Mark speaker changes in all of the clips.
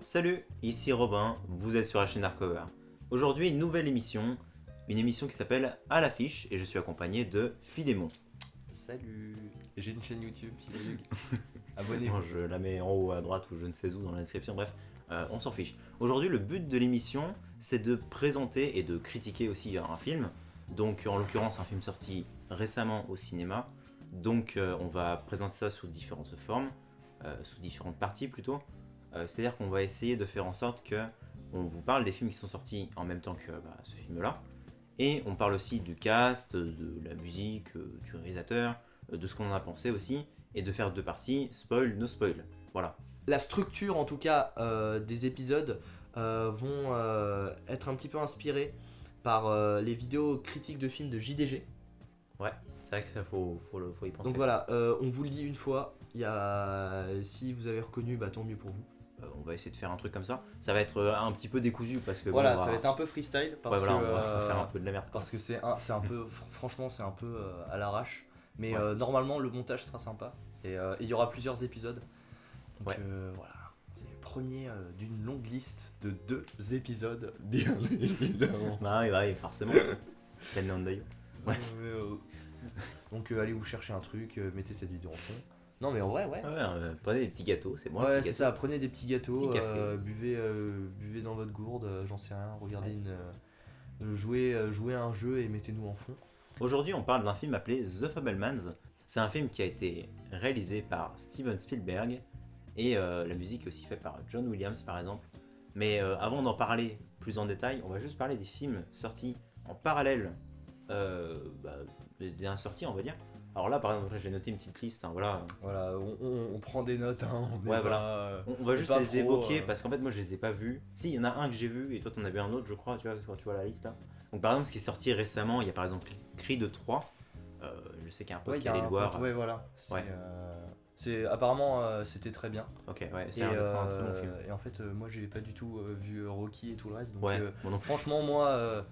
Speaker 1: Salut, ici Robin, vous êtes sur la chaîne Hardcover. Aujourd'hui, une nouvelle émission, une émission qui s'appelle À l'affiche et je suis accompagné de Philémon.
Speaker 2: Salut, j'ai une chaîne YouTube, Philog.
Speaker 1: Bon,
Speaker 2: Abonnez-vous.
Speaker 1: je la mets en haut à droite ou je ne sais où dans la description, bref, on s'en fiche. Aujourd'hui, le but de l'émission, c'est de présenter et de critiquer aussi un film. Donc, en l'occurrence, un film sorti récemment au cinéma. Donc, on va présenter ça sous différentes formes, sous différentes parties plutôt. C'est-à-dire qu'on va essayer de faire en sorte que on vous parle des films qui sont sortis en même temps que ce film-là. Et on parle aussi du cast, de la musique, du réalisateur, de ce qu'on en a pensé aussi. Et de faire deux parties, spoil, no spoil. Voilà.
Speaker 2: La structure en tout cas des épisodes vont être un petit peu inspirée par les vidéos critiques de films de JDG.
Speaker 1: Ouais, c'est vrai que ça faut y penser.
Speaker 2: Donc voilà, on vous le dit une fois, si vous avez reconnu, tant mieux pour vous.
Speaker 1: On va essayer de faire un truc comme ça. Ça va être un petit peu décousu parce que
Speaker 2: Voilà,
Speaker 1: bon,
Speaker 2: ça va être un peu freestyle parce
Speaker 1: ouais, voilà,
Speaker 2: que
Speaker 1: on va faire un peu de la merde.
Speaker 2: parce que c'est un peu, franchement c'est un peu à l'arrache. Mais
Speaker 1: Ouais.
Speaker 2: Normalement le montage sera sympa et il y aura plusieurs épisodes. Donc
Speaker 1: Ouais.
Speaker 2: voilà, c'est le premier d'une longue liste de 2 épisodes, bien évidemment.
Speaker 1: Bah ouais, forcément. Pleine on d'ailleurs. Ouais.
Speaker 2: Donc allez vous chercher un truc, mettez cette vidéo en fond. Non mais en vrai ouais.
Speaker 1: Prenez des petits gâteaux, c'est moi.
Speaker 2: Ouais,
Speaker 1: le petit
Speaker 2: c'est ça, prenez des petits gâteaux,
Speaker 1: Petit café.
Speaker 2: buvez dans votre gourde, j'en sais rien, regardez jouez à un jeu et mettez-nous en fond.
Speaker 1: Aujourd'hui, on parle d'un film appelé The Fabelmans. C'est un film qui a été réalisé par Steven Spielberg et la musique est aussi faite par John Williams par exemple. Mais avant d'en parler plus en détail, on va juste parler des films sortis en parallèle des sorties, on va dire. Alors là, par exemple, j'ai noté une petite liste. Voilà.
Speaker 2: Voilà, on prend des notes, hein, on
Speaker 1: Ouais,
Speaker 2: est
Speaker 1: voilà.
Speaker 2: pas,
Speaker 1: On va
Speaker 2: est
Speaker 1: juste
Speaker 2: pas
Speaker 1: les
Speaker 2: pro,
Speaker 1: évoquer parce qu'en fait, moi je les ai pas vus. Si, il y en a un que j'ai vu et toi t'en as vu un autre, je crois, tu vois, quand tu vois la liste là. Donc par exemple, ce qui est sorti récemment, il y a par exemple Creed 3. Je sais qu'il y a un pote
Speaker 2: Ouais,
Speaker 1: qui
Speaker 2: y a
Speaker 1: allait
Speaker 2: un
Speaker 1: le voir.
Speaker 2: pote, ouais, voilà.
Speaker 1: Ouais.
Speaker 2: Apparemment c'était très bien.
Speaker 1: Ok, ouais,
Speaker 2: Et,
Speaker 1: ça a l'air d'être un très bon film.
Speaker 2: et en fait, moi j'ai pas du tout vu Rocky et tout le reste. Donc
Speaker 1: Ouais, moi non plus.
Speaker 2: franchement, moi,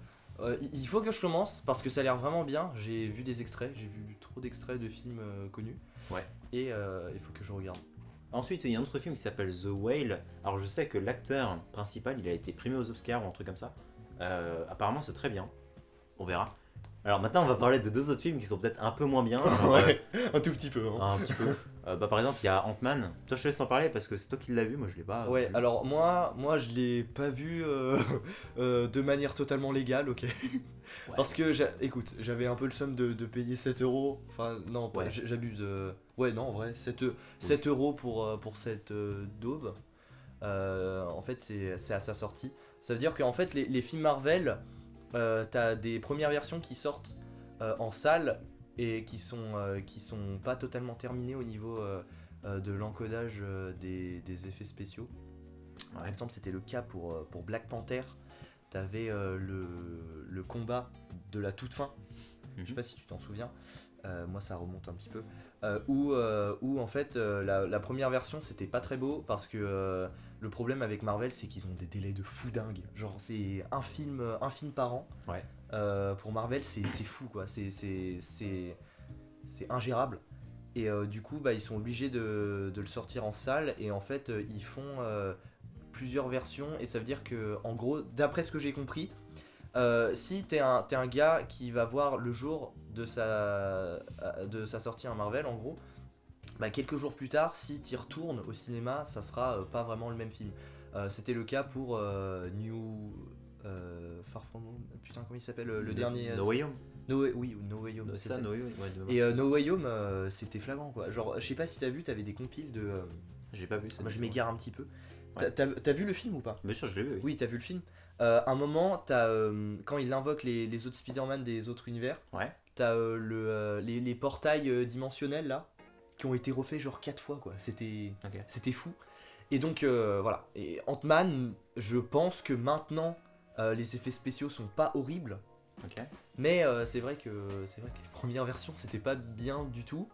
Speaker 2: il faut que je commence parce que ça a l'air vraiment bien. J'ai vu des extraits, j'ai vu trop d'extraits de films connus.
Speaker 1: Ouais.
Speaker 2: Et il faut que je regarde.
Speaker 1: Ensuite, il y a un autre film qui s'appelle The Whale. Alors je sais que l'acteur principal, il a été primé aux Oscars ou un truc comme ça. Apparemment, c'est très bien. On verra. Alors maintenant, on va parler de deux autres films qui sont peut-être un peu moins bien. Genre,
Speaker 2: un tout petit peu.
Speaker 1: un petit peu. Par exemple, il y a Ant-Man. Toi, je te laisse en parler parce que c'est toi qui l'as vu, moi je l'ai pas
Speaker 2: Ouais,
Speaker 1: vu.
Speaker 2: alors moi je l'ai pas vu de manière totalement légale, ok.
Speaker 1: Ouais.
Speaker 2: Parce que, écoute, j'avais un peu le seum de payer 7 euros. Enfin, non,
Speaker 1: Ouais.
Speaker 2: j'abuse. Ouais, non, en vrai, 7 euros pour cette daube. En fait, c'est à sa sortie. Ça veut dire qu'en fait, les films Marvel, t'as des premières versions qui sortent en salle et qui sont pas totalement terminées au niveau de l'encodage des effets spéciaux. Par exemple, c'était le cas pour Black Panther. T'avais le combat de la toute fin. Je sais pas si tu t'en souviens. Moi, ça remonte un petit peu. Où en fait, la première version, c'était pas très beau parce que le problème avec Marvel, c'est qu'ils ont des délais de fou dingue. Genre, c'est un film par an.
Speaker 1: Ouais.
Speaker 2: Pour Marvel, c'est fou quoi. C'est ingérable. Et du coup, ils sont obligés de le sortir en salle. Et en fait, ils font plusieurs versions. Et ça veut dire que, en gros, d'après ce que j'ai compris, si t'es un gars qui va voir le jour de sa sortie en Marvel, en gros, quelques jours plus tard, si t'y retournes au cinéma, ça sera pas vraiment le même film. C'était le cas pour Far From Home. Putain, comment il s'appelle le dernier
Speaker 1: No Way Home.
Speaker 2: No Way Home.
Speaker 1: C'est ça, No Way Home. Ouais, de
Speaker 2: Et
Speaker 1: mémoire,
Speaker 2: No Way Home, c'était flagrant quoi. Genre, je sais pas si t'as vu, t'avais des compiles de.
Speaker 1: j'ai pas vu ça.
Speaker 2: Moi, je m'égare un petit peu.
Speaker 1: Ouais.
Speaker 2: T'as vu le film ou pas?
Speaker 1: Bien sûr, je l'ai vu. Oui.
Speaker 2: Oui, t'as vu le film. Un moment, quand il invoque les autres Spider-Man des autres univers,
Speaker 1: Ouais.
Speaker 2: t'as les portails dimensionnels là, qui ont été refaits genre 4 fois quoi.
Speaker 1: Ok.
Speaker 2: C'était fou. Et donc voilà. Et Ant-Man, je pense que maintenant, les effets spéciaux sont pas horribles.
Speaker 1: Ok.
Speaker 2: Mais c'est vrai que les premières versions c'était pas bien du tout.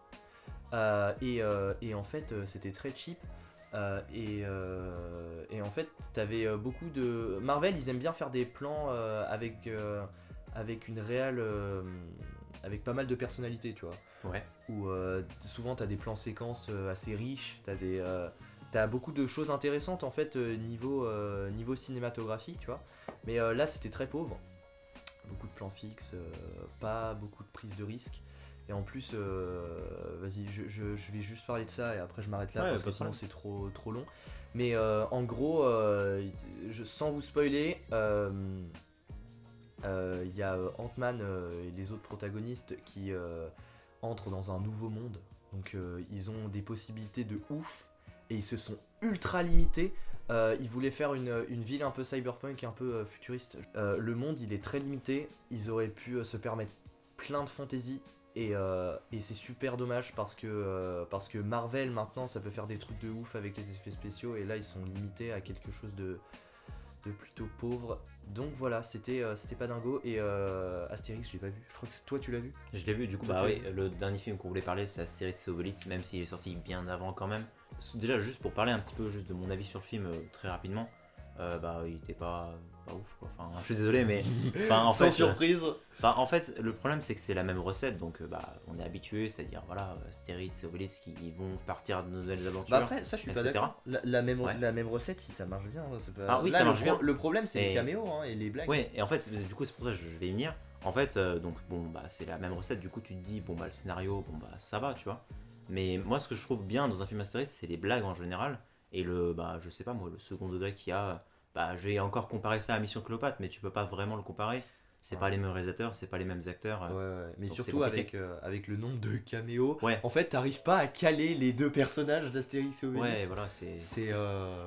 Speaker 2: Et en fait c'était très cheap. Et en fait t'avais beaucoup de. Marvel, ils aiment bien faire des plans avec une réelle. Avec pas mal de personnalité, tu vois.
Speaker 1: Ouais.
Speaker 2: Où souvent t'as des plans séquences assez riches, t'as t'as beaucoup de choses intéressantes en fait niveau cinématographique, tu vois. Mais là, c'était très pauvre. Beaucoup de plans fixes, pas beaucoup de prise de risque. Et en plus, vas-y, je vais juste parler de ça et après je m'arrête là
Speaker 1: Ouais,
Speaker 2: parce
Speaker 1: pas
Speaker 2: que
Speaker 1: de
Speaker 2: sinon
Speaker 1: problème.
Speaker 2: c'est trop long. Mais en gros, sans vous spoiler, il y a Ant-Man et les autres protagonistes qui entrent dans un nouveau monde. Donc ils ont des possibilités de ouf et ils se sont ultra limités. Ils voulaient faire une ville un peu cyberpunk, un peu futuriste. Le monde il est très limité. Ils auraient pu se permettre plein de fantaisie. Et c'est super dommage parce que Marvel maintenant ça peut faire des trucs de ouf avec les effets spéciaux et là ils sont limités à quelque chose de plutôt pauvre. Donc voilà, c'était pas dingo. Et Astérix, je l'ai pas vu. Je crois que toi tu l'as vu.
Speaker 1: Je l'ai vu, du coup,
Speaker 2: Toi,
Speaker 1: bah
Speaker 2: tu l'as
Speaker 1: oui, le dernier film qu'on voulait parler, c'est Astérix et Obélix, même s'il est sorti bien avant quand même. Déjà, juste pour parler un petit peu juste de mon avis sur le film très rapidement, bah il était pas ouf quoi. Enfin, je suis désolé, mais enfin, en
Speaker 2: Sans
Speaker 1: fait,
Speaker 2: surprise.
Speaker 1: en fait, le problème c'est que c'est la même recette, donc bah on est habitué, c'est-à-dire voilà, Astérix et Obélix qui vont partir de nouvelles aventures.
Speaker 2: Bah après, ça je suis pas
Speaker 1: etc.
Speaker 2: d'accord.
Speaker 1: Ouais.
Speaker 2: La même recette, si ça marche bien. C'est pas...
Speaker 1: Ah oui,
Speaker 2: Là,
Speaker 1: ça marche bien.
Speaker 2: le problème, c'est les
Speaker 1: Et-
Speaker 2: caméos hein, et les blagues.
Speaker 1: Ouais, et en fait, du coup, c'est pour ça que je vais y venir. En fait, donc bon, bah c'est la même recette. Du coup, tu te dis, bon bah le scénario, bon bah ça va, tu vois. Mais moi, ce que je trouve bien dans un film Astérix, c'est les blagues en général et bah je sais pas moi, le second degré qu'il y a. Bah j'ai encore comparé ça à Mission Cléopâtre, mais tu peux pas vraiment le comparer. C'est
Speaker 2: Ouais.
Speaker 1: pas les mêmes réalisateurs, c'est pas les mêmes acteurs.
Speaker 2: Ouais. Mais
Speaker 1: Donc c'est
Speaker 2: surtout
Speaker 1: compliqué.
Speaker 2: avec le nombre de caméos,
Speaker 1: Ouais,
Speaker 2: en fait, t'arrives pas à caler les deux personnages d'Astérix et
Speaker 1: ouais,
Speaker 2: Obélix.
Speaker 1: voilà, c'est.
Speaker 2: C'est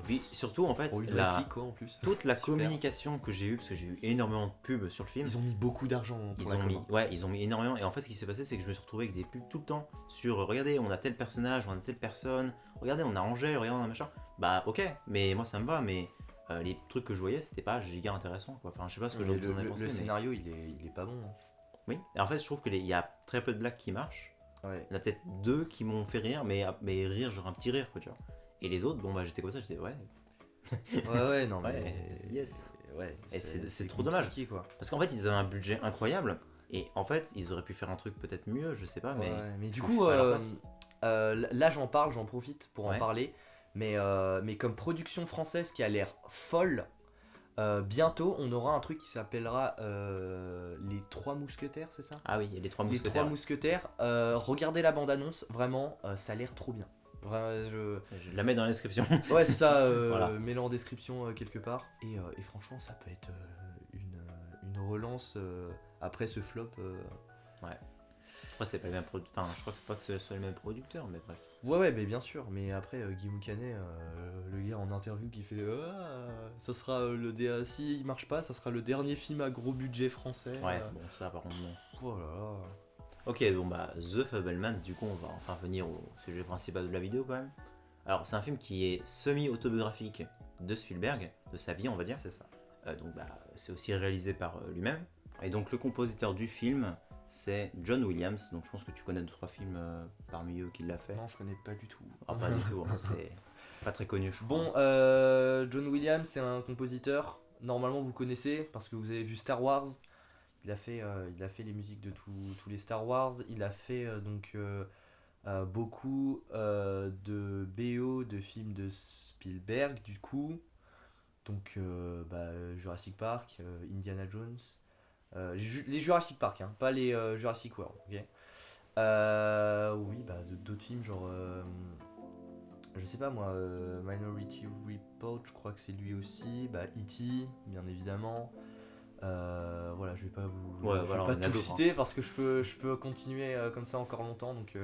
Speaker 1: Puis surtout en fait,
Speaker 2: pour une réplique quoi en plus.
Speaker 1: toute la
Speaker 2: Super.
Speaker 1: communication que j'ai eue, parce que j'ai eu énormément de pubs sur le film.
Speaker 2: Ils ont mis beaucoup d'argent pour la com, hein.
Speaker 1: Ouais, ils ont mis énormément. Et en fait, ce qui s'est passé, c'est que je me suis retrouvé avec des pubs tout le temps sur regardez, on a tel personnage, on a telle personne, regardez, on a Angèle, regardez, on a machin. Bah, ok, mais moi ça me va, mais les trucs que je voyais, c'était pas giga intéressant quoi. Enfin, je sais pas ce que
Speaker 2: Mais
Speaker 1: vous en avez pensé.
Speaker 2: le
Speaker 1: Mais...
Speaker 2: scénario, il est pas bon, hein.
Speaker 1: Oui, et en fait, je trouve qu'il y a très peu de blagues qui marchent.
Speaker 2: Ouais.
Speaker 1: Il y en a peut-être deux qui m'ont fait rire, mais rire, genre un petit rire quoi, tu vois. Et les autres, bon bah j'étais comme ça, j'étais ouais,
Speaker 2: Ouais, non,
Speaker 1: ouais,
Speaker 2: mais.
Speaker 1: yes.
Speaker 2: Ouais,
Speaker 1: Et c'est trop dommage.
Speaker 2: compliqué, quoi.
Speaker 1: Parce qu'en fait, ils avaient un budget incroyable. Et en fait, ils auraient pu faire un truc peut-être mieux, je sais pas, mais.
Speaker 2: Ouais, mais du
Speaker 1: je
Speaker 2: coup,
Speaker 1: suis pas à leur place.
Speaker 2: là j'en parle, j'en profite pour en
Speaker 1: Ouais.
Speaker 2: parler. Mais comme production française qui a l'air folle, bientôt on aura un truc qui s'appellera Les Trois Mousquetaires, c'est ça?
Speaker 1: Ah oui, il y a les trois
Speaker 2: Les
Speaker 1: mousquetaires.
Speaker 2: Trois Mousquetaires. Regardez la bande-annonce, vraiment, ça a l'air trop bien. Vraiment,
Speaker 1: Je la mets dans la description.
Speaker 2: Ouais, c'est ça,
Speaker 1: Voilà.
Speaker 2: mets-le en description quelque part. Et franchement, ça peut être une relance après ce flop.
Speaker 1: Après, c'est pas les mêmes Enfin, je crois que c'est pas que ce soit les mêmes producteurs, mais bref.
Speaker 2: Ouais, mais bien sûr. Mais après, Guillaume Canet, le gars en interview qui fait ça sera si il marche pas, ça sera le dernier film à gros budget français.
Speaker 1: Ouais, bon, ça par contre, non.
Speaker 2: Oh là là.
Speaker 1: Ok, bon bah, The Fabelman, du coup, on va enfin venir au sujet principal de la vidéo quand même. Alors, c'est un film qui est semi-autobiographique de Spielberg, de sa vie, on va dire.
Speaker 2: C'est ça.
Speaker 1: Donc, bah, c'est aussi réalisé par lui-même. Et donc, le compositeur du film, c'est John Williams. Donc, je pense que tu connais 2-3 films parmi eux qu'il l'a fait.
Speaker 2: Non, je connais pas du tout.
Speaker 1: Ah, pas du tout, hein, c'est pas très connu, je crois.
Speaker 2: Bon, John Williams, c'est un compositeur. Normalement, vous connaissez parce que vous avez vu Star Wars. Il a fait les musiques de tous les Star Wars. Il a fait beaucoup de BO de films de Spielberg, du coup. Donc, Jurassic Park, Indiana Jones. Les Jurassic Park, hein, pas les Jurassic World. Ok. Oui, d'autres films, genre. Je sais pas moi, Minority Report, je crois que c'est lui aussi. E.T., bien évidemment. Voilà, je vais pas vous
Speaker 1: Ouais,
Speaker 2: je
Speaker 1: voilà,
Speaker 2: vais
Speaker 1: on
Speaker 2: pas
Speaker 1: en a
Speaker 2: tout
Speaker 1: d'autres,
Speaker 2: citer parce que je peux continuer comme ça encore longtemps. Donc,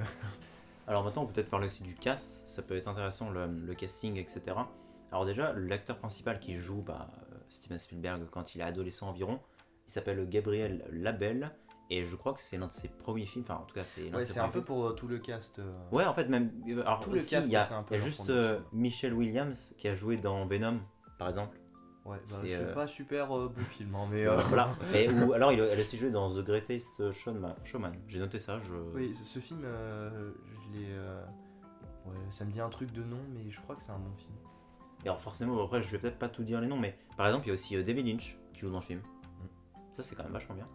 Speaker 1: Alors maintenant, on peut peut-être parler aussi du cast, ça peut être intéressant le casting, etc. Alors déjà, l'acteur principal qui joue Steven Spielberg quand il est adolescent environ, il s'appelle Gabriel Labelle, et je crois que c'est l'un de ses premiers films, enfin en tout cas c'est l'un de
Speaker 2: ouais,
Speaker 1: ses
Speaker 2: c'est un
Speaker 1: premiers
Speaker 2: peu
Speaker 1: films.
Speaker 2: pour tout le cast.
Speaker 1: Ouais, en fait même, alors
Speaker 2: Tout le
Speaker 1: aussi,
Speaker 2: cast,
Speaker 1: il y a,
Speaker 2: c'est un peu
Speaker 1: il y a
Speaker 2: leur
Speaker 1: juste
Speaker 2: premier film.
Speaker 1: Michelle Williams qui a joué dans Venom, par exemple.
Speaker 2: Ouais,
Speaker 1: c'est,
Speaker 2: c'est pas super bon film, hein, mais.
Speaker 1: Voilà, ou alors elle a aussi joué dans The Greatest Showman. J'ai noté ça,
Speaker 2: Oui, ce film, je l'ai. Ouais, ça me dit un truc de nom, mais je crois que c'est un bon film.
Speaker 1: Et alors forcément, après je vais peut-être pas tout dire les noms, mais par exemple il y a aussi David Lynch qui joue dans le film. Ça c'est quand même vachement bien.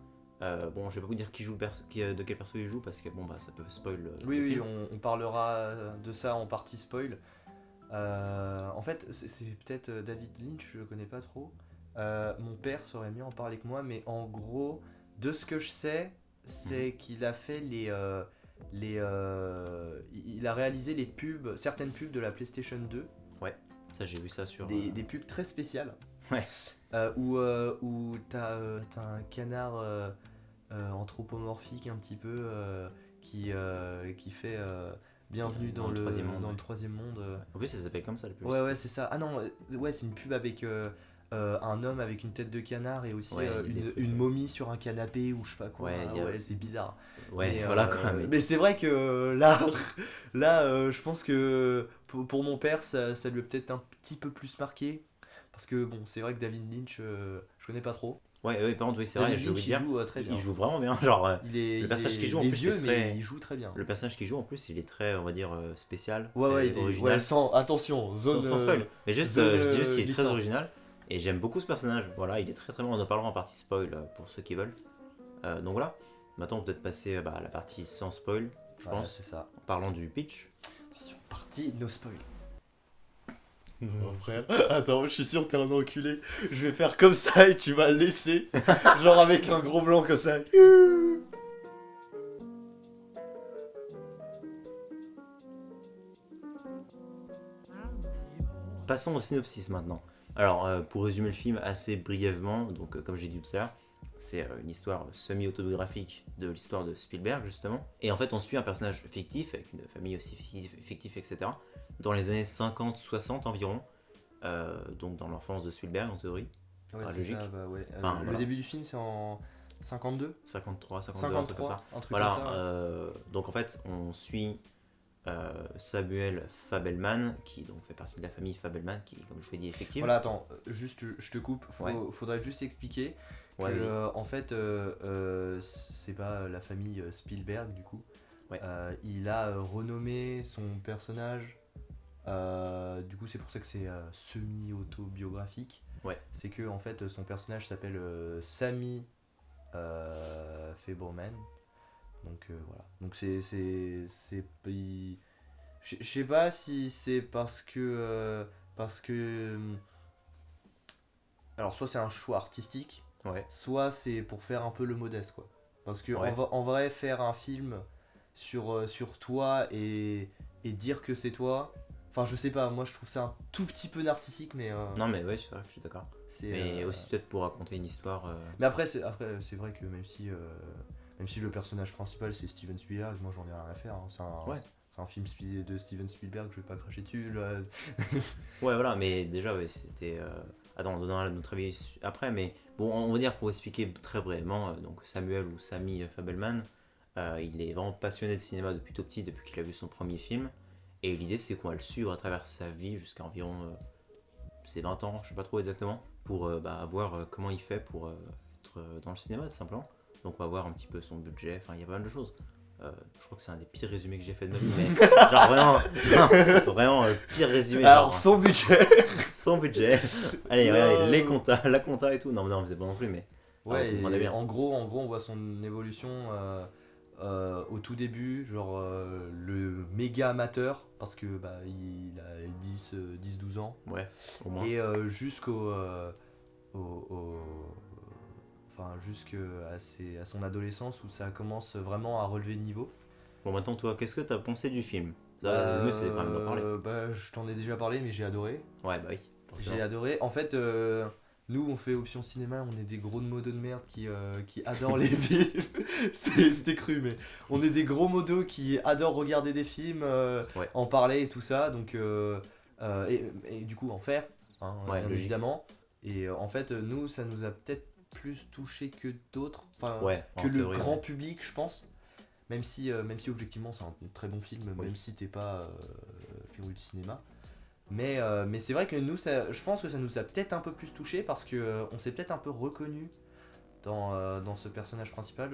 Speaker 1: Bon, je vais pas vous dire qui joue de quel perso il joue parce que bon bah ça peut spoil le
Speaker 2: Oui,
Speaker 1: film.
Speaker 2: on parlera de ça en partie spoil. En fait, c'est peut-être David Lynch, je le connais pas trop. Mon père saurait mieux en parler que moi, mais en gros, de ce que je sais, c'est qu'il a fait il a réalisé les pubs, certaines pubs de la PlayStation 2,
Speaker 1: Ouais, ça j'ai vu ça sur.
Speaker 2: des pubs très spéciales.
Speaker 1: Ouais.
Speaker 2: Où t'as un canard anthropomorphique un petit peu qui fait bienvenue
Speaker 1: Dans le troisième monde,
Speaker 2: dans
Speaker 1: ouais.
Speaker 2: le troisième monde.
Speaker 1: En plus, ça s'appelle comme ça le pub.
Speaker 2: Ouais, c'est ça. Ah non, ouais, c'est une pub avec un homme avec une tête de canard et aussi
Speaker 1: Ouais, il y a des trucs,
Speaker 2: une momie sur un canapé ou je sais pas quoi.
Speaker 1: Ouais,
Speaker 2: Ah
Speaker 1: il y a-
Speaker 2: ouais, c'est bizarre.
Speaker 1: Ouais,
Speaker 2: Mais,
Speaker 1: voilà quoi.
Speaker 2: mais c'est vrai que là, je pense que pour mon père, ça lui a peut-être un petit peu plus marqué. Parce que bon, c'est vrai que David Lynch, je connais pas trop.
Speaker 1: Ouais, par contre, oui, c'est vrai,
Speaker 2: David
Speaker 1: je veux
Speaker 2: Lynch, il
Speaker 1: dire.
Speaker 2: joue très bien.
Speaker 1: Il joue vraiment bien. Genre,
Speaker 2: Il
Speaker 1: personnage qu'il joue, en
Speaker 2: il est
Speaker 1: plus,
Speaker 2: vieux,
Speaker 1: c'est
Speaker 2: mais
Speaker 1: très-
Speaker 2: il joue très bien.
Speaker 1: le personnage qu'il joue en plus, il est très, on va dire, spécial,
Speaker 2: Ouais,
Speaker 1: très
Speaker 2: ouais, il est,
Speaker 1: original.
Speaker 2: ouais, attention, zone.
Speaker 1: Sans spoil. Mais juste,
Speaker 2: zone,
Speaker 1: je dis juste qu'il est très
Speaker 2: glissante.
Speaker 1: original. Et j'aime beaucoup ce personnage. Voilà, il est très très bon. On en parlera en partie spoil pour ceux qui veulent. Donc voilà. Maintenant, on peut peut-être passer à la partie sans spoil, je
Speaker 2: Voilà,
Speaker 1: pense.
Speaker 2: c'est ça.
Speaker 1: En parlant du pitch.
Speaker 2: Attention, partie no spoil. Non, frère, attends, je suis sûr que t'es un enculé. Je vais faire comme ça et tu vas le laisser. Genre avec un gros blanc comme ça.
Speaker 1: Passons au synopsis maintenant. Alors, pour résumer le film assez brièvement, donc comme j'ai dit tout à l'heure, c'est une histoire semi-autobiographique de l'histoire de Spielberg, justement. Et en fait, on suit un personnage fictif, avec une famille aussi fictive, etc., dans les années 50-60 environ, donc dans l'enfance de Spielberg en théorie.
Speaker 2: Ouais,
Speaker 1: Ah,
Speaker 2: c'est
Speaker 1: logique.
Speaker 2: ça, bah ouais.
Speaker 1: Enfin,
Speaker 2: Le
Speaker 1: voilà.
Speaker 2: début du film, c'est en 52
Speaker 1: 53, 52, un truc comme ça.
Speaker 2: 53, un truc
Speaker 1: Voilà,
Speaker 2: comme ça.
Speaker 1: donc en fait, on suit Samuel Fabelman, qui donc fait partie de la famille Fabelman, qui, comme je vous l'ai dit, est fictive.
Speaker 2: Voilà, attends, juste, je te coupe.
Speaker 1: Ouais.
Speaker 2: Faudrait juste expliquer
Speaker 1: Ouais,
Speaker 2: que,
Speaker 1: vas-y.
Speaker 2: en fait, c'est pas la famille Spielberg, du coup.
Speaker 1: Ouais.
Speaker 2: Il a renommé son personnage. Du coup, c'est pour ça que c'est semi-autobiographique.
Speaker 1: Ouais.
Speaker 2: C'est que, en fait, son personnage s'appelle Sammy Fabelman. Donc voilà. Donc je sais pas si c'est parce que alors soit c'est un choix artistique,
Speaker 1: Ouais.
Speaker 2: soit c'est pour faire un peu le modeste quoi. Parce que
Speaker 1: Ouais.
Speaker 2: en vrai faire un film sur toi et dire que c'est toi, enfin je sais pas, moi je trouve ça un tout petit peu narcissique mais
Speaker 1: Non, mais ouais, c'est vrai que je suis d'accord.
Speaker 2: c'est
Speaker 1: Mais aussi peut-être pour raconter une histoire.
Speaker 2: mais après c'est vrai que même si le personnage principal c'est Steven Spielberg, moi j'en ai rien à faire, hein.
Speaker 1: Ouais.
Speaker 2: C'est un film de Steven Spielberg, je vais pas cracher dessus là.
Speaker 1: Ouais, voilà, mais déjà, ouais, c'était. Attends, on donnera notre avis après, mais bon, on va dire pour expliquer très brièvement, donc Samuel ou Sammy Fabelman, il est vraiment passionné de cinéma depuis tout petit, depuis qu'il a vu son premier film, et l'idée c'est qu'on va le suivre à travers sa vie jusqu'à environ ses 20 ans, je sais pas trop exactement, pour voir comment il fait pour être dans le cinéma tout simplement. Donc on va voir un petit peu son budget, enfin il y a pas mal de choses. Je crois que c'est un des pires résumés que j'ai fait de ma vie, mais genre vraiment pire résumé.
Speaker 2: Alors
Speaker 1: genre,
Speaker 2: son budget.
Speaker 1: sans budget. Allez,
Speaker 2: Non.
Speaker 1: regardez, les comptas, la compta et tout. Non, on faisait pas non plus, mais.
Speaker 2: Ouais,
Speaker 1: vous comprenez
Speaker 2: et
Speaker 1: bien.
Speaker 2: en gros, on voit son évolution au tout début, genre le méga amateur, parce que il a 10-12 ans,
Speaker 1: Ouais, au moins.
Speaker 2: et jusqu'au. Enfin, jusqu'à son adolescence où ça commence vraiment à relever le niveau.
Speaker 1: Bon, maintenant, toi, qu'est-ce que t'as pensé du film? Ça, le mieux, c'est quand même d'en parler.
Speaker 2: Je t'en ai déjà parlé, mais j'ai adoré.
Speaker 1: Ouais, bah oui, forcément.
Speaker 2: J'ai adoré. En fait, nous, on fait Option Cinéma, on est des gros modos de merde qui adorent les films. C'était cru, mais on est des gros modos qui adorent regarder des films,
Speaker 1: Ouais.
Speaker 2: en parler et tout ça. Donc, et du coup, en faire, hein,
Speaker 1: Ouais,
Speaker 2: bien
Speaker 1: logique.
Speaker 2: évidemment. Et en fait, nous, ça nous a peut-être plus touché que d'autres. Enfin,
Speaker 1: Ouais, en
Speaker 2: que le
Speaker 1: théorie,
Speaker 2: grand
Speaker 1: ouais.
Speaker 2: public, je pense. Même si objectivement, c'est un très bon film,
Speaker 1: Oui.
Speaker 2: même si t'es pas féru de cinéma. Mais c'est vrai que nous, je pense que ça nous a peut-être un peu plus touché parce que on s'est peut-être un peu reconnu dans ce personnage principal.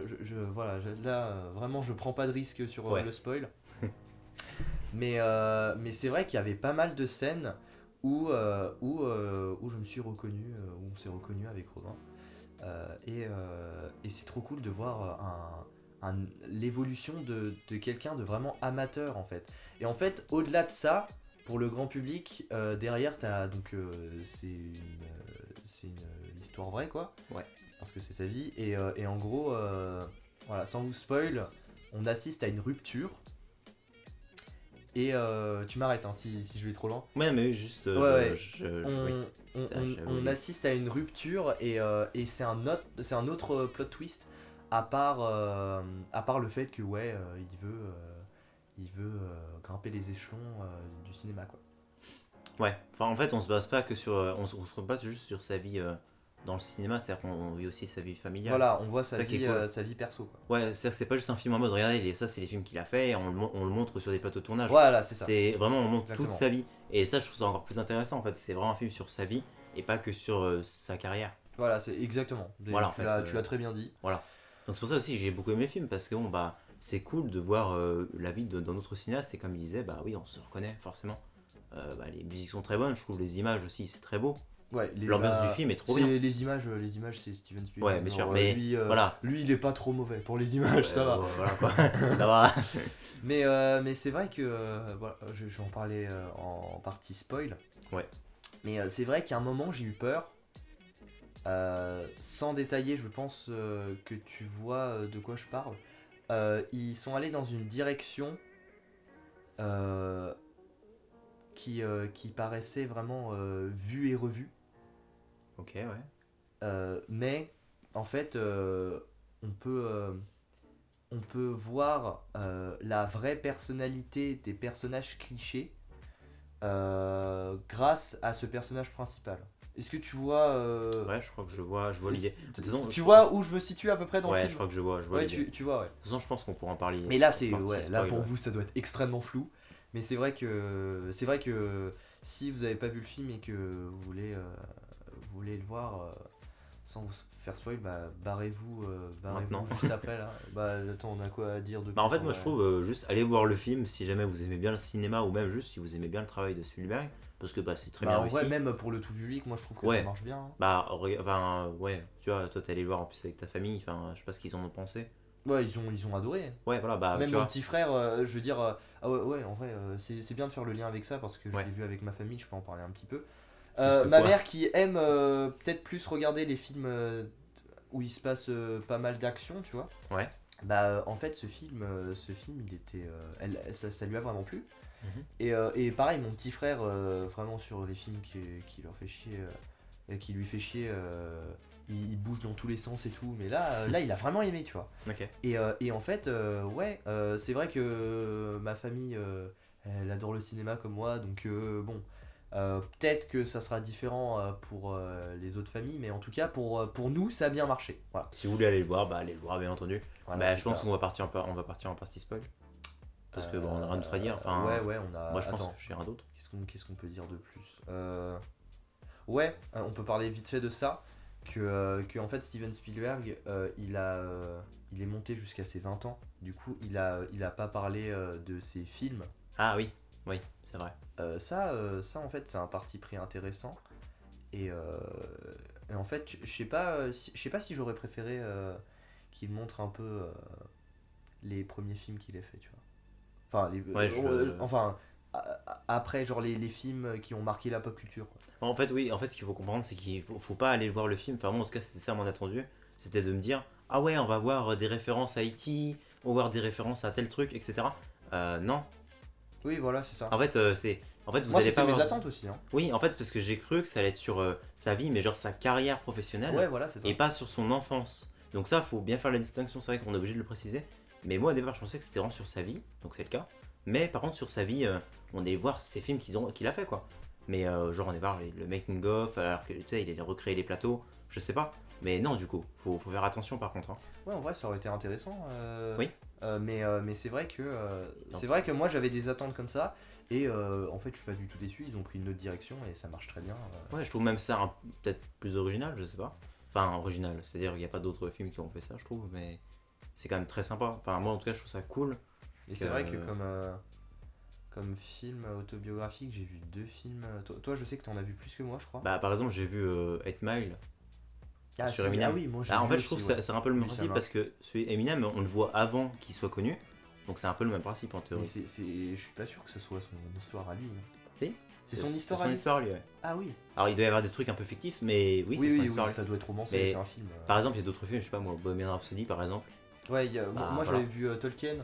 Speaker 2: Là, vraiment, je prends pas de risque sur
Speaker 1: Ouais.
Speaker 2: le spoil. mais c'est vrai qu'il y avait pas mal de scènes où je me suis reconnu, où on s'est reconnu avec Robin. Et c'est trop cool de voir l'évolution de quelqu'un de vraiment amateur en fait. Et en fait, au-delà de ça, pour le grand public, derrière, t'as donc c'est une histoire vraie quoi.
Speaker 1: Ouais.
Speaker 2: Parce que c'est sa vie et en gros, voilà, sans vous spoil, on assiste à une rupture. Et tu m'arrêtes hein, si je vais trop loin.
Speaker 1: Ouais, mais juste.
Speaker 2: Ouais,
Speaker 1: oui.
Speaker 2: On assiste à une rupture et c'est un autre plot twist à part le fait que ouais il veut grimper les échelons du cinéma quoi.
Speaker 1: Ouais, enfin en fait on se base pas que sur. On se base juste sur sa vie dans le cinéma, c'est-à-dire qu'on vit aussi sa vie familiale.
Speaker 2: Voilà, on voit
Speaker 1: C'est ça qui est cool.
Speaker 2: sa vie perso quoi.
Speaker 1: Ouais, c'est-à-dire que c'est pas juste un film en mode regardez, ça c'est les films qu'il a fait, et on le montre sur des plateaux de tournage.
Speaker 2: Voilà, c'est ça.
Speaker 1: C'est vraiment, on montre
Speaker 2: Exactement.
Speaker 1: toute sa vie. Et ça je trouve ça encore plus intéressant en fait, c'est vraiment un film sur sa vie et pas que sur sa carrière.
Speaker 2: Voilà, c'est exactement.
Speaker 1: Voilà, en
Speaker 2: tu
Speaker 1: fait,
Speaker 2: l'as très bien dit.
Speaker 1: Voilà. Donc c'est pour ça aussi que j'ai beaucoup aimé le film parce que bon, bah, c'est cool de voir la vie d'un autre cinéaste et comme il disait, bah oui, on se reconnaît forcément. Bah, les musiques sont très bonnes, je trouve les images aussi, c'est très beau.
Speaker 2: Ouais,
Speaker 1: L'ambiance du film est trop bien.
Speaker 2: Les images c'est Steven Spielberg.
Speaker 1: Ouais, bien sûr,
Speaker 2: Genre,
Speaker 1: mais
Speaker 2: lui,
Speaker 1: voilà.
Speaker 2: lui, il est pas trop mauvais pour les images, ça va.
Speaker 1: Voilà quoi, ça va.
Speaker 2: Mais c'est vrai que voilà, je vais en parler en partie spoil.
Speaker 1: Ouais.
Speaker 2: Mais c'est vrai qu'à un moment j'ai eu peur. Sans détailler, je pense que tu vois de quoi je parle. Ils sont allés dans une direction qui paraissait vraiment vue et revue.
Speaker 1: Ok, ouais.
Speaker 2: Mais en fait, on peut voir la vraie personnalité des personnages clichés grâce à ce personnage principal. Est-ce que tu vois
Speaker 1: Ouais, je crois que je vois l'idée. De toute façon,
Speaker 2: tu vois où je me situe à peu près dans le
Speaker 1: ouais,
Speaker 2: film?
Speaker 1: je crois que je vois
Speaker 2: Ouais,
Speaker 1: l'idée.
Speaker 2: tu vois, ouais.
Speaker 1: De toute façon, je pense qu'on pourra en parler.
Speaker 2: Mais là, c'est
Speaker 1: partie
Speaker 2: ouais, là
Speaker 1: spoil,
Speaker 2: pour
Speaker 1: ouais.
Speaker 2: vous, ça doit être extrêmement flou. Mais c'est vrai que si vous avez pas vu le film et que vous voulez le voir sans vous faire spoil, bah barrez-vous
Speaker 1: Maintenant.
Speaker 2: juste après là. Bah attends, on a quoi à dire de
Speaker 1: Bah en
Speaker 2: plus,
Speaker 1: fait moi
Speaker 2: vrai
Speaker 1: je trouve juste allez voir le film si jamais vous aimez bien le cinéma ou même juste si vous aimez bien le travail de Spielberg parce que bah c'est très
Speaker 2: Bah
Speaker 1: bien
Speaker 2: en
Speaker 1: réussi.
Speaker 2: vrai, même pour le tout public, moi je trouve que
Speaker 1: Ouais.
Speaker 2: ça marche bien. Hein.
Speaker 1: Bah enfin ouais, tu vois, toi t'es allé le voir en plus avec ta famille, enfin je sais pas ce qu'ils en ont pensé.
Speaker 2: Ouais, ils ont adoré.
Speaker 1: Ouais voilà bah
Speaker 2: Même
Speaker 1: tu
Speaker 2: mon
Speaker 1: vois.
Speaker 2: petit frère, je veux dire, ah ouais, en vrai, c'est bien de faire le lien avec ça parce que
Speaker 1: Ouais.
Speaker 2: je l'ai vu avec ma famille, je peux en parler un petit peu.
Speaker 1: C'est
Speaker 2: Ma
Speaker 1: quoi
Speaker 2: mère qui aime peut-être plus regarder les films où il se passe pas mal d'action, tu vois.
Speaker 1: Ouais.
Speaker 2: Bah en fait ce film il était, ça lui a vraiment plu.
Speaker 1: Mhm.
Speaker 2: Et pareil mon petit frère, vraiment sur les films qui leur fait chier, qui lui fait chier, il bouge dans tous les sens et tout. Mais là il a vraiment aimé, tu vois.
Speaker 1: Ok.
Speaker 2: Et en fait, ouais, c'est vrai que ma famille, elle adore le cinéma comme moi, donc bon, peut-être que ça sera différent pour les autres familles, mais en tout cas, pour nous, ça a bien marché. Voilà.
Speaker 1: Si vous voulez aller le voir, bah allez le voir bien entendu.
Speaker 2: Voilà,
Speaker 1: Bah
Speaker 2: c'est
Speaker 1: je pense
Speaker 2: ça.
Speaker 1: qu'on va partir en partie spoil. Parce que bon on a rien d'autre à dire. Enfin,
Speaker 2: ouais, on a.
Speaker 1: moi je pense
Speaker 2: Attends,
Speaker 1: que j'ai rien d'autre.
Speaker 2: qu'est-ce qu'on peut dire de plus Ouais, on peut parler vite fait de ça. Que en fait, Steven Spielberg, il est monté jusqu'à ses 20 ans. Du coup, il a pas parlé de ses films.
Speaker 1: Ah oui, c'est vrai.
Speaker 2: Ça en fait, c'est un parti pris intéressant. Et en fait, je sais pas si j'aurais préféré qu'il montre un peu les premiers films qu'il ait fait, tu vois. Enfin,
Speaker 1: Ouais,
Speaker 2: enfin après, genre les films qui ont marqué la pop culture. Quoi.
Speaker 1: En fait, oui, en fait, ce qu'il faut comprendre, c'est qu'il faut pas aller voir le film. Enfin, moi, en tout cas, c'était ça mon attendu. C'était de me dire, ah ouais, on va voir des références à E.T., on va voir des références à tel truc, etc. Non.
Speaker 2: Oui, voilà, c'est ça.
Speaker 1: En fait, En fait, vous
Speaker 2: Moi,
Speaker 1: allez
Speaker 2: c'était
Speaker 1: pas
Speaker 2: mes
Speaker 1: voir.
Speaker 2: attentes aussi. Hein.
Speaker 1: Oui, en fait, parce que j'ai cru que ça allait être sur sa vie, mais genre sa carrière professionnelle,
Speaker 2: Ouais, voilà, c'est ça.
Speaker 1: et pas sur son enfance. Donc ça, faut bien faire la distinction. C'est vrai qu'on est obligé de le préciser. Mais moi, au départ, je pensais que c'était vraiment sur sa vie, donc c'est le cas. Mais par contre, sur sa vie, on allait voir ces films qu'il a fait, quoi. Mais genre, on allait voir le making of, alors que tu sais, il allait recréer les plateaux, je sais pas. Mais non, du coup, faut faire attention par contre. Hein.
Speaker 2: Ouais, en vrai, ça aurait été intéressant.
Speaker 1: Oui.
Speaker 2: Mais c'est vrai que moi j'avais des attentes comme ça et en fait je suis pas du tout déçu. Ils ont pris une autre direction et ça marche très bien.
Speaker 1: Ouais, je trouve même ça peut-être plus original, je sais pas. Enfin, original, c'est-à-dire qu'il n'y a pas d'autres films qui ont fait ça, je trouve, mais c'est quand même très sympa. Enfin, moi en tout cas, je trouve ça cool.
Speaker 2: Et c'est vrai que comme film autobiographique, j'ai vu 2 films. Toi, je sais que t'en as vu plus que moi, je crois.
Speaker 1: Bah, par exemple, j'ai vu 8 Mile. sur Eminem.
Speaker 2: Ah oui, moi j'ai
Speaker 1: En
Speaker 2: vu
Speaker 1: fait,
Speaker 2: aussi,
Speaker 1: je trouve
Speaker 2: ouais.
Speaker 1: que c'est un peu le même
Speaker 2: Oui, ça
Speaker 1: principe
Speaker 2: marche.
Speaker 1: parce que celui Eminem, on le voit avant qu'il soit connu. Donc c'est un peu le même principe en
Speaker 2: Mais
Speaker 1: théorie.
Speaker 2: je suis pas sûr que ce soit son histoire à lui. Hein.
Speaker 1: Si.
Speaker 2: C'est son histoire
Speaker 1: C'est
Speaker 2: à
Speaker 1: son
Speaker 2: lui.
Speaker 1: histoire à lui, ouais.
Speaker 2: Ah oui.
Speaker 1: Alors il doit y avoir des trucs un peu fictifs, mais oui, c'est son histoire à lui.
Speaker 2: ça doit être romancé,
Speaker 1: Mais
Speaker 2: c'est un film.
Speaker 1: Par exemple, il y a d'autres films, je sais pas moi, Bohemian Rhapsody par exemple.
Speaker 2: Ouais,
Speaker 1: Bah,
Speaker 2: moi
Speaker 1: voilà.
Speaker 2: j'avais vu Tolkien.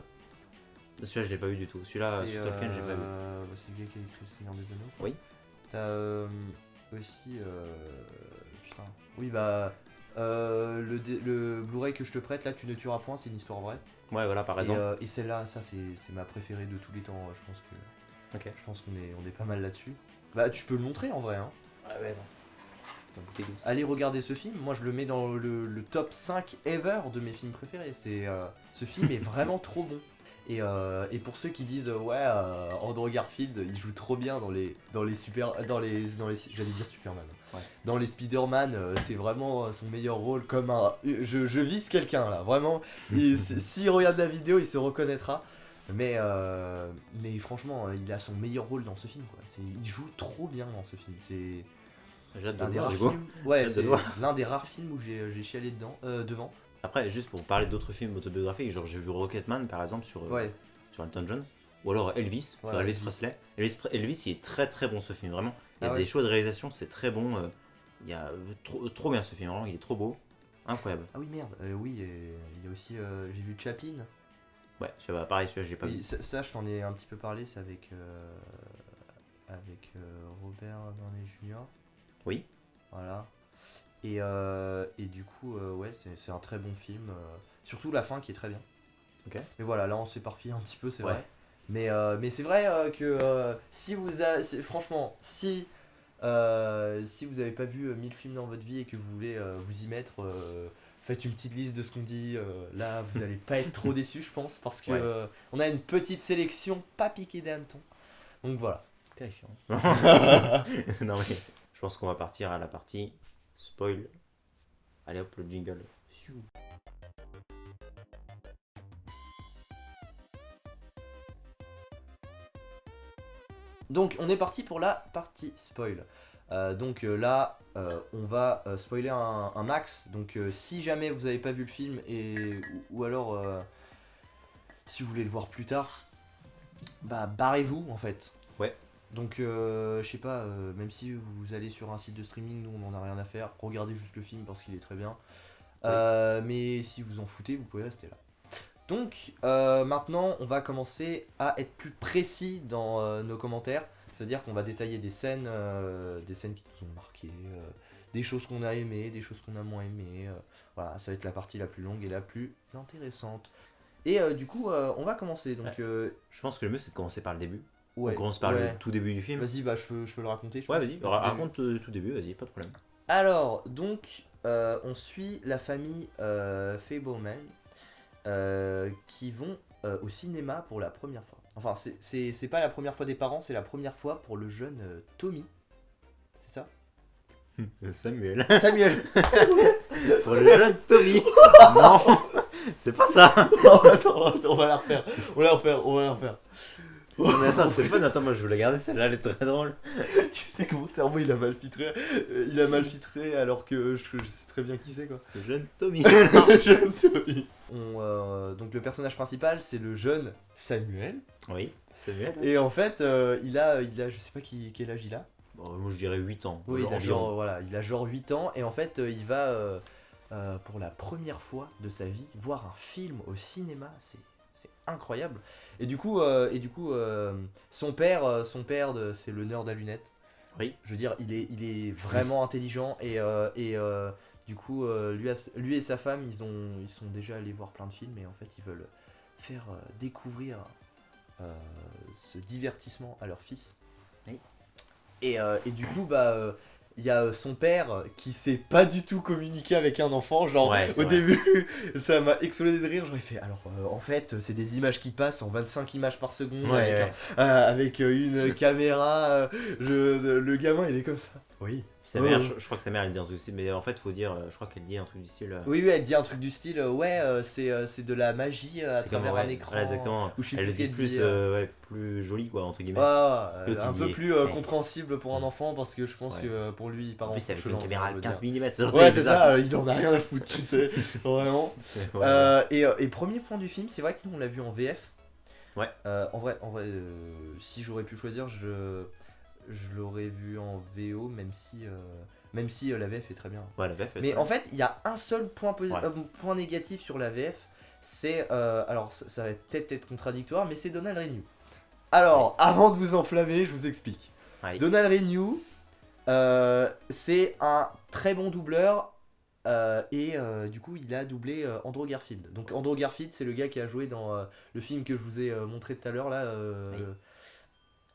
Speaker 1: Celui-là, je l'ai pas vu du tout. Celui-là,
Speaker 2: C'est,
Speaker 1: sur Tolkien, j'ai pas vu.
Speaker 2: C'est le gars qui a écrit Le Seigneur des Anneaux.
Speaker 1: Oui.
Speaker 2: T'as aussi. Putain. Oui, bah. Le Blu-ray que je te prête, là, Tu ne tueras point, c'est une histoire vraie.
Speaker 1: Ouais, voilà, par exemple.
Speaker 2: Et celle-là, ça, c'est ma préférée de tous les temps. Je
Speaker 1: Ok.
Speaker 2: pense qu'on est pas mal là-dessus. Bah, tu peux le montrer en vrai. Hein.
Speaker 1: Ah ouais, non.
Speaker 2: Allez regarder ce film. Moi, je le mets dans le top 5 ever de mes films préférés. Ce film est vraiment trop bon. Et pour ceux qui disent ouais, Andrew Garfield il joue trop bien dans les j'allais dire Superman,
Speaker 1: ouais.
Speaker 2: Dans les Spider-Man, c'est vraiment son meilleur rôle, comme je vise quelqu'un là, vraiment. S'il regarde la vidéo il se reconnaîtra, mais franchement il a son meilleur rôle dans ce film quoi. Il joue trop bien dans ce film, c'est
Speaker 1: J'ai hâte de
Speaker 2: l'un
Speaker 1: le
Speaker 2: des
Speaker 1: voir,
Speaker 2: rares
Speaker 1: du coup.
Speaker 2: films, ouais,
Speaker 1: J'ai hâte de
Speaker 2: c'est
Speaker 1: le voir.
Speaker 2: l'un des rares films où j'ai chialé devant.
Speaker 1: Après, juste pour parler d'autres films autobiographiques, genre j'ai vu Rocketman par exemple sur Elton John, ou alors Elvis, sur Elvis Presley. Elvis, il est très très bon ce film, vraiment. Il y a des choix de réalisation, c'est très bon. Il y a trop bien ce film, vraiment, il est trop beau, incroyable.
Speaker 2: Ah oui merde, oui, et il y a aussi, j'ai vu Chaplin.
Speaker 1: Ouais, pareil, celui-là j'ai pas vu.
Speaker 2: Ça je t'en ai un petit peu parlé, c'est avec Robert Downey Jr.
Speaker 1: Oui.
Speaker 2: Voilà. Et du coup, ouais, c'est un très bon film. Surtout la fin qui est très bien.
Speaker 1: Ok.
Speaker 2: Mais voilà, là on s'éparpille un petit peu, c'est
Speaker 1: Ouais.
Speaker 2: vrai. Mais c'est vrai que si vous avez. Franchement, si vous avez pas vu 1000 films dans votre vie et que vous voulez vous y mettre, faites une petite liste de ce qu'on dit. Là, vous allez pas être trop déçus, je pense, parce que
Speaker 1: Ouais.
Speaker 2: on a une petite sélection pas piquée des hannetons. Donc voilà.
Speaker 1: Terrifiant. Non mais, je pense qu'on va partir à la partie spoil. Allez hop, le jingle.
Speaker 2: Donc on est parti pour la partie spoil. Là, on va spoiler un max. Donc si jamais vous n'avez pas vu le film ou alors si vous voulez le voir plus tard, bah barrez-vous en fait.
Speaker 1: Ouais.
Speaker 2: Donc je sais pas, même si vous allez sur un site de streaming, nous on en a rien à faire. Regardez juste le film parce qu'il est très bien. Mais si vous en foutez, vous pouvez rester là. Donc maintenant on va commencer à être plus précis dans nos commentaires. C'est-à-dire qu'on va détailler des scènes qui nous ont marqué, des choses qu'on a aimées, des choses qu'on a moins aimées. Voilà, ça va être la partie la plus longue et la plus intéressante. Et du coup on va commencer. Donc,
Speaker 1: je pense que le mieux c'est de commencer par le début.
Speaker 2: Ouais,
Speaker 1: on commence par le tout début du film.
Speaker 2: Vas-y, bah je peux le raconter.
Speaker 1: Ouais, vas-y, raconte le tout début, vas-y, pas de problème.
Speaker 2: Alors, donc, on suit la famille Fableman qui vont au cinéma pour la première fois. Enfin, c'est pas la première fois des parents, c'est la première fois pour le jeune Tommy. C'est ça?
Speaker 1: Samuel.
Speaker 2: Samuel.
Speaker 1: Pour le jeune Tommy. Non, c'est pas ça.
Speaker 2: Non, attends, on va la refaire.
Speaker 1: Non, mais attends, c'est fun, attends, moi je voulais garder celle-là, elle est très drôle.
Speaker 2: Tu sais que mon cerveau il a mal filtré alors que je sais très bien qui c'est quoi.
Speaker 1: Le jeune Tommy.
Speaker 2: Le jeune Tommy. Donc le personnage principal c'est le jeune Samuel.
Speaker 1: Oui, Samuel.
Speaker 2: Et en fait il a je sais pas quel âge il a.
Speaker 1: Bon, moi je dirais 8 ans.
Speaker 2: Oui, il a genre 8 ans et en fait il va pour la première fois de sa vie voir un film au cinéma, c'est incroyable. Et du coup son père c'est le nerd à lunettes.
Speaker 1: Oui.
Speaker 2: Je veux dire, il est vraiment intelligent et du coup lui et sa femme ils sont déjà allés voir plein de films et en fait ils veulent faire découvrir ce divertissement à leur fils.
Speaker 1: Oui.
Speaker 2: Et du coup il y a son père qui sait pas du tout communiquer avec un enfant, genre au début ça m'a explosé de rire, j'aurais fait alors en fait c'est des images qui passent en 25 images par seconde avec une caméra, le gamin il est comme ça. Oui.
Speaker 1: Sa mère, je crois que sa mère elle dit un truc du style, mais en fait faut dire, je crois qu'elle dit un truc du style.
Speaker 2: Oui, elle dit un truc du style, c'est de la magie à travers un écran.
Speaker 1: Voilà, exactement. Elle le dit plus joli quoi, entre guillemets.
Speaker 2: Un peu plus compréhensible pour un enfant parce que je pense que pour lui, par
Speaker 1: exemple. En plus, avec une caméra à 15 mm.
Speaker 2: Ouais, c'est ça, il en a rien à foutre, tu sais, vraiment. Et premier point du film, c'est vrai que nous on l'a vu en VF.
Speaker 1: Ouais.
Speaker 2: En vrai, si j'aurais pu choisir, je l'aurais vu en VO, même si la VF est très bien.
Speaker 1: Ouais, la VF.
Speaker 2: Mais en fait, il y a un seul point,
Speaker 1: Ouais.
Speaker 2: point négatif sur la VF, c'est... alors, ça va peut-être être contradictoire, mais c'est Donald Renew. Alors, avant de vous enflammer, je vous explique.
Speaker 1: Ouais.
Speaker 2: Donald Renew, c'est un très bon doubleur, et du coup, il a doublé Andrew Garfield. Donc, Andrew Garfield, c'est le gars qui a joué dans le film que je vous ai montré tout à l'heure, là.
Speaker 1: Oui.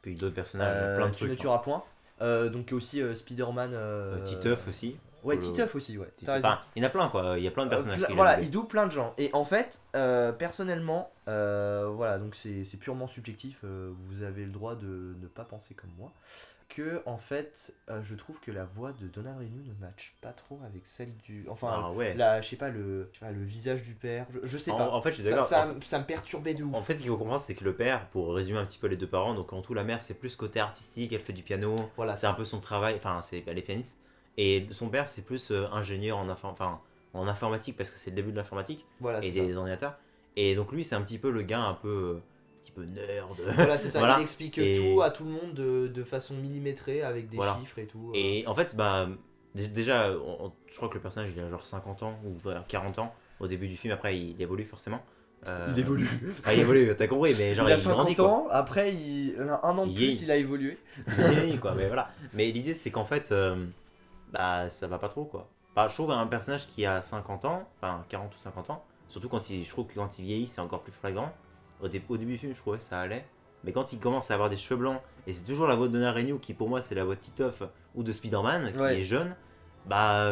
Speaker 1: Puis d'autres personnages, plein de
Speaker 2: Tu
Speaker 1: trucs.
Speaker 2: ne tueras point. Donc aussi Spider-Man.
Speaker 1: Titeuf aussi.
Speaker 2: Ouais,
Speaker 1: Faut le-
Speaker 2: Titeuf aussi, ouais.
Speaker 1: Titeuf.
Speaker 2: T'as raison.
Speaker 1: Enfin, il y en a plein quoi, il y a plein de personnages qui
Speaker 2: Voilà,
Speaker 1: l'ont
Speaker 2: il double plein de gens. Et en fait, personnellement, voilà, donc c'est purement subjectif. Vous avez le droit de ne pas penser comme moi. Que en fait, je trouve que la voix de Donald Renew ne matche pas trop avec celle du. Enfin,
Speaker 1: Ah ouais.
Speaker 2: je sais pas, le visage du père. Je sais
Speaker 1: En-
Speaker 2: pas.
Speaker 1: en fait, je suis
Speaker 2: Ça,
Speaker 1: d'accord.
Speaker 2: ça me perturbait de ouf.
Speaker 1: En fait, ce qu'il faut comprendre, c'est que le père, pour résumer un petit peu les deux parents, donc en tout, la mère, c'est plus côté artistique, elle fait du piano,
Speaker 2: Voilà,
Speaker 1: c'est un peu son travail, enfin, elle est pianiste. Et son père, c'est plus ingénieur en informatique, parce que c'est le début de l'informatique
Speaker 2: voilà,
Speaker 1: et
Speaker 2: c'est ça.
Speaker 1: des ordinateurs. Et donc, lui, c'est un petit peu le gars un petit peu nerd.
Speaker 2: Voilà, c'est ça.
Speaker 1: Voilà.
Speaker 2: Il explique
Speaker 1: Et-
Speaker 2: tout à tout le monde de façon millimétrée avec des
Speaker 1: Voilà.
Speaker 2: chiffres et tout.
Speaker 1: Et en fait, bah, déjà, je crois que le personnage, il a genre 50 ans ou 40 ans au début du film, après, il évolue forcément.
Speaker 2: Il évolue.
Speaker 1: Ah, il évolue, t'as compris, mais genre,
Speaker 2: Il a
Speaker 1: grandit
Speaker 2: 50
Speaker 1: quoi.
Speaker 2: ans, après un an de
Speaker 1: Il
Speaker 2: plus,
Speaker 1: vieillit.
Speaker 2: il a évolué.
Speaker 1: Il vieillit, quoi, mais voilà. Mais l'idée, c'est qu'en fait, bah, ça va pas trop, quoi. Bah, je trouve un personnage qui a 50 ans, enfin 40 ou 50 ans, surtout je trouve que quand il vieillit, c'est encore plus flagrant. Au début du film, je trouvais que ça allait. Mais quand il commence à avoir des cheveux blancs, et c'est toujours la voix de Donald Renew qui, pour moi, c'est la voix de Titeuf ou de Spider-Man, qui
Speaker 2: Ouais.
Speaker 1: est jeune, bah,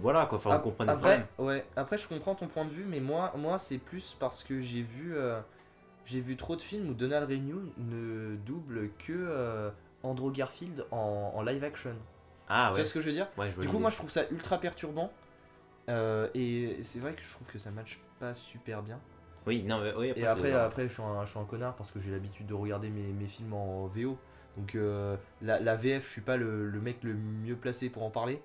Speaker 1: voilà, quoi, enfin, vous comprenez le problème.
Speaker 2: Après, je comprends ton point de vue, mais moi c'est plus parce que j'ai vu trop de films où Donald Renew ne double que Andrew Garfield en live action.
Speaker 1: Ah,
Speaker 2: Tu
Speaker 1: ouais.
Speaker 2: vois ce que je veux dire?
Speaker 1: Ouais, je vois
Speaker 2: Du coup,
Speaker 1: l'idée.
Speaker 2: moi je trouve ça ultra perturbant. Et c'est vrai que je trouve que ça matche pas super bien.
Speaker 1: Oui, non, mais, oui,
Speaker 2: Et
Speaker 1: je
Speaker 2: après,
Speaker 1: suis d'accord.
Speaker 2: après je suis un connard parce que j'ai l'habitude de regarder mes films en VO. Donc la VF, je suis pas le mec le mieux placé pour en parler.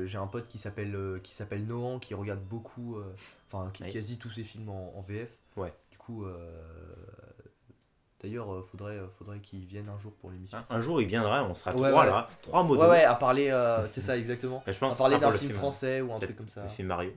Speaker 2: J'ai un pote qui s'appelle Nohan qui regarde beaucoup, enfin
Speaker 1: Oui.
Speaker 2: quasi tous ses films en VF.
Speaker 1: Ouais.
Speaker 2: Du coup, d'ailleurs, faudrait qu'il vienne un jour pour l'émission.
Speaker 1: Un jour, il viendra, on sera
Speaker 2: Ouais,
Speaker 1: trois
Speaker 2: ouais.
Speaker 1: là, trois modos.
Speaker 2: Ouais, ouais, à parler, c'est ça exactement.
Speaker 1: Mais je pense
Speaker 2: À
Speaker 1: que
Speaker 2: parler
Speaker 1: ce sera
Speaker 2: d'un
Speaker 1: pour
Speaker 2: film
Speaker 1: le
Speaker 2: français ou un
Speaker 1: peut-être
Speaker 2: truc comme ça.
Speaker 1: le film Mario.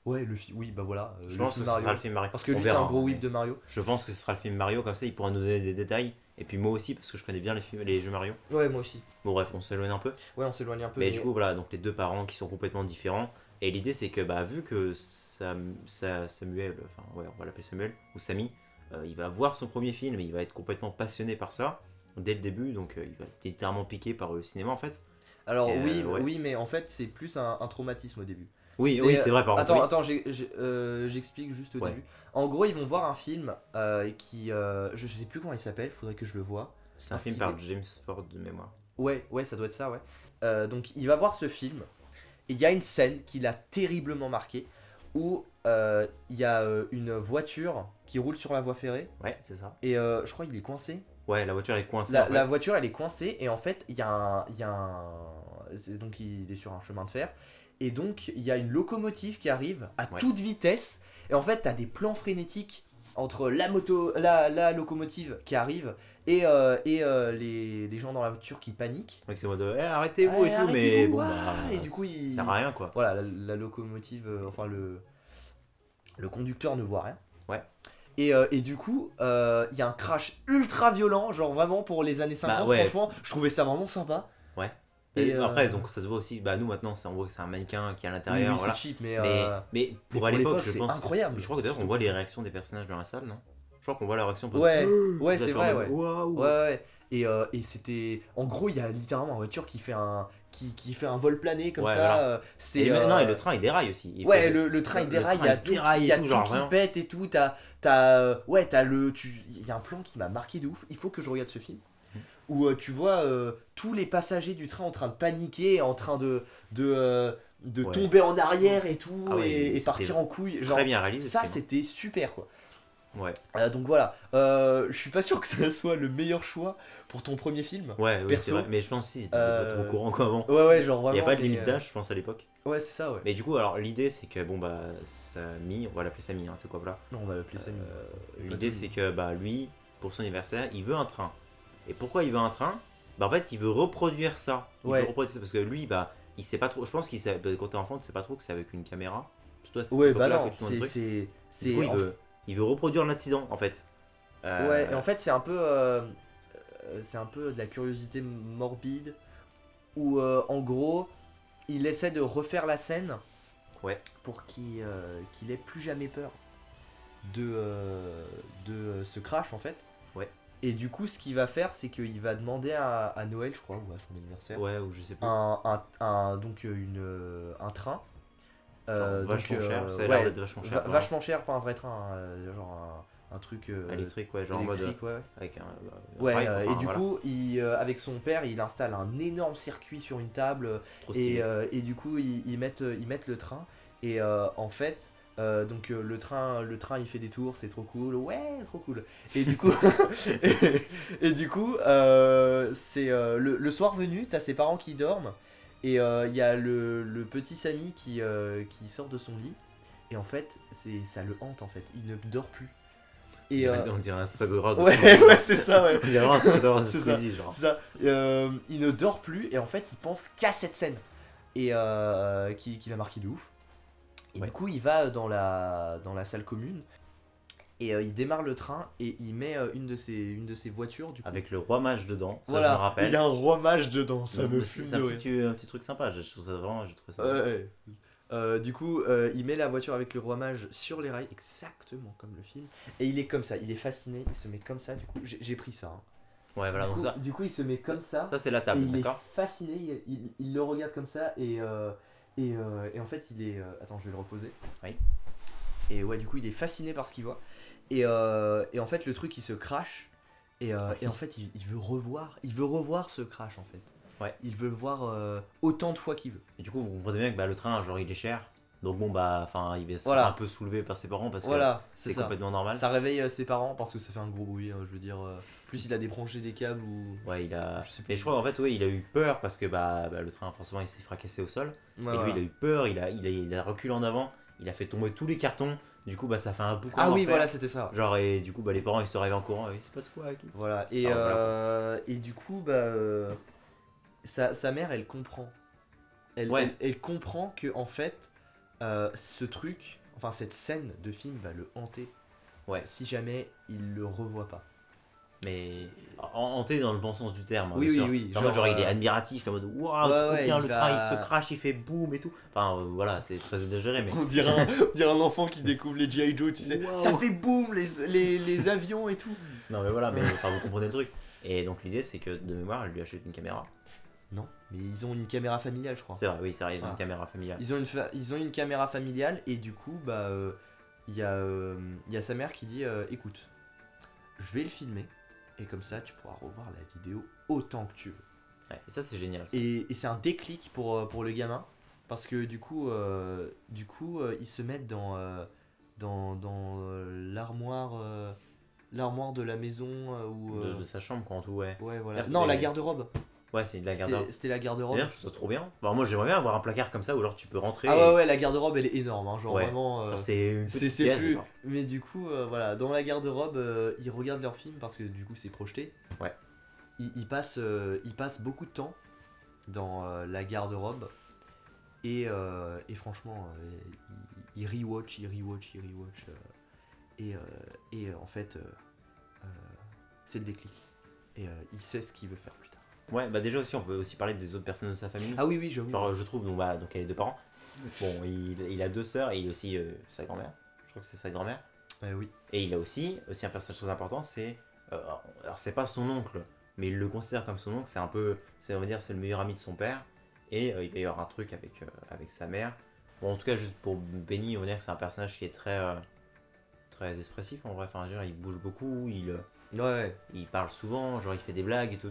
Speaker 2: Ouais, oui, bah voilà.
Speaker 1: Je
Speaker 2: le
Speaker 1: pense que
Speaker 2: film
Speaker 1: ce
Speaker 2: Mario.
Speaker 1: sera le film Mario.
Speaker 2: Parce que
Speaker 1: On
Speaker 2: lui, c'est
Speaker 1: verra,
Speaker 2: un gros
Speaker 1: mais
Speaker 2: whip de Mario.
Speaker 1: Je pense que ce sera le film Mario, comme ça il pourra nous donner des détails. Et puis moi aussi, parce que je connais bien les jeux Mario.
Speaker 2: Ouais, moi aussi.
Speaker 1: Bon, bref, on s'éloigne un peu.
Speaker 2: Ouais, on s'éloigne un peu.
Speaker 1: Mais du coup, voilà, donc les deux parents qui sont complètement différents. Et l'idée, c'est que bah, vu que Samuel, enfin, ouais, on va l'appeler Samuel, ou Samy, il va voir son premier film et il va être complètement passionné par ça dès le début. Donc il va être littéralement piqué par le cinéma en fait.
Speaker 2: Alors
Speaker 1: ouais.
Speaker 2: oui, mais en fait, c'est plus un traumatisme au début.
Speaker 1: Oui, oui, c'est vrai, par contre.
Speaker 2: Attends, j'explique juste au
Speaker 1: Ouais.
Speaker 2: début. En gros, ils vont voir un film qui, je sais plus comment il s'appelle, faudrait que je le vois.
Speaker 1: C'est un
Speaker 2: parce
Speaker 1: film
Speaker 2: qu'il
Speaker 1: par James Ford de mémoire.
Speaker 2: Ouais, ça doit être ça, ouais. Donc il va voir ce film et il y a une scène qui l'a terriblement marqué où il y a une voiture qui roule sur la voie ferrée
Speaker 1: Ouais, c'est ça.
Speaker 2: et je crois qu'il est coincé.
Speaker 1: Ouais, la voiture est coincée.
Speaker 2: La,
Speaker 1: en fait.
Speaker 2: la voiture elle est coincée et en fait il y a donc il est sur un chemin de fer et donc il y a une locomotive qui arrive à
Speaker 1: Ouais.
Speaker 2: toute vitesse et en fait t'as des plans frénétiques entre la locomotive qui arrive et les gens dans la voiture qui paniquent.
Speaker 1: Donc c'est en mode arrêtez-vous et
Speaker 2: Ouais,
Speaker 1: tout, mais
Speaker 2: arrêtez-vous,
Speaker 1: bon,
Speaker 2: ah
Speaker 1: bah,
Speaker 2: et du coup, il-
Speaker 1: ça sert à rien quoi.
Speaker 2: Voilà, la locomotive, enfin le conducteur ne voit rien.
Speaker 1: Ouais.
Speaker 2: Et du coup, il y a un crash ultra violent, genre vraiment pour les années 50,
Speaker 1: ouais.
Speaker 2: franchement, je trouvais ça vraiment sympa.
Speaker 1: Ouais.
Speaker 2: Et,
Speaker 1: Et après, donc ça se voit aussi, bah nous maintenant, on voit que c'est un mannequin qui est à l'intérieur.
Speaker 2: oui,
Speaker 1: voilà.
Speaker 2: c'est cheap, mais,
Speaker 1: Mais pour
Speaker 2: pour
Speaker 1: à l'époque,
Speaker 2: l'époque,
Speaker 1: je
Speaker 2: c'est
Speaker 1: pense.
Speaker 2: incroyable.
Speaker 1: Mais je crois que d'ailleurs, on voit les réactions des personnages dans la salle, non? Je crois qu'on voit la réaction.
Speaker 2: ouais, ouais,
Speaker 1: Vous
Speaker 2: c'est
Speaker 1: êtes en
Speaker 2: vrai,
Speaker 1: mode,
Speaker 2: ouais.
Speaker 1: waouh.
Speaker 2: Ouais. Et c'était. En gros, il y a littéralement une voiture qui fait qui fait un vol plané comme
Speaker 1: Ouais,
Speaker 2: ça.
Speaker 1: voilà.
Speaker 2: C'est.
Speaker 1: Et maintenant, et le train il déraille aussi.
Speaker 2: Ouais, le train il déraille, il y a
Speaker 1: train,
Speaker 2: tout,
Speaker 1: déraille
Speaker 2: il y a
Speaker 1: et tout,
Speaker 2: tout
Speaker 1: genre
Speaker 2: qui
Speaker 1: vraiment.
Speaker 2: pète et tout. Il y a un plan qui m'a marqué de ouf. Il faut que je regarde ce film où tu vois tous les passagers du train en train de paniquer, en train de
Speaker 1: Ouais.
Speaker 2: tomber en arrière et tout
Speaker 1: Ah ouais,
Speaker 2: et
Speaker 1: c'était
Speaker 2: partir en couille. Genre,
Speaker 1: Très bien réalisé.
Speaker 2: ça
Speaker 1: ce film.
Speaker 2: c'était super quoi.
Speaker 1: Ouais,
Speaker 2: Donc voilà, je suis pas sûr que ça soit le meilleur choix pour ton premier film.
Speaker 1: ouais, oui,
Speaker 2: Perso,
Speaker 1: c'est vrai. Mais je pense que si, c'était pas
Speaker 2: euh,
Speaker 1: trop courant comme avant.
Speaker 2: Ouais, genre vraiment.
Speaker 1: Il n'y a pas de
Speaker 2: mais,
Speaker 1: limite d'âge, je pense, à l'époque.
Speaker 2: Ouais, c'est ça, ouais.
Speaker 1: Mais du coup, alors l'idée c'est que, bon, bah, Samy, on va l'appeler Samy, hein, c'est quoi, voilà.
Speaker 2: Non, on va l'appeler Samy.
Speaker 1: L'idée c'est que, bah, lui, pour son anniversaire, il veut un train. Et pourquoi il veut un train? Bah en fait, il veut reproduire ça. Il
Speaker 2: Ouais.
Speaker 1: veut reproduire ça parce que lui, bah, il sait pas trop. Je pense qu'il sait, bah, quand t'es enfant, tu sais pas trop que c'est avec une caméra. C'est toi, à cette
Speaker 2: Ouais, bah
Speaker 1: époque-là
Speaker 2: non,
Speaker 1: que tu demandes le truc. Du coup,
Speaker 2: c'est
Speaker 1: il veut reproduire l'accident en fait.
Speaker 2: ouais, et en fait, c'est un peu de la curiosité morbide où, en gros, il essaie de refaire la scène
Speaker 1: Ouais.
Speaker 2: pour qu'il ait plus jamais peur de ce crash, en fait.
Speaker 1: Ouais.
Speaker 2: Et du coup, ce qu'il va faire, c'est qu'il va demander à Noël, je crois, ou à son anniversaire,
Speaker 1: Ouais, ou je sais plus.
Speaker 2: un train.
Speaker 1: Genre vachement
Speaker 2: donc,
Speaker 1: cher. Ça a
Speaker 2: ouais,
Speaker 1: l'air d'être vachement cher. vraiment.
Speaker 2: vachement cher, pas un vrai train, hein, genre un truc
Speaker 1: Électrique, ouais, genre en mode.
Speaker 2: électrique, ouais.
Speaker 1: Avec un.
Speaker 2: Ouais,
Speaker 1: rail, enfin,
Speaker 2: et du
Speaker 1: voilà.
Speaker 2: coup, avec son père, il installe un énorme circuit sur une table
Speaker 1: Trop stylé.
Speaker 2: et du coup, ils mettent le train. Et en fait, le train, il fait des tours, c'est trop cool. Ouais, trop cool. Et du coup, et du coup, c'est le soir venu, t'as ses parents qui dorment et il y a le petit Samy qui sort de son lit. Et en fait, ça le hante en fait. Il ne dort plus. Et
Speaker 1: On dirait un thread d'horreur de
Speaker 2: ouais,
Speaker 1: Squeezie.
Speaker 2: ouais, c'est ça, ouais.
Speaker 1: On dirait vraiment un thread d'horreur de
Speaker 2: C'est ça.
Speaker 1: Squeezie, genre.
Speaker 2: C'est ça. Il ne dort plus et en fait il pense qu'à cette scène et qui l'a marqué de ouf. Et
Speaker 1: Ouais.
Speaker 2: du coup il va dans la salle commune et il démarre le train et il met une de ses voitures du coup.
Speaker 1: Avec le roi mage dedans, ça
Speaker 2: Voilà,
Speaker 1: je me rappelle.
Speaker 2: il y a un roi mage dedans, ça
Speaker 1: Donc,
Speaker 2: me
Speaker 1: c'est
Speaker 2: fume de rire.
Speaker 1: un petit truc sympa, je trouve ça vraiment, j'ai trouvé ça.
Speaker 2: Ouais. Du coup, il met la voiture avec le roi mage sur les rails, exactement comme le film. Et il est comme ça, il est fasciné, il se met comme ça. Du coup, j'ai pris ça. Hein.
Speaker 1: Ouais, voilà, donc ça,
Speaker 2: Du coup, il se met comme ça.
Speaker 1: ça c'est la
Speaker 2: Et
Speaker 1: table,
Speaker 2: il est
Speaker 1: d'accord?
Speaker 2: fasciné, il le regarde comme ça et en fait il est... attends, je vais le reposer.
Speaker 1: Oui.
Speaker 2: Et ouais, du coup il est fasciné par ce qu'il voit. Et en fait le truc il se crache et en fait il veut revoir ce crash en fait.
Speaker 1: Ouais.
Speaker 2: Il veut le voir autant de fois qu'il veut.
Speaker 1: Et du coup, vous comprenez bien que bah, le train, genre, il est cher. Donc bon, bah, enfin, il va se
Speaker 2: Voilà.
Speaker 1: faire un peu soulever par ses parents parce que
Speaker 2: Voilà,
Speaker 1: c'est
Speaker 2: c'est ça.
Speaker 1: complètement normal.
Speaker 2: Ça réveille ses parents parce que ça fait un gros bruit, hein, je veux dire. Plus il a débranché des câbles ou...
Speaker 1: Ouais, il a.
Speaker 2: Je sais plus.
Speaker 1: Et je crois en fait, ouais, il a eu peur parce que bah, le train, forcément, il s'est fracassé au sol.
Speaker 2: Ouais,
Speaker 1: Et lui,
Speaker 2: voilà.
Speaker 1: il a eu peur, il a reculé en avant, il a fait tomber tous les cartons. Du coup, bah, ça fait un boucan
Speaker 2: Ah oui,
Speaker 1: d'enfer.
Speaker 2: voilà, c'était ça.
Speaker 1: Genre, et du coup, bah, les parents, ils se réveillent en courant. Il se passe quoi et tout.
Speaker 2: Voilà, et,
Speaker 1: Ah, voilà,
Speaker 2: et du coup, sa mère, elle comprend.
Speaker 1: Ouais.
Speaker 2: Elle comprend que, en fait, ce truc, enfin, cette scène de film va le hanter.
Speaker 1: Ouais.
Speaker 2: Si jamais il le revoit pas.
Speaker 1: Mais hanté dans le bon sens du terme. hein,
Speaker 2: Oui,
Speaker 1: bien
Speaker 2: oui,
Speaker 1: sûr.
Speaker 2: oui,
Speaker 1: Genre,
Speaker 2: genre,
Speaker 1: il est admiratif, en mode waouh,
Speaker 2: ouais,
Speaker 1: trop
Speaker 2: ouais,
Speaker 1: bien,
Speaker 2: il
Speaker 1: le
Speaker 2: va-
Speaker 1: train il se crache, il fait boum et tout. Enfin, voilà, c'est très exagéré, mais.
Speaker 2: On dirait un enfant qui découvre les G.I. Joe, tu sais.
Speaker 1: Wow.
Speaker 2: Ça fait boum, les avions et tout.
Speaker 1: Non, mais voilà, mais enfin, vous comprenez le truc. Et donc, l'idée, c'est que de mémoire, elle lui achète une caméra.
Speaker 2: Non, mais ils ont une caméra familiale, je crois.
Speaker 1: C'est vrai, oui, c'est vrai, ils ont
Speaker 2: Ah.
Speaker 1: une caméra familiale.
Speaker 2: Ils ont une caméra familiale et du coup, il y a sa mère qui dit écoute, je vais le filmer et comme ça tu pourras revoir la vidéo autant que tu veux.
Speaker 1: Ouais, et ça, c'est génial. Ça.
Speaker 2: Et c'est un déclic pour le gamin parce que du coup, ils se mettent dans l'armoire de la maison où.
Speaker 1: De sa chambre, quand tout, ouais.
Speaker 2: Ouais, voilà.
Speaker 1: Merde,
Speaker 2: Non, la
Speaker 1: mais-
Speaker 2: garde-robe.
Speaker 1: Ouais, c'est de la garde.
Speaker 2: C'était la garde-robe.
Speaker 1: D'ailleurs, je trouve ça trop bien. Enfin, moi, j'aimerais bien avoir un placard comme ça où, genre, tu peux rentrer.
Speaker 2: Ah
Speaker 1: et-
Speaker 2: ouais, ouais, la garde-robe elle est énorme, hein, genre
Speaker 1: Ouais.
Speaker 2: vraiment.
Speaker 1: Genre, c'est une petite
Speaker 2: C'est
Speaker 1: pièce,
Speaker 2: plus.
Speaker 1: quoi.
Speaker 2: Mais du coup, voilà, dans la garde-robe, ils regardent leur film parce que du coup c'est projeté.
Speaker 1: Ouais.
Speaker 2: Ils passent beaucoup de temps dans la garde-robe et franchement, ils rewatch. Et en fait, c'est le déclic. Et il sait ce qu'il veut faire plus tard.
Speaker 1: Ouais, bah déjà aussi, on peut aussi parler des autres personnes de sa famille.
Speaker 2: Ah oui, oui, j'avoue.
Speaker 1: Genre, je trouve, donc, donc il a deux parents. Bon, il a deux sœurs et il a aussi sa grand-mère. Je crois que c'est sa grand-mère.
Speaker 2: Oui.
Speaker 1: Et il a aussi un personnage très important, c'est. Alors, c'est pas son oncle, mais il le considère comme son oncle. C'est un peu. On va dire, c'est le meilleur ami de son père. Et il va y avoir un truc avec sa mère. Bon, en tout cas, juste pour Benny, on va dire que c'est un personnage qui est très expressif en vrai. Enfin, je veux dire, il bouge beaucoup,
Speaker 2: Ouais.
Speaker 1: il parle souvent, genre il fait des blagues et tout.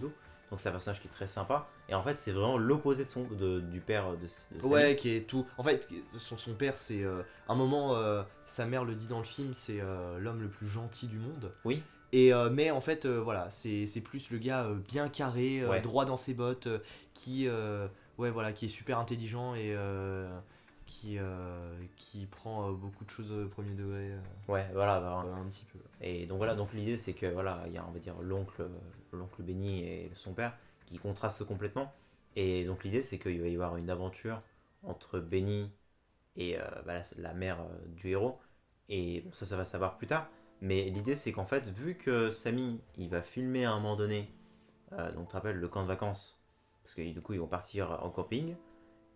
Speaker 1: Donc c'est un personnage qui est très sympa. Et en fait, c'est vraiment l'opposé du père de Sally.
Speaker 2: Ouais, qui est tout. En fait, son père, c'est. Un moment, sa mère le dit dans le film, c'est l'homme le plus gentil du monde.
Speaker 1: Oui.
Speaker 2: Et, mais en fait, voilà, c'est plus le gars bien carré,
Speaker 1: Ouais.
Speaker 2: droit dans ses bottes, qui est super intelligent qui prend beaucoup de choses au premier degré.
Speaker 1: Ouais, voilà, bah,
Speaker 2: Un petit peu.
Speaker 1: Et donc voilà, donc l'idée c'est que voilà, il y a on va dire l'oncle Benny et son père qui contrastent complètement. Et donc l'idée c'est qu'il va y avoir une aventure entre Benny et la mère du héros. Et bon, ça va savoir plus tard. Mais l'idée c'est qu'en fait, vu que Sammy il va filmer à un moment donné, donc tu te rappelles le camp de vacances, parce que du coup ils vont partir en camping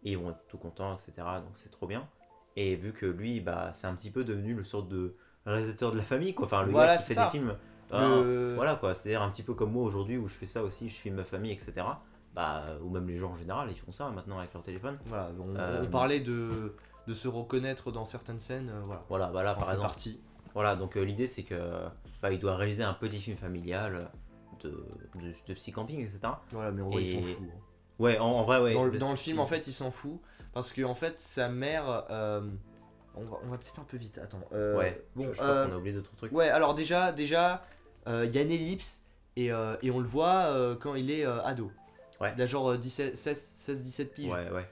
Speaker 1: et ils vont être tout contents, etc. Donc c'est trop bien. Et vu que lui, bah, c'est un petit peu devenu le sorte de réalisateur de la famille, quoi. Enfin, le
Speaker 2: Voilà,
Speaker 1: gars qui
Speaker 2: c'est
Speaker 1: fait des
Speaker 2: ça.
Speaker 1: films.
Speaker 2: Le-
Speaker 1: Voilà, quoi. C'est-à-dire un petit peu comme moi aujourd'hui où je fais ça aussi, je filme ma famille, etc. Bah, ou même les gens en général, ils font ça maintenant avec leur téléphone.
Speaker 2: Voilà,
Speaker 1: Euh,
Speaker 2: on parlait de se reconnaître dans certaines scènes, voilà.
Speaker 1: Voilà, bah là,
Speaker 2: Ça en
Speaker 1: par
Speaker 2: fait
Speaker 1: exemple.
Speaker 2: partie.
Speaker 1: Voilà, donc l'idée c'est que bah, il doit réaliser un petit film familial de psy camping, etc.
Speaker 2: Voilà, mais en vrai,
Speaker 1: Et-
Speaker 2: il s'en fout. Hein.
Speaker 1: Ouais, en vrai, ouais.
Speaker 2: Dans le film, en fait, il s'en fout. Parce que, en fait, sa mère. On va peut-être un peu vite. Attends.
Speaker 1: Ouais,
Speaker 2: Bon,
Speaker 1: je crois qu'on a oublié d'autres trucs.
Speaker 2: ouais, alors déjà, il y a une ellipse. Et on le voit quand il est ado.
Speaker 1: Ouais.
Speaker 2: Il a genre 16-17 piges.
Speaker 1: Ouais, ouais.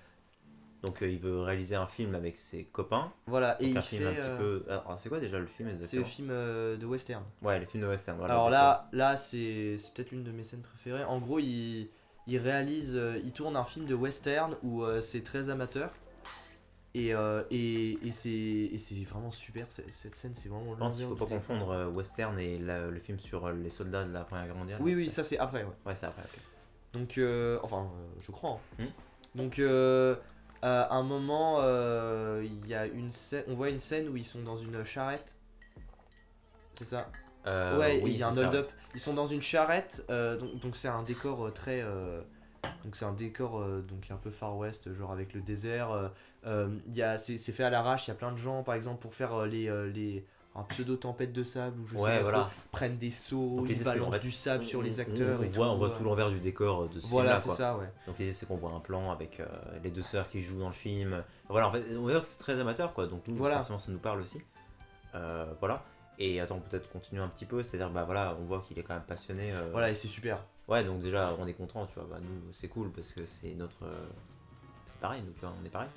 Speaker 1: Donc il veut réaliser un film avec ses copains.
Speaker 2: Voilà, et
Speaker 1: Donc
Speaker 2: il
Speaker 1: un film un
Speaker 2: fait.
Speaker 1: petit peu. Alors c'est quoi déjà le film
Speaker 2: C'est le
Speaker 1: exactement?
Speaker 2: film de western.
Speaker 1: Ouais, le film de western. Voilà,
Speaker 2: Alors
Speaker 1: exactement.
Speaker 2: là c'est peut-être une de mes scènes préférées. En gros, il réalise, il tourne un film de western où c'est très amateur. Et c'est vraiment super. Cette scène, c'est vraiment
Speaker 1: Je pense qu'il
Speaker 2: l'envers
Speaker 1: faut
Speaker 2: du
Speaker 1: pas
Speaker 2: décor.
Speaker 1: confondre western et le film sur les soldats de la Première Guerre mondiale.
Speaker 2: Oui, oui, ça c'est après, ouais.
Speaker 1: Ouais, c'est après. Ok.
Speaker 2: Donc, enfin, je crois. Hein.
Speaker 1: Hmm.
Speaker 2: Donc, à un moment, il y a une scène, on voit une scène où ils sont dans une charrette. C'est ça. Ouais,
Speaker 1: oui,
Speaker 2: il y a un
Speaker 1: c'est ça,
Speaker 2: hold-up. Ils sont dans une charrette, donc c'est un décor très. Donc c'est un décor donc un peu Far West, genre avec le désert. C'est fait à l'arrache, il y a plein de gens, par exemple, pour faire un pseudo tempête de sable, ou je sais
Speaker 1: Ouais,
Speaker 2: pas
Speaker 1: voilà.
Speaker 2: trop, prennent des seaux,
Speaker 1: Donc,
Speaker 2: ils
Speaker 1: l'idée, c'est, en
Speaker 2: balancent
Speaker 1: fait,
Speaker 2: du sable sur les
Speaker 1: on-
Speaker 2: acteurs
Speaker 1: on
Speaker 2: et tout.
Speaker 1: voit, on voit tout l'envers du décor de ce
Speaker 2: Voilà,
Speaker 1: film-là,
Speaker 2: c'est
Speaker 1: quoi.
Speaker 2: ça, ouais.
Speaker 1: Donc l'idée c'est qu'on voit un plan avec les deux sœurs qui jouent dans le film. Voilà, en fait, on va dire que c'est très amateur, quoi. Donc nous,
Speaker 2: Voilà.
Speaker 1: forcément, ça nous parle aussi. Voilà. Et attends, peut-être continuer un petit peu. C'est-à-dire, bah voilà, on voit qu'il est quand même passionné.
Speaker 2: Voilà, et c'est super.
Speaker 1: Ouais, donc déjà, on est content, tu vois. Bah, nous, c'est cool parce que c'est notre. C'est pareil, nous, tu vois, on est pareil.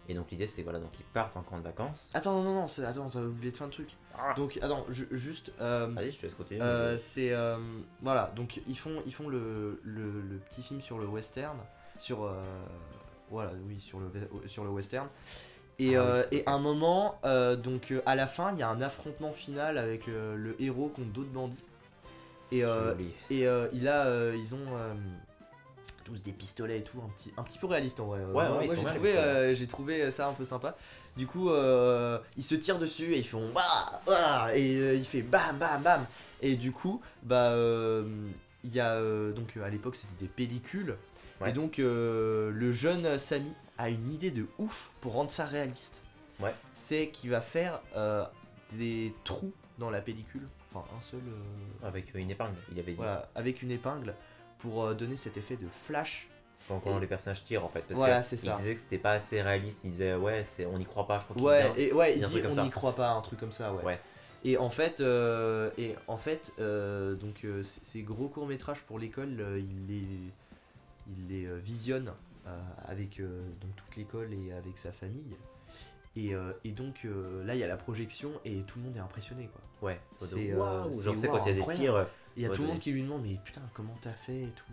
Speaker 1: Et donc l'idée, c'est voilà, donc ils partent en camp de vacances.
Speaker 2: Attends, non, attends, t'as oublié plein de trucs.
Speaker 1: Ah.
Speaker 2: Donc, attends, juste.
Speaker 1: Allez, je te laisse continuer.
Speaker 2: C'est voilà, donc ils font le petit film sur le western, sur voilà, oui, sur le western. Et,
Speaker 1: Ah oui,
Speaker 2: et
Speaker 1: ok.
Speaker 2: à un moment, donc à la fin, il y a un affrontement final avec le héros contre d'autres bandits. Et,
Speaker 1: J'avais oublié.
Speaker 2: ils ont tous des pistolets et tout, un petit peu réaliste en vrai.
Speaker 1: Ouais,
Speaker 2: Moi,
Speaker 1: ils sont
Speaker 2: j'ai
Speaker 1: bien,
Speaker 2: trouvé,
Speaker 1: les pistolets.
Speaker 2: j'ai trouvé ça un peu sympa. Du coup, ils se tirent dessus et ils font bah, bah, et il fait bam bam bam. Et du coup, bah, il y a donc à l'époque c'était des pellicules.
Speaker 1: Ouais.
Speaker 2: Et donc le jeune Samy a une idée de ouf pour rendre ça réaliste.
Speaker 1: Ouais.
Speaker 2: C'est qu'il va faire des trous dans la pellicule, enfin un seul.
Speaker 1: Avec une épingle, il avait dit.
Speaker 2: Voilà, avec une épingle pour donner cet effet de flash.
Speaker 1: Quand les personnages tirent en fait. Parce
Speaker 2: Voilà,
Speaker 1: que
Speaker 2: c'est
Speaker 1: il
Speaker 2: ça.
Speaker 1: disait que c'était pas assez réaliste. Il disait ouais, on n'y croit pas, je crois qu'il
Speaker 2: Ouais,
Speaker 1: disait.
Speaker 2: et ouais,
Speaker 1: il
Speaker 2: il
Speaker 1: y a un
Speaker 2: dit
Speaker 1: truc comme
Speaker 2: on
Speaker 1: ça.
Speaker 2: n'y croit pas, un truc comme ça, ouais.
Speaker 1: Ouais.
Speaker 2: Et en fait, donc ces gros courts métrages pour l'école, il les visionne avec donc toute l'école et avec sa famille. Et donc là, il y a la projection et tout le monde est impressionné, quoi.
Speaker 1: Ouais.
Speaker 2: C'est,
Speaker 1: Waouh,
Speaker 2: c'est
Speaker 1: genre c'est quand il y a des
Speaker 2: incroyable.
Speaker 1: tirs.
Speaker 2: Et il y a
Speaker 1: Ouais,
Speaker 2: tout le monde
Speaker 1: des-
Speaker 2: qui lui demande mais putain comment t'as fait et tout.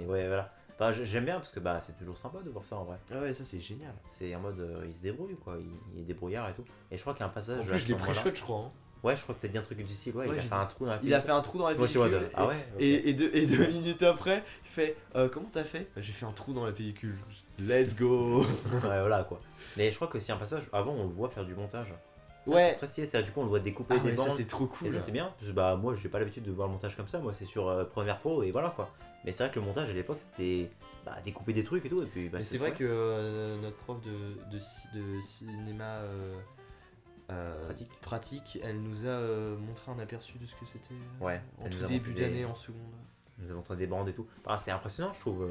Speaker 1: Et ouais, voilà. Enfin, j'aime bien parce que bah, c'est toujours sympa de voir ça en vrai.
Speaker 2: Ah ouais, ça c'est génial.
Speaker 1: C'est en mode il se débrouille quoi, il est débrouillard et tout. Et je crois qu'il y a un passage.
Speaker 2: En
Speaker 1: à
Speaker 2: plus,
Speaker 1: ce
Speaker 2: je l'ai
Speaker 1: moment-là-
Speaker 2: pré-shot, je crois. Hein.
Speaker 1: Ouais, je crois que t'as dit un truc du style. Ouais,
Speaker 2: Ouais,
Speaker 1: il a
Speaker 2: j'ai
Speaker 1: fait un trou dans la
Speaker 2: Il a fait un trou dans la
Speaker 1: Moi, je suis en
Speaker 2: pellicule.
Speaker 1: mode, ah ouais, ok.
Speaker 2: Et deux minutes après, il fait comment t'as fait? J'ai fait un trou dans la pellicule. Let's go.
Speaker 1: Ouais, voilà quoi. Mais je crois que si un passage, avant on le voit faire du montage. Ça,
Speaker 2: Ouais.
Speaker 1: C'est très stylé, c'est du coup on le voit découper
Speaker 2: Ah
Speaker 1: des
Speaker 2: ouais, ça
Speaker 1: bandes.
Speaker 2: c'est trop cool.
Speaker 1: Et ça c'est bien, parce que bah moi j'ai pas l'habitude de voir le montage comme ça, moi c'est sur Premiere Pro et voilà quoi. Mais c'est vrai que le montage à l'époque c'était bah, découper des trucs et tout et puis bah,
Speaker 2: Mais c'est vrai que notre prof de cinéma pratique, elle nous a montré un aperçu de ce que c'était
Speaker 1: Ouais,
Speaker 2: en
Speaker 1: elle
Speaker 2: tout
Speaker 1: nous a
Speaker 2: début
Speaker 1: montré des-
Speaker 2: d'année en seconde.
Speaker 1: nous avons montré des bandes et tout. Ah, c'est impressionnant je trouve.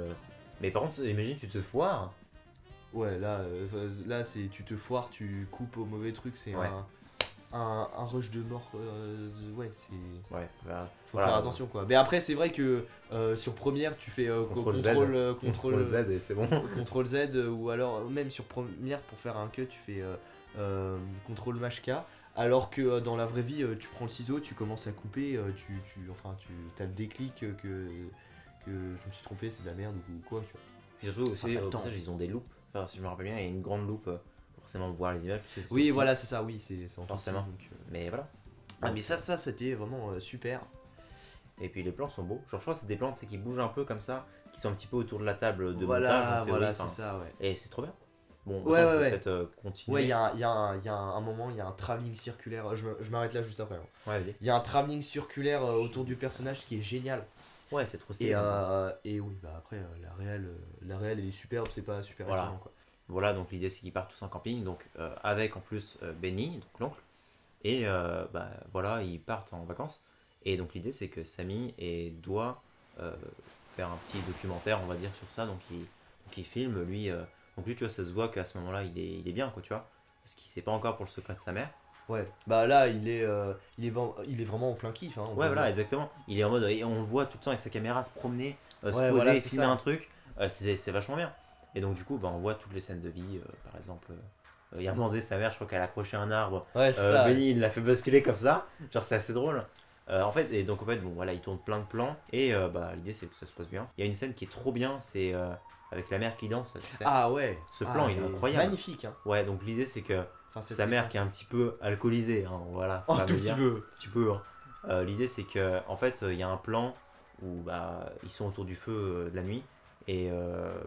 Speaker 1: Mais par contre imagine tu te foires.
Speaker 2: Ouais, là c'est tu te foires, tu coupes au mauvais truc, c'est
Speaker 1: Ouais.
Speaker 2: un rush de mort. Ouais, c'est.
Speaker 1: Ouais, bah,
Speaker 2: Faut
Speaker 1: voilà.
Speaker 2: faire attention quoi. Mais après, c'est vrai que sur première, tu fais
Speaker 1: Contrôle Z.
Speaker 2: contrôle
Speaker 1: Z et c'est bon.
Speaker 2: contrôle Z ou alors même sur première pour faire un cut, tu fais contrôle mach K. Alors que dans la vraie vie, tu prends le ciseau, tu commences à couper, tu as le déclic que je me suis trompé, c'est de la merde ou quoi, tu vois.
Speaker 1: Puis surtout aussi,
Speaker 2: Ah,
Speaker 1: au
Speaker 2: attends.
Speaker 1: passage, ils ont des loupes. Enfin, si je me rappelle bien, il y a une grande loupe pour forcément voir les images. Tu sais, c'est tout
Speaker 2: Oui,
Speaker 1: petit.
Speaker 2: voilà, c'est ça, oui, c'est en tout
Speaker 1: Forcément.
Speaker 2: petit, donc,
Speaker 1: Mais voilà.
Speaker 2: Ah, mais ça c'était vraiment super.
Speaker 1: Et puis les plans sont beaux. Genre, je crois que c'est des plans tu sais, qui bougent un peu comme ça, qui sont un petit peu autour de la table de montage.
Speaker 2: Voilà,
Speaker 1: En théorie,
Speaker 2: voilà,
Speaker 1: enfin,
Speaker 2: c'est ça, ouais.
Speaker 1: Et c'est trop bien. Bon,
Speaker 2: Ouais,
Speaker 1: attends, je
Speaker 2: ouais,
Speaker 1: vais
Speaker 2: ouais.
Speaker 1: peut-être continuer.
Speaker 2: Ouais, il y a un moment, il y a un travelling circulaire. Je m'arrête là juste après, hein.
Speaker 1: Ouais, vas-y.
Speaker 2: Il y a un travelling circulaire autour du personnage qui est génial.
Speaker 1: Ouais, c'est trop stylé.
Speaker 2: Et oui, bah après, la réelle elle est superbe, c'est pas super
Speaker 1: Voilà.
Speaker 2: étonnant quoi.
Speaker 1: Voilà, donc l'idée c'est qu'ils partent tous en camping, donc avec en plus Benny, donc l'oncle. Et bah voilà, ils partent en vacances. Et donc l'idée c'est que Samy doit faire un petit documentaire, on va dire, sur ça. Donc il filme, lui. Donc lui, tu vois, ça se voit qu'à ce moment-là, il est bien, quoi, tu vois. Parce qu'il sait pas encore pour le secret de sa mère.
Speaker 2: Ouais, bah là il est vraiment en plein kiff. Hein, on
Speaker 1: Ouais,
Speaker 2: peut
Speaker 1: voilà,
Speaker 2: dire.
Speaker 1: exactement. Il est en mode, et on le voit tout le temps avec sa caméra se promener, se
Speaker 2: Ouais,
Speaker 1: poser,
Speaker 2: voilà, c'est
Speaker 1: filmer
Speaker 2: ça.
Speaker 1: un truc. C'est vachement bien. Et donc, du coup, bah, on voit toutes les scènes de vie. Par exemple, il y a un moment donné, sa mère, je crois qu'elle a accroché un arbre.
Speaker 2: Ouais, c'est ça.
Speaker 1: Benny, il l'a fait basculer comme ça. Genre, c'est assez drôle. En fait, bon, voilà, il tourne plein de plans. Et bah, l'idée, c'est que ça se passe bien. Il y a une scène qui est trop bien, c'est avec la mère qui danse, tu sais.
Speaker 2: Ah ouais.
Speaker 1: Ce plan, il est
Speaker 2: mais
Speaker 1: incroyable.
Speaker 2: Magnifique, hein.
Speaker 1: Ouais, donc l'idée, c'est que
Speaker 2: Enfin, cette
Speaker 1: sa mère
Speaker 2: séquence.
Speaker 1: qui est un petit peu alcoolisée, hein, voilà.
Speaker 2: Oh,
Speaker 1: faut
Speaker 2: tout
Speaker 1: me
Speaker 2: petit
Speaker 1: dire.
Speaker 2: peu.
Speaker 1: Tu peux. Hein. L'idée c'est que en fait il y a un plan où bah, ils sont autour du feu de la nuit et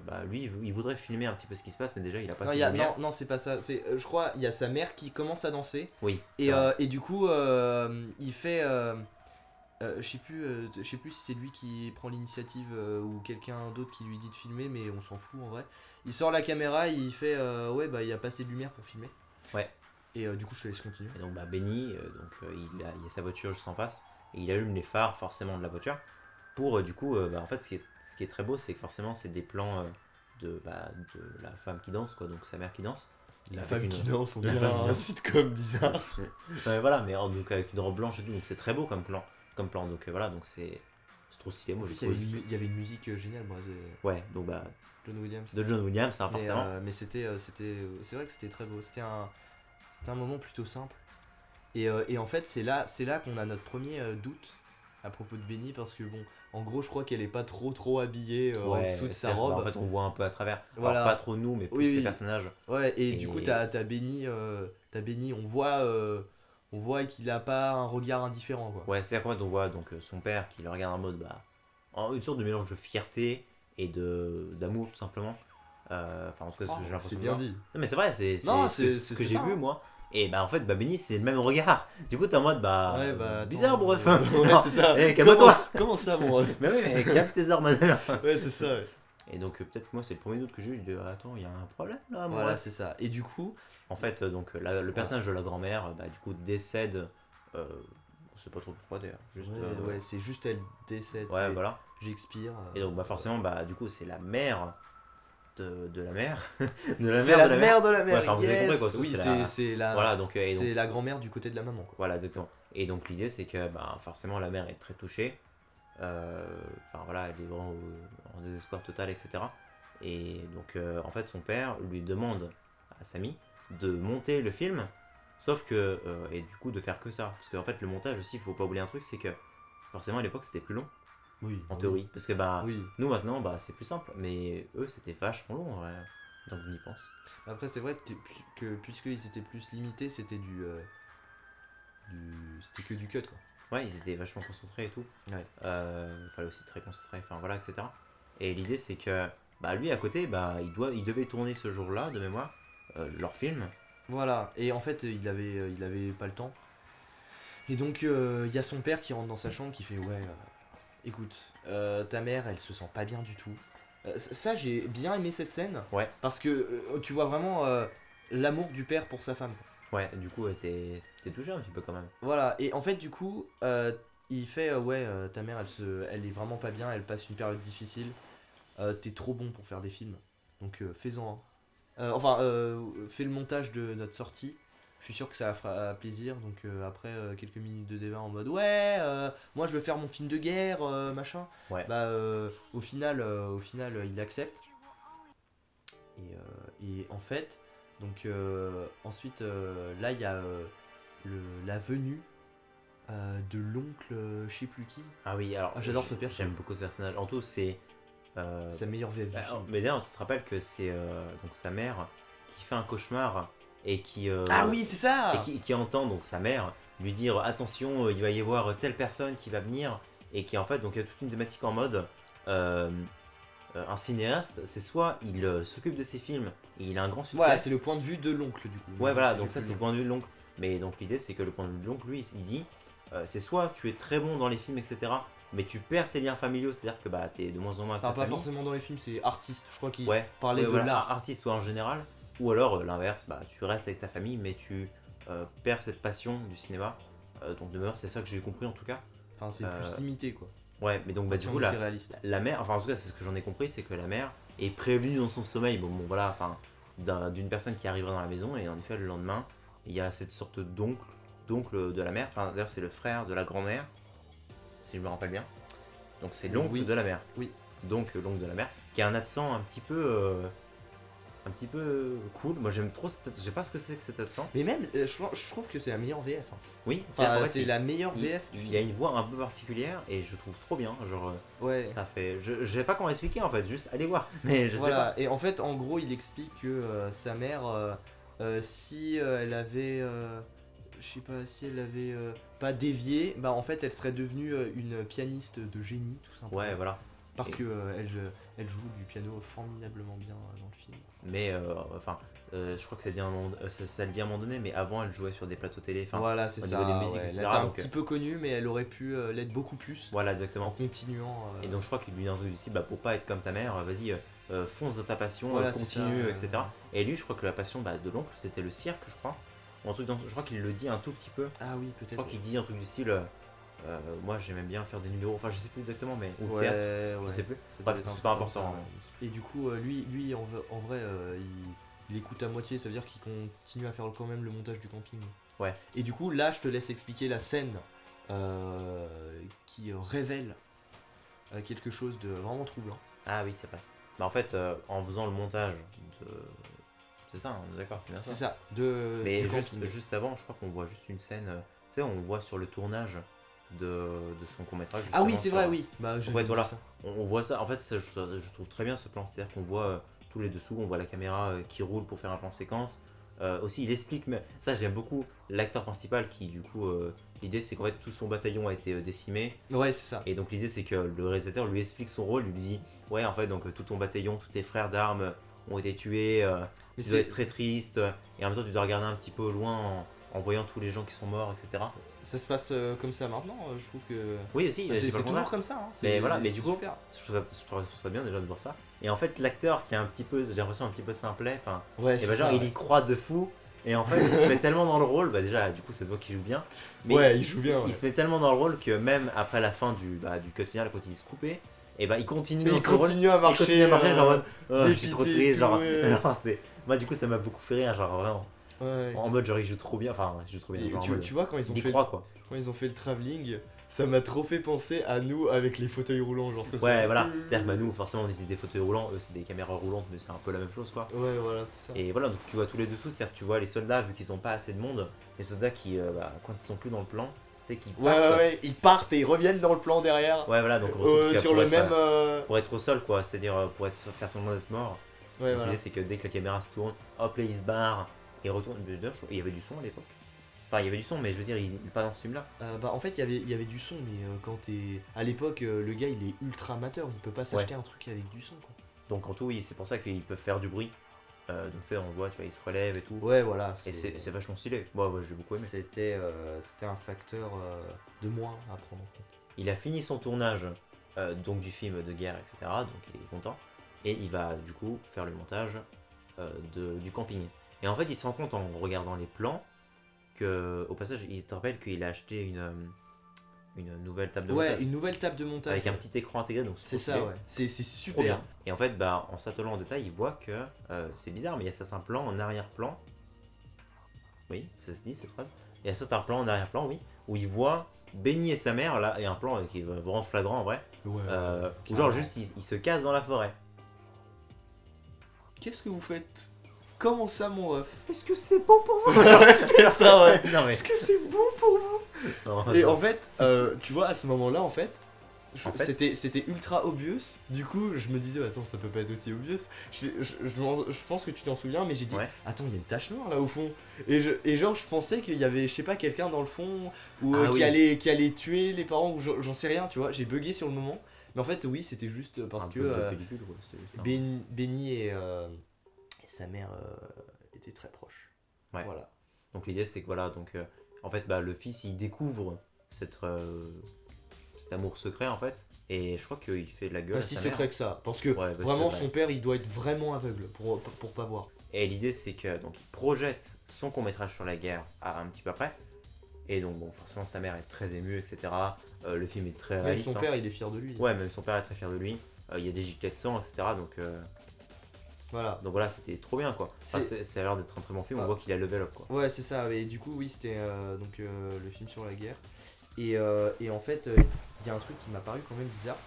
Speaker 1: bah, lui il voudrait filmer un petit peu ce qui se passe mais déjà il a pas
Speaker 2: Non,
Speaker 1: assez
Speaker 2: il y
Speaker 1: de
Speaker 2: a,
Speaker 1: lumière.
Speaker 2: non, c'est pas ça. C'est, je crois, il y a sa mère qui commence à danser.
Speaker 1: Oui. c'est
Speaker 2: Et,
Speaker 1: vrai.
Speaker 2: et du coup, il fait. Je sais plus si c'est lui qui prend l'initiative ou quelqu'un d'autre qui lui dit de filmer, mais on s'en fout en vrai. Il sort la caméra, il fait ouais, bah il y a pas assez de lumière pour filmer.
Speaker 1: Ouais.
Speaker 2: Et du coup, je te laisse continuer.
Speaker 1: Et donc bah, Benny il y a sa voiture juste en face et il allume les phares forcément de la voiture pour du coup bah, en fait ce qui est très beau c'est que forcément c'est des plans de la femme qui danse quoi donc sa mère qui danse.
Speaker 2: La
Speaker 1: Avec
Speaker 2: femme
Speaker 1: une-
Speaker 2: qui danse, on
Speaker 1: la
Speaker 2: dirait
Speaker 1: femme qui
Speaker 2: un
Speaker 1: danse.
Speaker 2: sitcom bizarre.
Speaker 1: Ouais, voilà, mais donc avec une robe blanche et tout, donc c'est très beau comme plan. Donc voilà, donc c'est trop stylé.
Speaker 2: En
Speaker 1: Moi,
Speaker 2: plus,
Speaker 1: j'ai trouvé juste-
Speaker 2: il y avait une musique géniale, moi, de
Speaker 1: Ouais, donc bah
Speaker 2: John Williams.
Speaker 1: de John Williams, hein,
Speaker 2: Mais,
Speaker 1: forcément.
Speaker 2: c'est vrai que c'était très beau. C'était un moment plutôt simple. Et en fait, c'est là qu'on a notre premier doute à propos de Benny parce que bon, en gros, je crois qu'elle est pas trop habillée en
Speaker 1: Ouais,
Speaker 2: dessous de sa
Speaker 1: c'est- bah,
Speaker 2: robe.
Speaker 1: en fait, on voit un peu à travers.
Speaker 2: Voilà.
Speaker 1: Alors pas trop nous, mais plus
Speaker 2: Oui,
Speaker 1: les
Speaker 2: oui.
Speaker 1: personnages.
Speaker 2: Ouais, et,
Speaker 1: Et-
Speaker 2: du coup, t'as Benny, on voit qu'il a pas un regard indifférent, quoi.
Speaker 1: Ouais, c'est après on voit donc son père qui le regarde en mode bah une sorte de mélange de fierté et de d'amour tout simplement. Enfin en tout cas,
Speaker 2: Oh,
Speaker 1: j'ai l'impression
Speaker 2: c'est
Speaker 1: de
Speaker 2: bien
Speaker 1: ça.
Speaker 2: dit.
Speaker 1: Non, mais c'est vrai, c'est
Speaker 2: Non,
Speaker 1: ce que
Speaker 2: c'est
Speaker 1: j'ai
Speaker 2: ça,
Speaker 1: vu
Speaker 2: hein.
Speaker 1: moi. Et bah en fait, bah Benny c'est le même regard. Du coup, t'es en mode bah
Speaker 2: Ouais, bah. attends,
Speaker 1: bizarre, bref.
Speaker 2: ouais, c'est ça.
Speaker 1: Eh, calme-toi.
Speaker 2: Comment ça, mon ref?
Speaker 1: Mais oui, mais calme tes armes.
Speaker 2: Ouais, c'est ça, ouais.
Speaker 1: Et donc peut-être que moi c'est le premier doute que j'ai eu de attends il y a un problème là moi.
Speaker 2: Voilà, c'est ça. Et du coup,
Speaker 1: En fait donc le personnage de la grand-mère bah, du coup décède on sait pas trop pourquoi d'ailleurs juste
Speaker 2: ouais, c'est juste elle décède.
Speaker 1: ouais,
Speaker 2: c'est-
Speaker 1: voilà
Speaker 2: J'expire.
Speaker 1: et donc bah forcément bah du coup c'est la mère de la mère de la
Speaker 2: C'est
Speaker 1: mère
Speaker 2: la
Speaker 1: de la mère
Speaker 2: mère de la mère.
Speaker 1: Ouais, enfin, vous avez
Speaker 2: yes.
Speaker 1: compris, quoi, tout,
Speaker 2: Oui,
Speaker 1: c'est
Speaker 2: c'est
Speaker 1: la-
Speaker 2: c'est la,
Speaker 1: voilà donc et donc
Speaker 2: c'est la grand-mère du côté de la maman, quoi.
Speaker 1: voilà exactement et donc l'idée c'est que bah forcément la mère est très touchée enfin voilà elle est vraiment en désespoir total etc et donc en fait son père lui demande à Samy de monter le film sauf que et du coup de faire que ça parce qu'en fait le montage aussi il faut pas oublier un truc c'est que forcément à l'époque c'était plus long
Speaker 2: Oui.
Speaker 1: en théorie parce que bah
Speaker 2: Oui.
Speaker 1: nous maintenant bah c'est plus simple mais eux c'était vachement long en vrai donc on y pense.
Speaker 2: Après, c'est vrai que puisqu'ils étaient plus limités, c'était c'était que du cut, quoi.
Speaker 1: Ouais, ils étaient vachement concentrés et tout.
Speaker 2: Ouais.
Speaker 1: Fallait aussi très concentré, enfin voilà, etc. Et l'idée c'est que bah lui à côté, bah il devait tourner ce jour-là de mémoire leur film.
Speaker 2: Voilà. Et en fait, il avait pas le temps. Et donc, il y a son père qui rentre dans sa chambre qui fait ouais. Écoute, ta mère, elle se sent pas bien du tout. Ça, j'ai bien aimé cette scène.
Speaker 1: Ouais.
Speaker 2: Parce que tu vois vraiment l'amour du père pour sa femme, quoi.
Speaker 1: Ouais, du coup t'es touché un petit peu quand même.
Speaker 2: Voilà, et en fait, du coup, il fait ouais, ta mère, elle est vraiment pas bien, elle passe une période difficile. T'es trop bon pour faire des films, donc fais-en un. Fais le montage de notre sortie. suis sûr que ça fera plaisir. Donc après quelques minutes de débat en mode ouais, moi je veux faire mon film de guerre, machin.
Speaker 1: Ouais.
Speaker 2: Bah au final, il accepte. Et en fait, donc ensuite là il y a la venue de l'oncle, je sais plus qui.
Speaker 1: Ah oui, alors
Speaker 2: J'adore ce personnage.
Speaker 1: j'aime beaucoup ce personnage. En tout, c'est.
Speaker 2: Sa meilleure VF du film.
Speaker 1: Mais d'ailleurs, tu te rappelles que c'est donc sa mère qui fait un cauchemar et qui.
Speaker 2: Ah oui, c'est ça.
Speaker 1: Et qui entend donc sa mère lui dire attention, il va y avoir telle personne qui va venir et qui en fait donc il y a toute une thématique en mode un cinéaste, c'est soit il s'occupe de ses films et il a un grand succès.
Speaker 2: Voilà, c'est le point de vue de l'oncle du coup.
Speaker 1: Ouais, voilà, donc ça c'est le point de vue de l'oncle. Mais donc l'idée c'est que le point de vue de l'oncle, lui, il dit c'est soit tu es très bon dans les films, etc., mais tu perds tes liens familiaux, c'est-à-dire que bah, t'es de moins en moins avec ta
Speaker 2: pas
Speaker 1: famille.
Speaker 2: forcément dans les films, c'est artiste. Je crois qu'il
Speaker 1: Ouais,
Speaker 2: parlait de
Speaker 1: voilà,
Speaker 2: l'art.
Speaker 1: artiste ou en général. Ou alors l'inverse, bah, tu restes avec ta famille, mais tu perds cette passion du cinéma. Donc demeure, c'est ça que j'ai compris en tout cas.
Speaker 2: Enfin, c'est plus limité quoi.
Speaker 1: Ouais, mais donc bah, du coup,
Speaker 2: réaliste.
Speaker 1: la mère, enfin en tout cas, c'est ce que j'en ai compris, c'est que la mère est prévenue dans son sommeil, bon voilà, enfin, d'une personne qui arrivera dans la maison, et en effet, le lendemain, il y a cette sorte d'oncle de la mère, enfin d'ailleurs, c'est le frère de la grand-mère, si je me rappelle bien. Donc c'est l'oncle de la mère.
Speaker 2: Oui.
Speaker 1: Donc l'oncle de la mère, qui a un accent un petit peu cool. Moi j'aime trop je sais pas ce que c'est que cet accent.
Speaker 2: Mais même je trouve que c'est la meilleure VF.
Speaker 1: Oui,
Speaker 2: enfin, c'est la meilleure VF du film.
Speaker 1: Il y a une voix un peu particulière et je trouve trop bien, genre
Speaker 2: ouais.
Speaker 1: Ça fait je sais pas comment expliquer en fait, juste allez voir. Mais je sais pas.
Speaker 2: Et en fait en gros, il explique que sa mère si elle avait je sais pas si elle avait pas dévié, bah en fait elle serait devenue une pianiste de génie tout simplement.
Speaker 1: Ouais, voilà.
Speaker 2: Parce que elle joue du piano formidablement bien dans le film.
Speaker 1: Mais enfin, je crois que ça le dit à un moment donné, mais avant elle jouait sur des plateaux télé.
Speaker 2: Voilà, c'est ça.
Speaker 1: Au niveau des musiques, etc.
Speaker 2: Elle était un petit peu connue, mais elle aurait pu l'être beaucoup plus.
Speaker 1: Voilà, exactement.
Speaker 2: En continuant.
Speaker 1: Et donc je crois qu'il lui dit un truc ici, bah pour pas être comme ta mère, vas-y, fonce dans ta passion,
Speaker 2: voilà,
Speaker 1: continue,
Speaker 2: ça,
Speaker 1: etc. Et lui, je crois que la passion de l'oncle, c'était le cirque, je crois. Ou un truc je crois qu'il le dit un tout petit peu.
Speaker 2: Ah oui, peut-être.
Speaker 1: Je crois qu'il dit un truc du style. Moi j'aimais bien faire des numéros, enfin je sais plus exactement, mais ou
Speaker 2: ouais,
Speaker 1: théâtre, je sais plus. Bref, c'est pas important.
Speaker 2: Et du coup, lui en vrai, il écoute à moitié, ça veut dire qu'il continue à faire quand même le montage du camping.
Speaker 1: Ouais.
Speaker 2: Et du coup, là, je te laisse expliquer la scène qui révèle quelque chose de vraiment troublant.
Speaker 1: Ah oui, c'est vrai. Bah en fait, en faisant le montage de. C'est ça, on est d'accord, c'est bien ça.
Speaker 2: C'est ça,
Speaker 1: mais juste avant, je crois qu'on voit juste une scène. Tu sais, on voit sur le tournage de son court-métrage.
Speaker 2: Ah oui, c'est vrai, oui.
Speaker 1: Bah, en fait, voilà, on voit ça. En fait, je trouve très bien ce plan. C'est-à-dire qu'on voit tous les dessous, on voit la caméra qui roule pour faire un plan séquence. Aussi, il explique, mais ça j'aime beaucoup, l'acteur principal qui, du coup, l'idée c'est qu'en fait tout son bataillon a été décimé.
Speaker 2: Ouais, c'est ça.
Speaker 1: Et donc, l'idée c'est que le réalisateur lui explique son rôle, lui dit ouais, en fait, donc tout ton bataillon, tous tes frères d'armes ont été tués. Tu dois être très triste. Et en même temps, tu dois regarder un petit peu au loin en voyant tous les gens qui sont morts, etc.
Speaker 2: Ça se passe comme ça maintenant, je trouve que.
Speaker 1: Oui, aussi,
Speaker 2: c'est toujours comme ça. Hein.
Speaker 1: Mais voilà, mais du coup, je trouve ça bien déjà de voir ça. Et en fait, l'acteur qui est un petit peu, j'ai l'impression un petit peu simplet, enfin,
Speaker 2: ouais,
Speaker 1: et bah genre il y croit de fou. Et en fait, il se met tellement dans le rôle, bah déjà, du coup, c'est toi qui joue bien. Mais
Speaker 2: ouais, il joue bien.
Speaker 1: Il se met tellement dans le rôle que même après la fin du cut final, quand il se coupait, et bah il continue
Speaker 2: à marcher.
Speaker 1: Il continue à marcher, genre, je suis trop triste, genre.
Speaker 2: Ouais.
Speaker 1: Moi, du coup, ça m'a beaucoup fait rire, genre vraiment.
Speaker 2: Ouais.
Speaker 1: En mode genre il joue trop bien, enfin il joue trop bien. Genre,
Speaker 2: tu vois quand ils ont fait
Speaker 1: quoi.
Speaker 2: Quand ils ont fait le travelling, ça m'a trop fait penser à nous avec les fauteuils roulants, genre que
Speaker 1: ouais, voilà, c'est-à-dire que bah, nous forcément on utilise des fauteuils roulants, eux c'est des caméras roulantes, mais c'est un peu la même chose quoi.
Speaker 2: Ouais, voilà, c'est ça.
Speaker 1: Et voilà, donc tu vois tous les dessous, c'est-à-dire que tu vois les soldats, vu qu'ils ont pas assez de monde, les soldats qui, quand ils sont plus dans le plan, tu sais qu'ils partent.
Speaker 2: Ouais, ils partent et ils reviennent dans le plan derrière.
Speaker 1: Ouais, voilà, donc
Speaker 2: sur le même.
Speaker 1: Pour être au sol quoi, c'est-à-dire pour faire semblant d'être mort.
Speaker 2: Ouais,
Speaker 1: donc, l'idée c'est que dès que la caméra se tourne, hop là ils se barrent et retournent. D'ailleurs, il y avait du son à l'époque. Enfin, il y avait du son, mais je veux dire, pas dans ce film-là.
Speaker 2: Bah, en fait, il y avait du son, mais quand t'es. À l'époque, le gars il est ultra amateur, il peut pas s'acheter un truc avec du son, quoi.
Speaker 1: Donc, en tout, oui, c'est pour ça qu'ils peuvent faire du bruit. Donc, tu sais, on voit, tu vois, ils se relèvent et tout.
Speaker 2: Ouais, voilà.
Speaker 1: Et c'est vachement stylé. Moi, ouais, j'ai beaucoup aimé.
Speaker 2: C'était un facteur de moins à prendre en compte.
Speaker 1: Il a fini son tournage donc du film de guerre, etc. Donc, il est content. Et il va, du coup, faire le montage du camping. Et en fait, il se rend compte en regardant les plans. Au passage, il te rappelle qu'il a acheté une nouvelle table de montage.
Speaker 2: Ouais, une nouvelle table de montage.
Speaker 1: Avec un petit écran intégré, donc
Speaker 2: c'est ça, ouais. C'est super.
Speaker 1: Trop bien. Et en fait, bah, en s'attelant en détail, il voit que c'est bizarre, mais il y a certains plans en arrière-plan Oui, ça se dit cette phrase. Et à ça, t'as un plan en arrière-plan, oui, où il voit Benny et sa mère, là, et un plan qui est vraiment flagrant en vrai.
Speaker 2: Ouais.
Speaker 1: Où genre juste il se casse dans la forêt.
Speaker 2: Qu'est-ce que vous faites? Comment ça, mon ref?
Speaker 1: Est-ce que c'est bon pour vous?
Speaker 2: C'est ça, ouais.
Speaker 1: Non mais.
Speaker 2: Est-ce que c'est bon pour vous?
Speaker 1: Non,
Speaker 2: Et
Speaker 1: non.
Speaker 2: en fait, tu vois, à ce moment-là, en fait,
Speaker 1: En fait-
Speaker 2: c'était ultra obvious. Du coup, je me disais, attends, ça peut pas être aussi obvious. Je pense que tu t'en souviens, mais j'ai dit,
Speaker 1: Ouais.
Speaker 2: attends, il y a une tache noire là au fond. Et genre, je pensais qu'il y avait, je sais pas, quelqu'un dans le fond ou
Speaker 1: Ah oui.
Speaker 2: qui allait tuer les parents ou j'en sais rien, tu vois. J'ai bugué sur le moment. Mais en fait, oui, c'était juste parce
Speaker 1: Un
Speaker 2: que
Speaker 1: peu de pellicule, quoi, c'était juste un-
Speaker 2: Benny et sa mère étaient très proches.
Speaker 1: Ouais.
Speaker 2: Voilà.
Speaker 1: Donc l'idée c'est que voilà, donc en fait bah, le fils il découvre cet amour secret en fait, et je crois qu'il fait de la gueule
Speaker 2: Pas
Speaker 1: à
Speaker 2: si
Speaker 1: sa
Speaker 2: secret
Speaker 1: mère.
Speaker 2: que ça, parce que
Speaker 1: Ouais, bah,
Speaker 2: vraiment
Speaker 1: c'est
Speaker 2: son
Speaker 1: vrai.
Speaker 2: père il doit être vraiment aveugle pour pas voir.
Speaker 1: Et l'idée c'est que donc il projette son court métrage sur la guerre à un petit peu après, et donc bon forcément sa mère est très émue etc. Le film est très
Speaker 2: Même
Speaker 1: réaliste.
Speaker 2: son
Speaker 1: hein.
Speaker 2: père il est fier de lui.
Speaker 1: Ouais, même son père est très fier de lui. Il y a des giclées de sang etc.
Speaker 2: Voilà.
Speaker 1: Donc voilà, c'était trop bien quoi. Enfin,
Speaker 2: C'est-
Speaker 1: ça a l'air d'être un très bon film, on
Speaker 2: Ah.
Speaker 1: voit qu'il a level up quoi.
Speaker 2: Ouais c'est ça, et du coup oui c'était donc le film sur la guerre. Et en fait il y a un truc qui m'a paru quand même bizarre.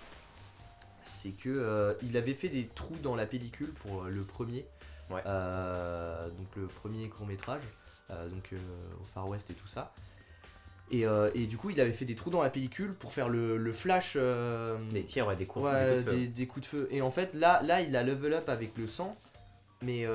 Speaker 2: C'est que il avait fait des trous dans la pellicule pour le premier.
Speaker 1: Ouais.
Speaker 2: Donc le premier court métrage. Donc au Far West et tout ça. Et du coup, il avait fait des trous dans la pellicule pour faire le flash
Speaker 1: Les tirs, ouais, des coups,
Speaker 2: ouais,
Speaker 1: des coups de feu.
Speaker 2: des coups de feu. Et en fait, là il a level up avec le sang. Mais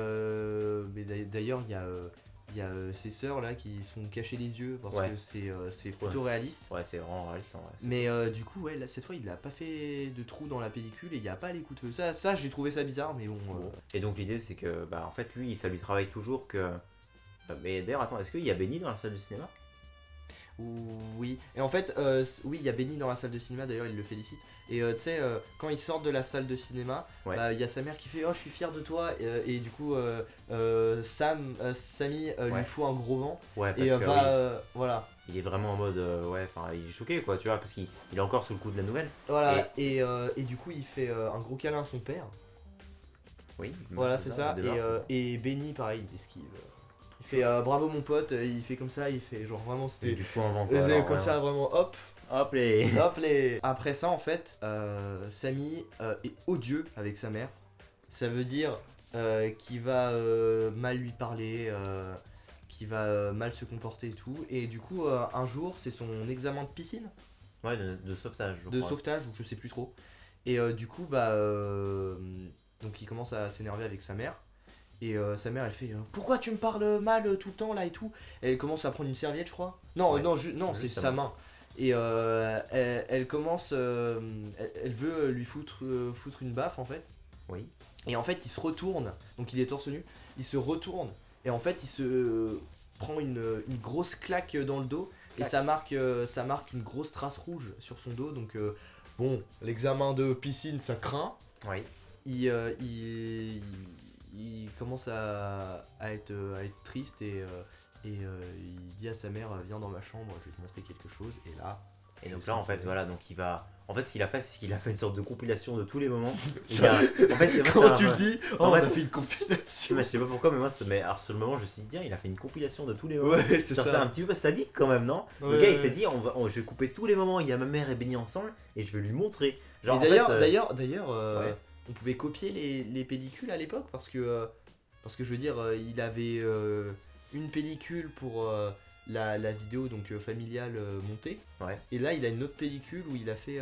Speaker 2: d'ailleurs, il y a ses sœurs là qui se font cacher les yeux parce
Speaker 1: Ouais.
Speaker 2: que c'est plutôt réaliste.
Speaker 1: Ouais, c'est vraiment réaliste en vrai.
Speaker 2: Mais du coup, ouais, là, cette fois, il a pas fait de trou dans la pellicule et il n'y a pas les coups de feu. Ça j'ai trouvé ça bizarre, mais bon.
Speaker 1: Et donc l'idée c'est que bah en fait lui ça lui travaille toujours que. Mais d'ailleurs attends, est-ce qu'il y a Benny dans la salle de cinéma?
Speaker 2: Oui, et en fait, oui, il y a Benny dans la salle de cinéma, d'ailleurs, il le félicite. Et tu sais, quand il sort de la salle de cinéma,
Speaker 1: Ouais.
Speaker 2: bah, il y a sa mère qui fait oh, je suis fier de toi. Et du coup, Samy lui
Speaker 1: Ouais.
Speaker 2: fout un gros vent.
Speaker 1: Ouais, parce
Speaker 2: Et
Speaker 1: que
Speaker 2: va.
Speaker 1: oui,
Speaker 2: Voilà.
Speaker 1: il est vraiment en mode ouais, enfin il est choqué quoi, tu vois, parce qu'il est encore sous le coup de la nouvelle.
Speaker 2: Voilà. Et du coup, il fait un gros câlin à son père.
Speaker 1: Oui.
Speaker 2: Voilà, c'est ça.
Speaker 1: de l'art, c'est ça.
Speaker 2: Et Benny, pareil, il esquive. Il fait bravo mon pote, il fait comme ça, il fait genre vraiment
Speaker 1: Et
Speaker 2: c'était.
Speaker 1: du coup en vent
Speaker 2: Il
Speaker 1: quoi.
Speaker 2: faisait
Speaker 1: alors,
Speaker 2: comme
Speaker 1: ouais.
Speaker 2: ça, vraiment hop.
Speaker 1: Hop les.
Speaker 2: Hop les. Après ça en fait, Samy est odieux avec sa mère. Ça veut dire qu'il va mal lui parler, qu'il va mal se comporter et tout. Et du coup un jour c'est son examen de piscine,
Speaker 1: Ouais, de sauvetage, je
Speaker 2: de
Speaker 1: crois.
Speaker 2: sauvetage ou je sais plus trop. Et du coup bah donc il commence à s'énerver avec sa mère. Et sa mère elle fait pourquoi tu me parles mal tout le temps là et tout. Et elle commence à prendre une serviette je crois. Non
Speaker 1: Ouais.
Speaker 2: non
Speaker 1: Juste
Speaker 2: c'est
Speaker 1: sa
Speaker 2: sa main. Et elle commence elle veut lui foutre une baffe en fait.
Speaker 1: Oui.
Speaker 2: Et en fait il se retourne, donc il est torse nu, il se retourne et en fait il se prend une grosse claque dans le dos. Et
Speaker 1: Clac.
Speaker 2: ça marque une grosse trace rouge sur son dos. Donc bon, l'examen de piscine ça craint.
Speaker 1: Oui.
Speaker 2: Il commence à être triste et il dit à sa mère viens dans ma chambre, je vais te montrer quelque chose. Et là,
Speaker 1: Et
Speaker 2: je
Speaker 1: donc
Speaker 2: sens
Speaker 1: là en
Speaker 2: qu'il
Speaker 1: fait
Speaker 2: va-
Speaker 1: voilà, donc il va. En fait ce qu'il a fait c'est qu'il a fait une sorte de compilation de tous les moments. Il y a- En fait,
Speaker 2: Comment tu le dis
Speaker 1: En
Speaker 2: on
Speaker 1: fait-
Speaker 2: a fait une compilation.
Speaker 1: je sais pas pourquoi mais moi mais alors sur le moment je me suis dit tiens il a fait une compilation de tous les moments.
Speaker 2: Ouais, c'est
Speaker 1: Genre, c'est
Speaker 2: ça.
Speaker 1: un petit peu sadique quand même non? Le
Speaker 2: Ouais,
Speaker 1: gars il
Speaker 2: ouais.
Speaker 1: s'est dit je vais couper tous les moments où il y a ma mère et Benny ensemble et je vais lui montrer. Genre,
Speaker 2: Et
Speaker 1: en fait,
Speaker 2: d'ailleurs,
Speaker 1: ouais.
Speaker 2: on pouvait copier les pellicules à l'époque parce que je veux dire, il avait une pellicule pour la vidéo donc familiale montée.
Speaker 1: Ouais.
Speaker 2: Et là, il a une autre pellicule où il a fait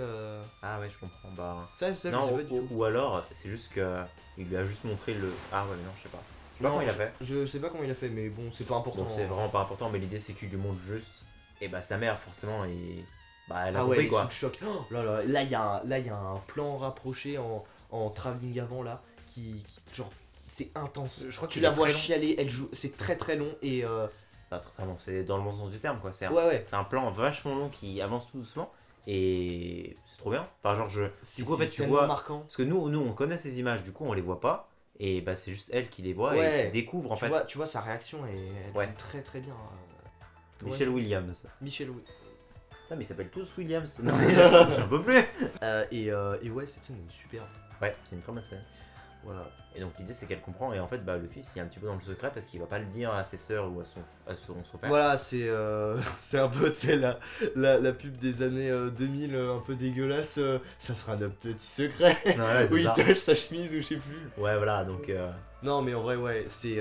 Speaker 1: Ah ouais je comprends. Bah.
Speaker 2: ça je sais
Speaker 1: Non,
Speaker 2: pas du tout.
Speaker 1: ou alors c'est juste que il lui a juste montré le. Ah ouais mais non je sais pas. Je sais pas
Speaker 2: Non,
Speaker 1: comment il a fait.
Speaker 2: Je sais pas comment il a fait, mais bon, c'est pas important.
Speaker 1: Donc c'est vraiment pas important mais l'idée c'est qu'il lui montre juste. Et bah sa mère forcément elle a
Speaker 2: Ah ouais,
Speaker 1: compris
Speaker 2: il est
Speaker 1: quoi.
Speaker 2: sous le choc. Oh là là, là il y a un plan rapproché en travelling avant là qui genre c'est intense.
Speaker 1: Je crois
Speaker 2: Tu
Speaker 1: qu'il
Speaker 2: la
Speaker 1: est
Speaker 2: vois
Speaker 1: très long.
Speaker 2: chialer, elle joue, c'est très très long et
Speaker 1: Pas très long, c'est dans le bon sens du terme quoi.
Speaker 2: ouais.
Speaker 1: C'est un plan vachement long qui avance tout doucement et c'est trop bien. Enfin genre
Speaker 2: C'est
Speaker 1: coup, en fait, tu
Speaker 2: tellement
Speaker 1: vois-
Speaker 2: marquant.
Speaker 1: parce que nous on connaît ces images, du coup on les voit pas et bah c'est juste elle qui les voit
Speaker 2: Ouais.
Speaker 1: et qui découvre en
Speaker 2: Tu
Speaker 1: fait
Speaker 2: vois sa réaction et elle
Speaker 1: Ouais.
Speaker 2: joue très très bien.
Speaker 1: Michel
Speaker 2: Ouais,
Speaker 1: Williams.
Speaker 2: Michel oui.
Speaker 1: Putain mais ils s'appellent tous Williams. Non mais j'en peux plus.
Speaker 2: Et ouais, cette scène est super.
Speaker 1: Ouais, c'est une très bonne scène.
Speaker 2: Voilà.
Speaker 1: Et donc l'idée c'est qu'elle comprend, et en fait le fils il est un petit peu dans le secret parce qu'il va pas le dire à ses sœurs ou à son père.
Speaker 2: Voilà, c'est c'est un peu, tu sais, la pub des années 2000, un peu dégueulasse. Ça sera notre petit secret.
Speaker 1: Voilà,
Speaker 2: Où
Speaker 1: c'est
Speaker 2: il
Speaker 1: ça.
Speaker 2: tâche sa chemise ou je sais plus.
Speaker 1: Ouais voilà, donc
Speaker 2: Non, mais en vrai, ouais, c'est.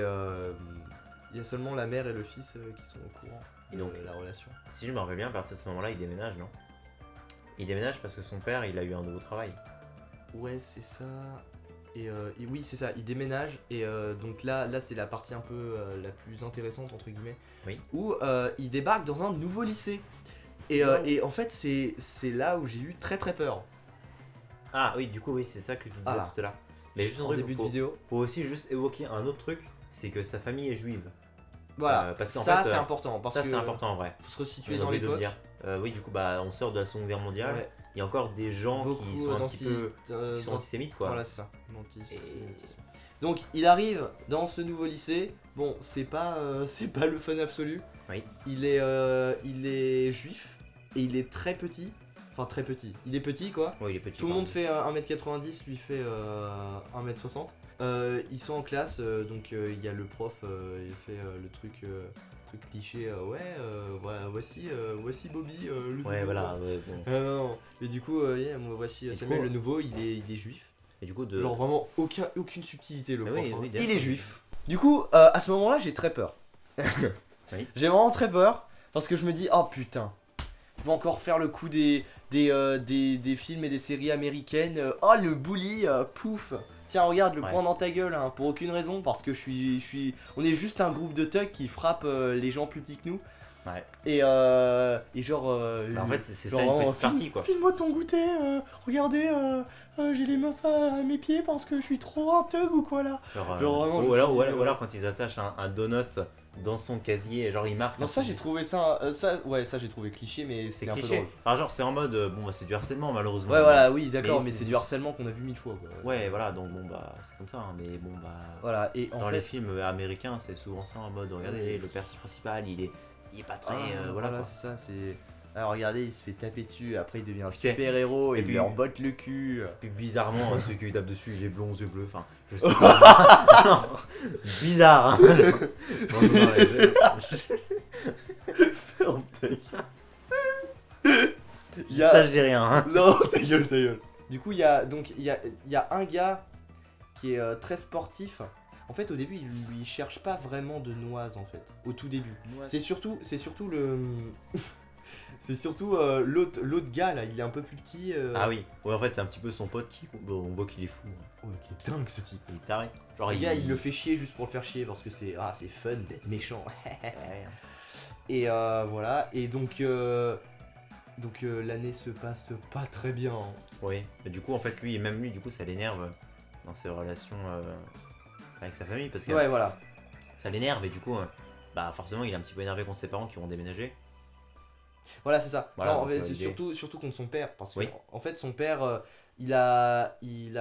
Speaker 2: Il y a seulement la mère et le fils qui sont au courant
Speaker 1: Et
Speaker 2: de
Speaker 1: donc,
Speaker 2: la relation.
Speaker 1: si je me rappelle bien, à partir de ce moment-là il déménage, non? Il déménage parce que son père il a eu un nouveau travail.
Speaker 2: Ouais, c'est ça. Et oui, c'est ça, il déménage. Et donc là c'est la partie un peu la plus intéressante, entre guillemets.
Speaker 1: Oui.
Speaker 2: Où il débarque dans un nouveau lycée. Et en fait, c'est là où j'ai eu très très peur.
Speaker 1: Ah oui, du coup oui, c'est ça que tu disais
Speaker 2: Voilà.
Speaker 1: tout à l'heure. Mais juste un
Speaker 2: En
Speaker 1: truc,
Speaker 2: début de
Speaker 1: faut,
Speaker 2: vidéo.
Speaker 1: faut aussi juste évoquer un autre truc, c'est que sa famille est juive.
Speaker 2: Voilà,
Speaker 1: parce qu'en
Speaker 2: ça
Speaker 1: fait,
Speaker 2: c'est important. Parce
Speaker 1: Ça
Speaker 2: que
Speaker 1: c'est important en vrai.
Speaker 2: faut se resituer
Speaker 1: On a
Speaker 2: dans
Speaker 1: oublié de le
Speaker 2: l'époque.
Speaker 1: dire. Oui, du coup on sort de la Seconde Guerre mondiale.
Speaker 2: Ouais,
Speaker 1: Il y a encore des gens
Speaker 2: beaucoup
Speaker 1: qui sont un petit peu qui sont antisémites quoi.
Speaker 2: Voilà, c'est ça. L'antisémitisme. Donc il arrive dans ce nouveau lycée. Bon, c'est pas le fun absolu.
Speaker 1: Oui.
Speaker 2: Il est juif et il est très petit. Enfin très petit. Il est petit quoi.
Speaker 1: Ouais, il est petit.
Speaker 2: Tout le monde fait 1m90, lui fait 1m60. Ils sont en classe, donc il y a le prof, il fait le truc cliché, voilà, voici Bobby, le
Speaker 1: Ouais,
Speaker 2: nouveau.
Speaker 1: voilà, ouais, bon.
Speaker 2: Non. Et du coup, moi, voici
Speaker 1: Et
Speaker 2: Samuel,
Speaker 1: du coup,
Speaker 2: le nouveau, il est juif.
Speaker 1: Et du coup de
Speaker 2: Genre vraiment aucune subtilité le
Speaker 1: Ah
Speaker 2: prof.
Speaker 1: oui,
Speaker 2: hein.
Speaker 1: oui,
Speaker 2: Il
Speaker 1: d'accord.
Speaker 2: est juif. Du coup, à ce moment-là, j'ai très peur.
Speaker 1: Oui.
Speaker 2: J'ai vraiment très peur parce que je me dis, oh putain, ils vont encore faire le coup des films et des séries américaines. Oh le bully, pouf. Tiens, regarde, le
Speaker 1: Ouais.
Speaker 2: point dans ta gueule, hein, pour aucune raison, parce que je suis. On est juste un groupe de thugs qui frappent les gens plus petits que nous.
Speaker 1: Ouais.
Speaker 2: Et genre.
Speaker 1: Bah, en fait c'est
Speaker 2: genre
Speaker 1: ça une
Speaker 2: vraiment,
Speaker 1: petite partie quoi.
Speaker 2: File-moi ton goûter, regardez, j'ai les meufs à mes pieds parce que je suis trop un thug ou quoi là.
Speaker 1: Genre,
Speaker 2: Genre, vraiment, je
Speaker 1: ou
Speaker 2: me
Speaker 1: alors,
Speaker 2: suis dit,
Speaker 1: ou alors quand ils attachent un donut dans son casier, genre il marque.
Speaker 2: Non, ça j'ai trouvé ça. Ça j'ai trouvé cliché, mais
Speaker 1: C'est
Speaker 2: c'est un peu
Speaker 1: cliché.
Speaker 2: drôle.
Speaker 1: Enfin, genre c'est en mode bon c'est du harcèlement malheureusement.
Speaker 2: Ouais, voilà, oui, d'accord,
Speaker 1: Mais
Speaker 2: mais
Speaker 1: c'est
Speaker 2: c'est du harcèlement qu'on a vu 1000 fois quoi.
Speaker 1: Ouais, voilà, donc bon c'est comme ça, hein, mais bon
Speaker 2: Voilà, et en
Speaker 1: dans
Speaker 2: fait.
Speaker 1: les films américains c'est souvent ça en mode regardez le personnage principal il est pas très voilà quoi.
Speaker 2: c'est ça, c'est. Alors regardez, il se fait taper dessus, après il devient un
Speaker 1: Putain.
Speaker 2: super héros et
Speaker 1: Et
Speaker 2: il
Speaker 1: puis-
Speaker 2: lui embotte le cul.
Speaker 1: Puis bizarrement celui qui lui tape dessus il est blond aux yeux bleus, enfin je sais pas. Non, bizarre hein. Non,
Speaker 2: Il y a-
Speaker 1: Ça je dis rien hein.
Speaker 2: Non, ta gueule, ta gueule. Du coup, il y a un gars qui est très sportif. En fait, au début, il lui cherche pas vraiment de noises en fait. Au tout début. C'est surtout le. C'est surtout l'autre gars là, il est un peu plus petit.
Speaker 1: Ah oui, ouais en fait c'est un petit peu son pote qui bon, on voit qu'il est fou, hein.
Speaker 2: Ouais, il est dingue ce type.
Speaker 1: Il est taré. Genre
Speaker 2: Le gars, il le fait chier juste pour le faire chier parce que c'est fun d'être méchant.
Speaker 1: Ouais.
Speaker 2: Et voilà. Et donc l'année se passe pas très bien. Hein.
Speaker 1: Oui, mais du coup en fait lui et même lui du coup ça l'énerve dans ses relations avec sa famille parce que
Speaker 2: Ouais, voilà.
Speaker 1: ça l'énerve et du coup bah forcément il est un petit peu énervé contre ses parents qui vont déménager.
Speaker 2: Voilà, c'est ça.
Speaker 1: Voilà,
Speaker 2: Non, en
Speaker 1: donc,
Speaker 2: fait, c'est
Speaker 1: l'idée.
Speaker 2: surtout contre son père parce que
Speaker 1: Oui.
Speaker 2: en fait son père il a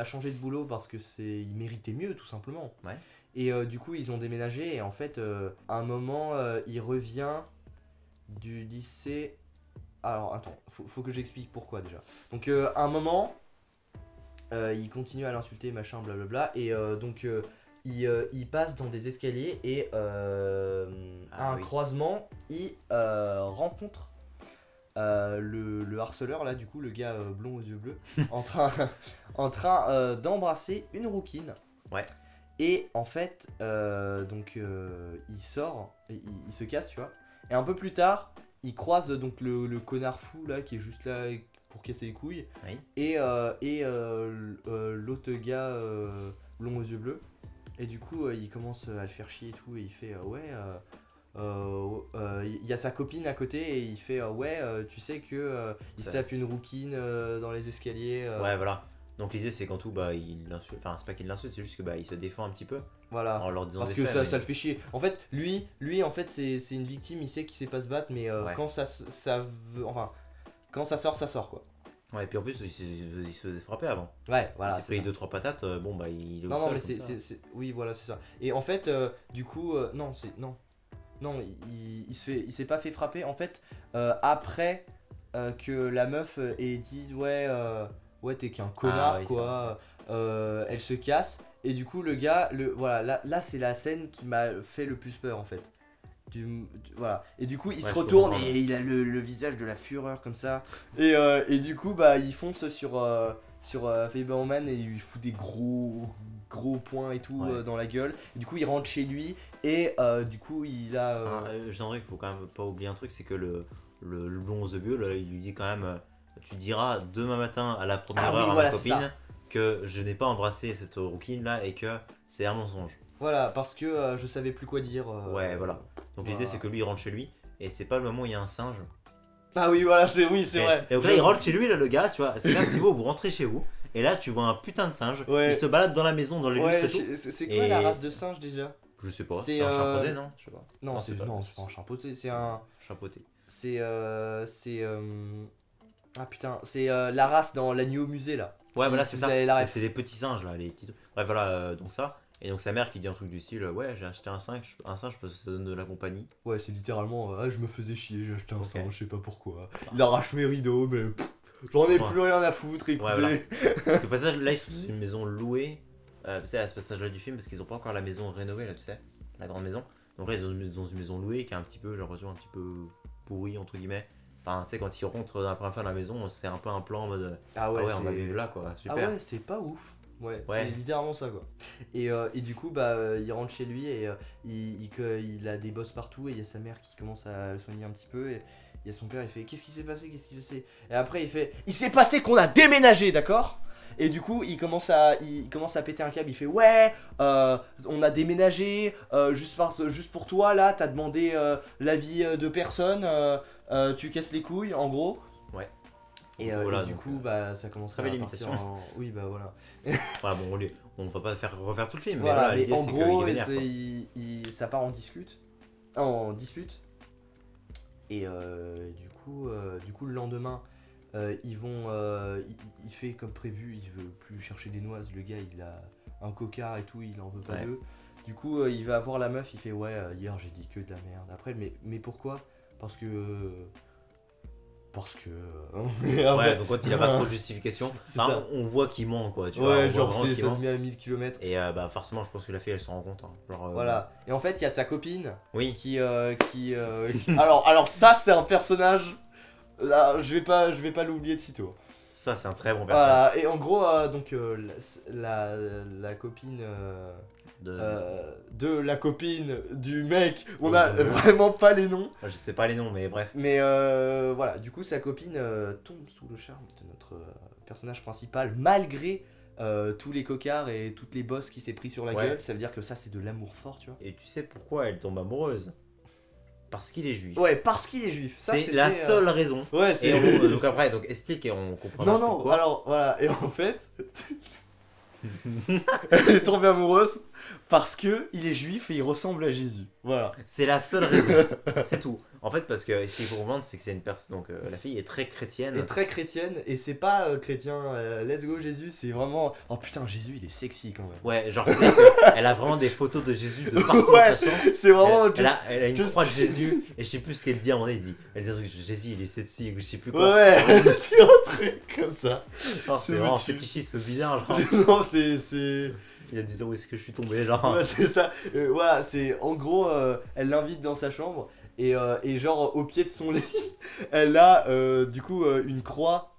Speaker 2: changé de boulot parce que il méritait mieux tout simplement.
Speaker 1: Ouais.
Speaker 2: Et du coup ils ont déménagé et en fait à un moment il revient du lycée. Alors attends, faut que j'explique pourquoi déjà. Donc à un moment il continue à l'insulter machin blablabla et donc il passe dans des escaliers et à un
Speaker 1: oui.
Speaker 2: croisement il rencontre le harceleur là du coup le gars blond aux yeux bleus en train d'embrasser une rouquine.
Speaker 1: Ouais.
Speaker 2: Et en fait il sort et il se casse tu vois et un peu plus tard il croise donc le connard fou là qui est juste là pour casser les couilles
Speaker 1: Oui.
Speaker 2: et l'autre gars blond aux yeux bleus et du coup il commence à le faire chier et tout et il fait il y a sa copine à côté et il fait tu sais que il se
Speaker 1: Ça-
Speaker 2: tape une rouquine dans les escaliers.
Speaker 1: Ouais voilà. Donc l'idée c'est qu'en tout bah il l'insulte, enfin c'est pas qu'il l'insulte c'est juste que bah il se défend un petit peu
Speaker 2: Voilà.
Speaker 1: en leur disant
Speaker 2: Parce
Speaker 1: des
Speaker 2: que
Speaker 1: faits,
Speaker 2: ça
Speaker 1: mais-
Speaker 2: le fait chier. En fait, lui en fait, c'est une victime, il sait qu'il sait pas se battre, mais
Speaker 1: Ouais.
Speaker 2: quand ça veut. Enfin, quand ça sort quoi.
Speaker 1: Ouais et puis en plus il se faisait frapper avant.
Speaker 2: Ouais, voilà.
Speaker 1: Il s'est
Speaker 2: c'est
Speaker 1: payé
Speaker 2: ça.
Speaker 1: 2-3 patates, bon bah il est au
Speaker 2: Non,
Speaker 1: sol
Speaker 2: mais
Speaker 1: comme ça.
Speaker 2: oui, voilà, c'est ça. Et en fait, du coup, non, c'est. Non. Non, il s'est pas fait frapper. En fait, après que la meuf ait dit, ouais, t'es qu'un connard,
Speaker 1: oui,
Speaker 2: quoi, elle se casse. Et du coup, le gars, voilà, là c'est la scène qui m'a fait le plus peur en fait. Voilà. Et du coup, il
Speaker 1: Ouais,
Speaker 2: se
Speaker 1: je peux
Speaker 2: retourne
Speaker 1: comprendre.
Speaker 2: et il a le visage de la fureur comme ça. Et du coup, il fonce sur Faberman et il lui fout des gros points et tout
Speaker 1: Ouais.
Speaker 2: dans la gueule. Et du coup, il rentre chez lui et du coup, il a.
Speaker 1: Je dirais qu'il faut quand même pas oublier un truc, c'est que le bon The Bull, il lui dit quand même tu diras demain matin à la première
Speaker 2: Ah oui,
Speaker 1: heure à
Speaker 2: voilà,
Speaker 1: ma
Speaker 2: c'est
Speaker 1: copine
Speaker 2: ça.
Speaker 1: que je n'ai pas embrassé cette rouquine là et que c'est un mensonge.
Speaker 2: Voilà, parce que je savais plus quoi dire.
Speaker 1: Ouais, voilà. Donc l'idée c'est que lui il rentre chez lui et c'est pas le moment où il y a un singe.
Speaker 2: Ah oui, voilà, c'est
Speaker 1: Et,
Speaker 2: vrai.
Speaker 1: et donc là il rentre chez lui là le gars, tu vois, c'est comme si vous rentrez chez vous et là tu vois un putain de singe,
Speaker 2: Ouais.
Speaker 1: il se balade dans la maison, dans les lustres
Speaker 2: Ouais,
Speaker 1: et tout.
Speaker 2: c'est quoi
Speaker 1: Et-
Speaker 2: la race de singe déjà?
Speaker 1: Je sais pas,
Speaker 2: C'est,
Speaker 1: c'est un chimpanzé non? Je sais pas.
Speaker 2: Non,
Speaker 1: c'est pas.
Speaker 2: non, c'est pas un chimpanzé, c'est un.
Speaker 1: Chapeauté.
Speaker 2: Ah putain, c'est la race dans l'agneau au musée là.
Speaker 1: Ouais,
Speaker 2: Si-
Speaker 1: voilà,
Speaker 2: si
Speaker 1: c'est
Speaker 2: vous
Speaker 1: ça.
Speaker 2: avez la ref.
Speaker 1: C'est les petits singes là, les petits. Bref, voilà, donc ça. Et donc sa mère qui dit un truc du style ouais, j'ai acheté un singe parce que ça donne de la compagnie.
Speaker 2: Ouais, c'est littéralement je me faisais chier, j'ai acheté un
Speaker 1: Ok.
Speaker 2: singe, je sais pas pourquoi. Il arrache mes rideaux, mais j'en ai
Speaker 1: Ouais.
Speaker 2: plus rien à foutre, écoutez.
Speaker 1: voilà. Au passage, là, ils sont dans une maison louée. Peut-être à ce passage-là du film, parce qu'ils ont pas encore la maison rénovée, là, tu sais, la grande maison. Donc là, ils sont dans une maison louée qui est un petit peu, j'ai l'impression, un petit peu pourrie, entre guillemets. Enfin, tu sais, quand ils rentrent dans la première fois de la maison, c'est un peu un plan en mode
Speaker 2: Ah
Speaker 1: ah
Speaker 2: ouais,
Speaker 1: ouais, on va
Speaker 2: c'est-
Speaker 1: vivre là, quoi,
Speaker 2: Ah
Speaker 1: super.
Speaker 2: ouais, c'est pas ouf. Ouais,
Speaker 1: Ouais.
Speaker 2: c'est littéralement ça quoi. Et du coup, il rentre chez lui et il a des bosses partout et il y a sa mère qui commence à le soigner un petit peu et il y a son père, il fait qu'est-ce qui s'est passé, qu'est-ce qui s'est passé. Et après il fait il s'est passé qu'on a déménagé, d'accord. Et du coup il commence à péter un câble, il fait ouais on a déménagé juste pour toi là, t'as demandé l'avis de personne, tu casses les couilles en gros.
Speaker 1: Ouais.
Speaker 2: Et,
Speaker 1: Voilà,
Speaker 2: et du
Speaker 1: donc,
Speaker 2: coup ça commence
Speaker 1: très
Speaker 2: à
Speaker 1: belle
Speaker 2: partir
Speaker 1: imitation.
Speaker 2: en... Oui bah voilà.
Speaker 1: Voilà, bon, on va pas refaire tout le film, mais
Speaker 2: Voilà,
Speaker 1: voilà,
Speaker 2: mais
Speaker 1: l'idée
Speaker 2: en
Speaker 1: c'est
Speaker 2: gros,
Speaker 1: qu'il est vénère, quoi.
Speaker 2: ça part en dispute. Et du coup, le lendemain, il fait comme prévu, il veut plus chercher des noises. Le gars, il a un cocard et tout, il en veut pas
Speaker 1: Ouais.
Speaker 2: deux. Du coup, il va voir la meuf, il fait ouais, hier j'ai dit que de la merde. Après, mais pourquoi? Parce que.
Speaker 1: Ouais, donc quand il a pas trop de justification,
Speaker 2: C'est
Speaker 1: enfin,
Speaker 2: ça.
Speaker 1: on voit qu'il ment, quoi, tu vois.
Speaker 2: Ouais,
Speaker 1: On voit
Speaker 2: genre
Speaker 1: vraiment
Speaker 2: ça
Speaker 1: qu'il
Speaker 2: se
Speaker 1: ment.
Speaker 2: met à 1000 km.
Speaker 1: Et forcément, je pense que la fille elle s'en rend compte. Hein. Genre,
Speaker 2: Voilà. Et en fait, il y a sa copine
Speaker 1: Oui,
Speaker 2: qui alors ça c'est un personnage là, je vais pas l'oublier de sitôt.
Speaker 1: ça c'est un très bon personnage.
Speaker 2: Voilà, et en gros donc la copine de la copine du mec, on a vraiment pas les noms,
Speaker 1: Je sais pas les noms, mais bref.
Speaker 2: mais voilà, du coup sa copine tombe sous le charme de notre personnage principal malgré tous les cocards et toutes les bosses qui s'est pris sur la
Speaker 1: Ouais.
Speaker 2: gueule. Ça veut dire que ça c'est de l'amour fort, tu vois.
Speaker 1: Et tu sais pourquoi elle tombe amoureuse? Parce qu'il est juif.
Speaker 2: Ouais, parce qu'il est juif. Ça,
Speaker 1: C'est
Speaker 2: c'était,
Speaker 1: la seule raison.
Speaker 2: Ouais,
Speaker 1: Et
Speaker 2: c'est.
Speaker 1: donc après, donc explique et on comprend.
Speaker 2: Non, non,
Speaker 1: pourquoi.
Speaker 2: alors voilà, et en fait, elle est tombée amoureuse parce que il est juif et il ressemble à Jésus. Voilà.
Speaker 1: C'est la seule raison. C'est tout. En fait, parce que ce qu'il faut comprendre, c'est que c'est une personne. Donc la fille est très chrétienne.
Speaker 2: Elle est très chrétienne et c'est pas chrétien, let's go Jésus, c'est vraiment. Oh putain, Jésus il est sexy quand même.
Speaker 1: Ouais, genre, elle a vraiment des photos de Jésus de partout
Speaker 2: Ouais,
Speaker 1: dans sa chambre.
Speaker 2: c'est vraiment.
Speaker 1: Elle a une
Speaker 2: just-
Speaker 1: croix de Jésus et je sais plus ce qu'elle dit à un moment donné, elle dit un truc, Jésus il est sexy ou je sais plus
Speaker 2: Ouais,
Speaker 1: quoi.
Speaker 2: ouais, c'est un truc comme ça.
Speaker 1: Genre,
Speaker 2: c'est
Speaker 1: c'est vraiment un
Speaker 2: motivé.
Speaker 1: fétichisme bizarre, genre.
Speaker 2: Non, c'est.
Speaker 1: Il a dit où est-ce que je suis tombé, genre.
Speaker 2: Ouais, c'est ça. Voilà, c'est en gros, elle l'invite dans sa chambre et genre au pied de son lit, elle a du coup une croix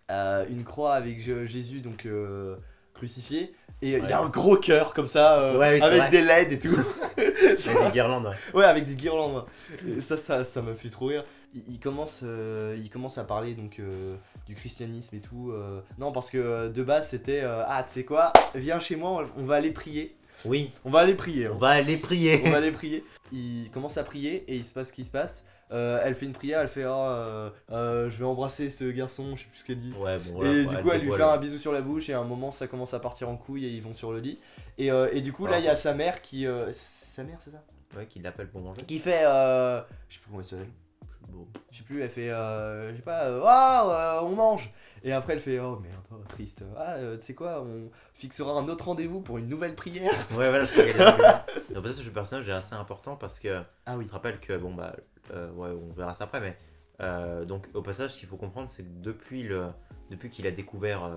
Speaker 2: avec Jésus donc crucifié et il y a un gros cœur comme ça
Speaker 1: Ouais, oui, c'est
Speaker 2: avec
Speaker 1: vrai.
Speaker 2: des LED et tout.
Speaker 1: C'est des guirlandes, ouais.
Speaker 2: Ouais, avec des guirlandes. Et ça m'a fait trop rire. Il commence à parler donc du christianisme et tout. Non, parce que de base c'était ah, tu sais quoi, viens chez moi, on va aller prier.
Speaker 1: Oui,
Speaker 2: On va aller prier. Hein.
Speaker 1: on va aller prier.
Speaker 2: On va aller prier. Il commence à prier et il se passe ce qui se passe. Elle fait une prière, elle fait je vais embrasser ce garçon, je sais plus ce qu'elle dit.
Speaker 1: Ouais, bon, voilà,
Speaker 2: Et
Speaker 1: quoi,
Speaker 2: du coup, elle lui
Speaker 1: dévoile.
Speaker 2: fait un bisou sur la bouche et à un moment, ça commence à partir en couille et ils vont sur le lit. Et du coup, là,
Speaker 1: Voilà.
Speaker 2: il y a sa mère qui. C'est sa mère, c'est ça?
Speaker 1: Ouais, qu'il l'appelle pour manger.
Speaker 2: Qui fait. Je sais plus comment elle s'appelle.
Speaker 1: Bon.
Speaker 2: Je sais plus, elle fait. Je sais pas. Waouh, on mange! Et après, elle fait oh merde, oh, triste. Ah, tu sais quoi, on fixera un autre rendez-vous pour une nouvelle prière.
Speaker 1: Ouais, voilà, je crois qu'elle a dit. Donc, ça, ce personnage est assez important parce que.
Speaker 2: Ah oui.
Speaker 1: Je te rappelle que, bon, bah, ouais, on verra ça après, mais. Donc, au passage, ce qu'il faut comprendre, c'est que depuis qu'il a découvert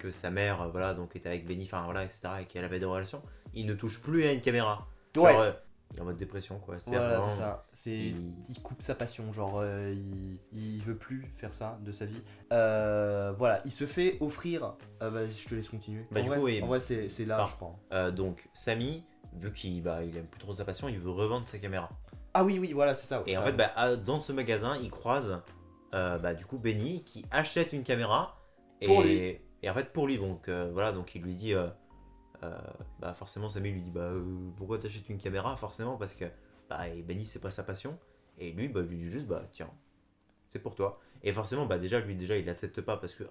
Speaker 1: que sa mère voilà, donc était avec Benny, enfin voilà, etc. et qu'elle avait des relations, il ne touche plus à une caméra. Genre,
Speaker 2: Ouais.
Speaker 1: il est en mode dépression quoi. C'est-à-dire
Speaker 2: Voilà,
Speaker 1: vraiment,
Speaker 2: c'est ça. Il coupe sa passion, genre il veut plus faire ça de sa vie. Voilà, il se fait offrir. Vas-y, je te laisse continuer.
Speaker 1: Bah,
Speaker 2: en
Speaker 1: du
Speaker 2: vrai,
Speaker 1: coup, oui.
Speaker 2: en vrai, c'est là,
Speaker 1: Enfin,
Speaker 2: je crois.
Speaker 1: donc Samy, vu qu'il il aime plus trop sa passion, il veut revendre sa caméra.
Speaker 2: Ah oui, oui, voilà, c'est ça. Ouais.
Speaker 1: Et en fait, dans ce magasin, il croise du coup Benny qui achète une caméra
Speaker 2: Pour lui.
Speaker 1: et en fait pour lui. Donc voilà, donc il lui dit forcément Samy lui dit pourquoi t'achètes une caméra? Forcément parce que et Benny c'est pas sa passion et lui lui dit juste tiens, c'est pour toi. Et forcément déjà il l'accepte pas parce que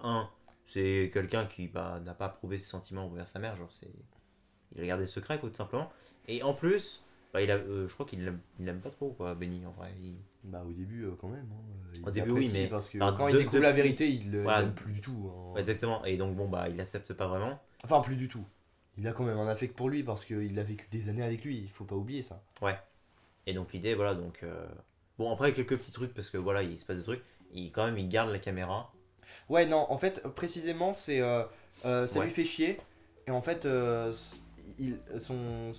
Speaker 1: c'est quelqu'un qui n'a pas prouvé ses sentiments envers sa mère, genre il a gardé le secret quoi tout simplement. Et en plus je crois qu'il l'aime pas trop quoi, Benny en vrai.
Speaker 2: Bah au début quand même. Il
Speaker 1: Au début, oui,
Speaker 2: apprécie
Speaker 1: mais
Speaker 2: parce que
Speaker 1: enfin,
Speaker 2: quand il découvre la
Speaker 1: depuis-
Speaker 2: vérité, il
Speaker 1: voilà.
Speaker 2: l'aime plus du tout. Hein.
Speaker 1: Ouais, exactement. Et donc il l'accepte pas vraiment.
Speaker 2: Enfin, plus du tout. Il a quand même un affect pour lui parce qu'il a vécu des années avec lui. Il faut pas oublier ça.
Speaker 1: Ouais. Et donc l'idée voilà donc bon après quelques petits trucs parce que voilà il se passe des trucs. Il garde la caméra.
Speaker 2: Ouais, non, en fait, précisément, ça
Speaker 1: Ouais.
Speaker 2: lui fait chier. Et en fait, son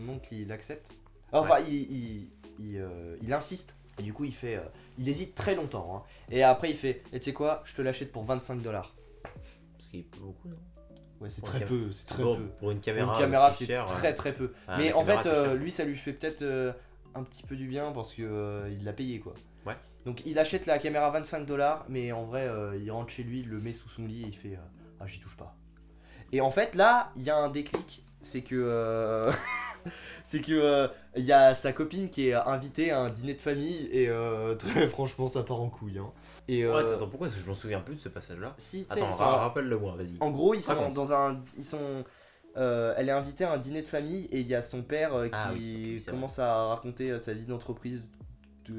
Speaker 2: oncle, il accepte. Enfin, il insiste. Et du coup, il hésite très longtemps. Hein. Et après, il fait, et tu sais quoi, je te l'achète pour 25 $.
Speaker 1: Parce qu'il est beaucoup non.
Speaker 2: Ouais, c'est
Speaker 1: Pour
Speaker 2: très
Speaker 1: une
Speaker 2: peu, c'est très
Speaker 1: Pour,
Speaker 2: peu.
Speaker 1: pour une
Speaker 2: Pour
Speaker 1: caméra,
Speaker 2: une caméra,
Speaker 1: aussi
Speaker 2: c'est
Speaker 1: chère,
Speaker 2: très très peu.
Speaker 1: la
Speaker 2: Mais en
Speaker 1: caméra
Speaker 2: fait,
Speaker 1: est chère.
Speaker 2: lui, ça lui fait peut-être un petit peu du bien parce que il l'a payé quoi.
Speaker 1: Ouais.
Speaker 2: Donc il achète la caméra 25 $, mais en vrai, il rentre chez lui, il le met sous son lit et il fait ah, j'y touche pas. Et en fait, là, il y a un déclic, c'est que il y a sa copine qui est invitée à un dîner de famille et très franchement, ça part en couille. Hein. Et
Speaker 1: Ouais, attends, pourquoi est-ce que je m'en souviens plus de ce passage-là?
Speaker 2: si, tu sais,
Speaker 1: Attends, rappelle-le moi, vas-y.
Speaker 2: en gros, ils sont
Speaker 1: Raconte.
Speaker 2: dans un. Elle est invitée à un dîner de famille et il y a son père qui
Speaker 1: Ah oui, ok, c'est
Speaker 2: commence à raconter sa vie d'entreprise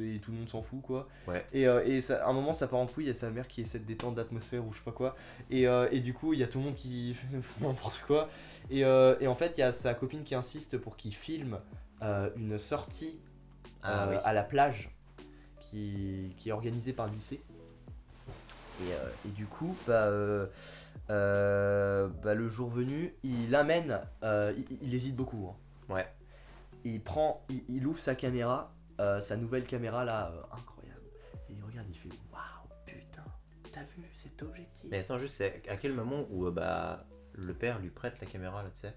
Speaker 2: et tout le monde s'en fout quoi.
Speaker 1: Ouais.
Speaker 2: Et à un moment ça part en couille, il y a sa mère qui essaie de détendre l'atmosphère ou je sais pas quoi. Et du coup il y a tout le monde qui fait n'importe quoi. Et en fait il y a sa copine qui insiste pour qu'il filme une sortie
Speaker 1: Oui.
Speaker 2: à la plage qui est organisée par le lycée. Et du coup, le jour venu, il amène, il hésite beaucoup. Hein.
Speaker 1: Ouais.
Speaker 2: Il ouvre sa caméra, sa nouvelle caméra là, incroyable. Et il regarde, il fait waouh, putain, t'as vu cet objectif?
Speaker 1: Mais attends, juste, c'est à quel moment où le père lui prête la caméra, là, tu sais?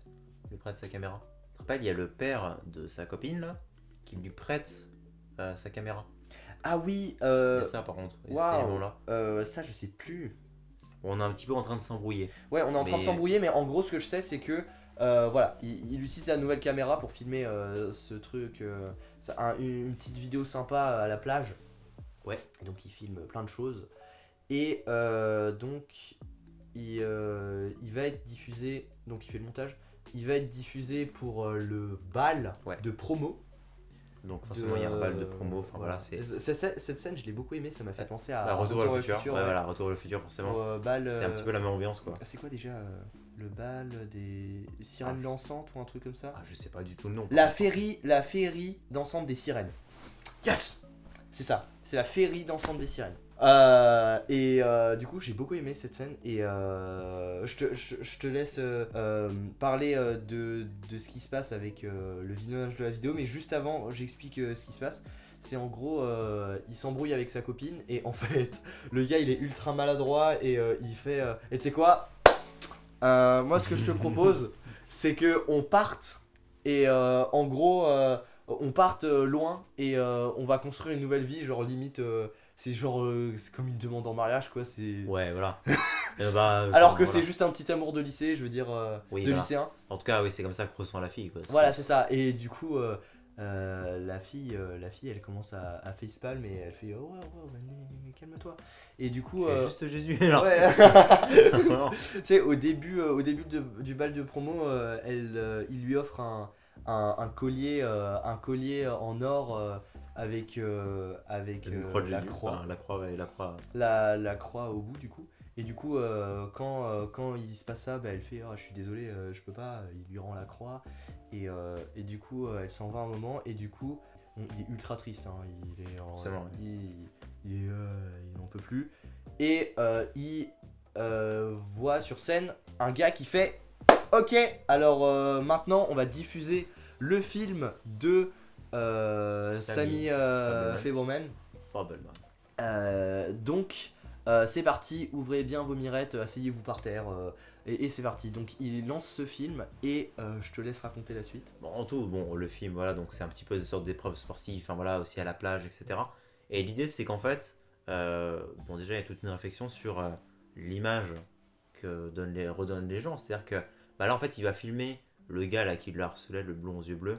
Speaker 1: Lui prête sa caméra. Tu te rappelles, il y a le père de sa copine, là, qui lui prête sa caméra.
Speaker 2: Ah oui,
Speaker 1: Il y a ça, par contre, il y a cet
Speaker 2: waouh,
Speaker 1: élément-là.
Speaker 2: ça je sais plus.
Speaker 1: On est un petit peu en train de s'embrouiller.
Speaker 2: Ouais, on est en train de
Speaker 1: Mais-
Speaker 2: s'embrouiller, mais en gros, ce que je sais, c'est que voilà, il utilise sa nouvelle caméra pour filmer ce truc, une petite vidéo sympa à la plage.
Speaker 1: Ouais.
Speaker 2: Donc, il filme plein de choses. Et donc, il va être diffusé. Donc, il fait le montage. Il va être diffusé pour le bal
Speaker 1: Ouais.
Speaker 2: de promo.
Speaker 1: Donc, forcément, il y a un bal de promo. Enfin, voilà, c'est.
Speaker 2: Cette scène, je l'ai beaucoup aimé. Ça m'a fait penser à
Speaker 1: Retour à le futur. Ouais,
Speaker 2: ouais.
Speaker 1: voilà, Retour à le futur, forcément.
Speaker 2: Au bal,
Speaker 1: C'est un petit peu la même ambiance, quoi.
Speaker 2: c'est quoi déjà le bal des sirènes dansantes ou un truc comme ça?
Speaker 1: Ah, je sais pas du tout le nom.
Speaker 2: La féerie dansante des sirènes. Yes! C'est ça, c'est la féerie dansante des sirènes. Du coup, j'ai beaucoup aimé cette scène et je te laisse parler de ce qui se passe avec le visionnage de la vidéo, mais juste avant, j'explique ce qui se passe. C'est en gros, il s'embrouille avec sa copine et en fait, le gars il est ultra maladroit et il fait. Et tu sais quoi? Moi, ce que je te propose, c'est que on parte et en gros, on parte loin et on va construire une nouvelle vie, genre limite. C'est genre c'est comme une demande en mariage quoi, c'est
Speaker 1: Ouais, voilà.
Speaker 2: alors que
Speaker 1: voilà.
Speaker 2: c'est juste un petit amour de lycée, je veux dire
Speaker 1: Oui,
Speaker 2: de
Speaker 1: voilà.
Speaker 2: lycéen.
Speaker 1: En tout cas, oui, c'est comme ça que ressent la fille, quoi.
Speaker 2: Voilà, c'est ça. Et du coup la fille elle commence à facepalm et elle fait oh ouais, calme-toi. Et du coup
Speaker 1: C'est juste Jésus, là.
Speaker 2: ouais.
Speaker 1: Vraiment.
Speaker 2: Tu sais au début du bal de promo il lui offre un collier en or avec
Speaker 1: Une croix de
Speaker 2: la
Speaker 1: Jésus.
Speaker 2: croix.
Speaker 1: Enfin, la croix, ouais, la croix.
Speaker 2: La croix au bout du coup. Et du coup quand il se passe ça, elle fait oh, je suis désolé, je peux pas. Il lui rend la croix et du coup elle s'en va un moment et du coup il est ultra triste. Hein. Il est
Speaker 1: Forcément, ouais.
Speaker 2: il n'en peut plus et il voit sur scène un gars qui fait ok, alors maintenant on va diffuser le film de Sammy Fableman.
Speaker 1: Fableman.
Speaker 2: Donc c'est parti, ouvrez bien vos mirettes, asseyez-vous par terre et c'est parti. Donc il lance ce film et je te laisse raconter la suite.
Speaker 1: Bon, en tout, le film, voilà, donc c'est un petit peu des sortes d'épreuves sportives, enfin voilà, aussi à la plage, etc. Et l'idée, c'est qu'en fait, déjà, il y a toute une réflexion sur l'image que redonnent les gens. C'est-à-dire que, là, en fait, il va filmer le gars là qui le harcelait, le blond aux yeux bleus,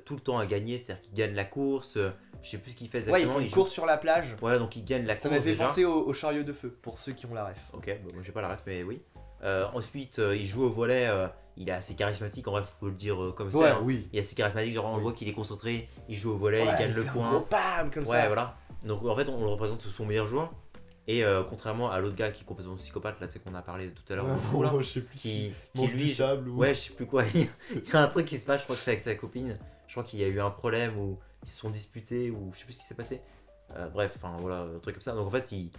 Speaker 1: tout le temps à gagner, c'est-à-dire qu'il gagne la course, je sais plus ce qu'il fait exactement.
Speaker 2: Ouais, ils font une course sur la plage.
Speaker 1: Ouais, donc il gagne la
Speaker 2: Ça
Speaker 1: course.
Speaker 2: m'a fait
Speaker 1: déjà.
Speaker 2: penser au chariot de feu, pour ceux qui ont la ref.
Speaker 1: Ok, moi j'ai pas la ref, mais oui. Ensuite, il joue au volley, il est assez charismatique, en vrai, faut le dire comme
Speaker 2: Ouais,
Speaker 1: ça. Hein.
Speaker 2: oui.
Speaker 1: Il est assez charismatique, genre on
Speaker 2: Oui.
Speaker 1: voit qu'il est concentré, il joue au volley,
Speaker 2: Ouais,
Speaker 1: il gagne le
Speaker 2: fait un
Speaker 1: point.
Speaker 2: gros bam comme
Speaker 1: Ouais,
Speaker 2: ça.
Speaker 1: voilà. Donc en fait, on le représente son meilleur joueur. Et contrairement à l'autre gars qui est complètement psychopathe, là, c'est qu'on a parlé tout à l'heure, beaucoup, là,
Speaker 2: je sais plus.
Speaker 1: qui
Speaker 2: mange
Speaker 1: lui,
Speaker 2: du sable ou.
Speaker 1: ouais, je sais plus quoi. Il y a un truc qui se passe, je crois que c'est avec sa copine. Je crois qu'il y a eu un problème ou ils se sont disputés ou je sais plus ce qui s'est passé. Bref, enfin voilà, un truc comme ça. Donc en fait, il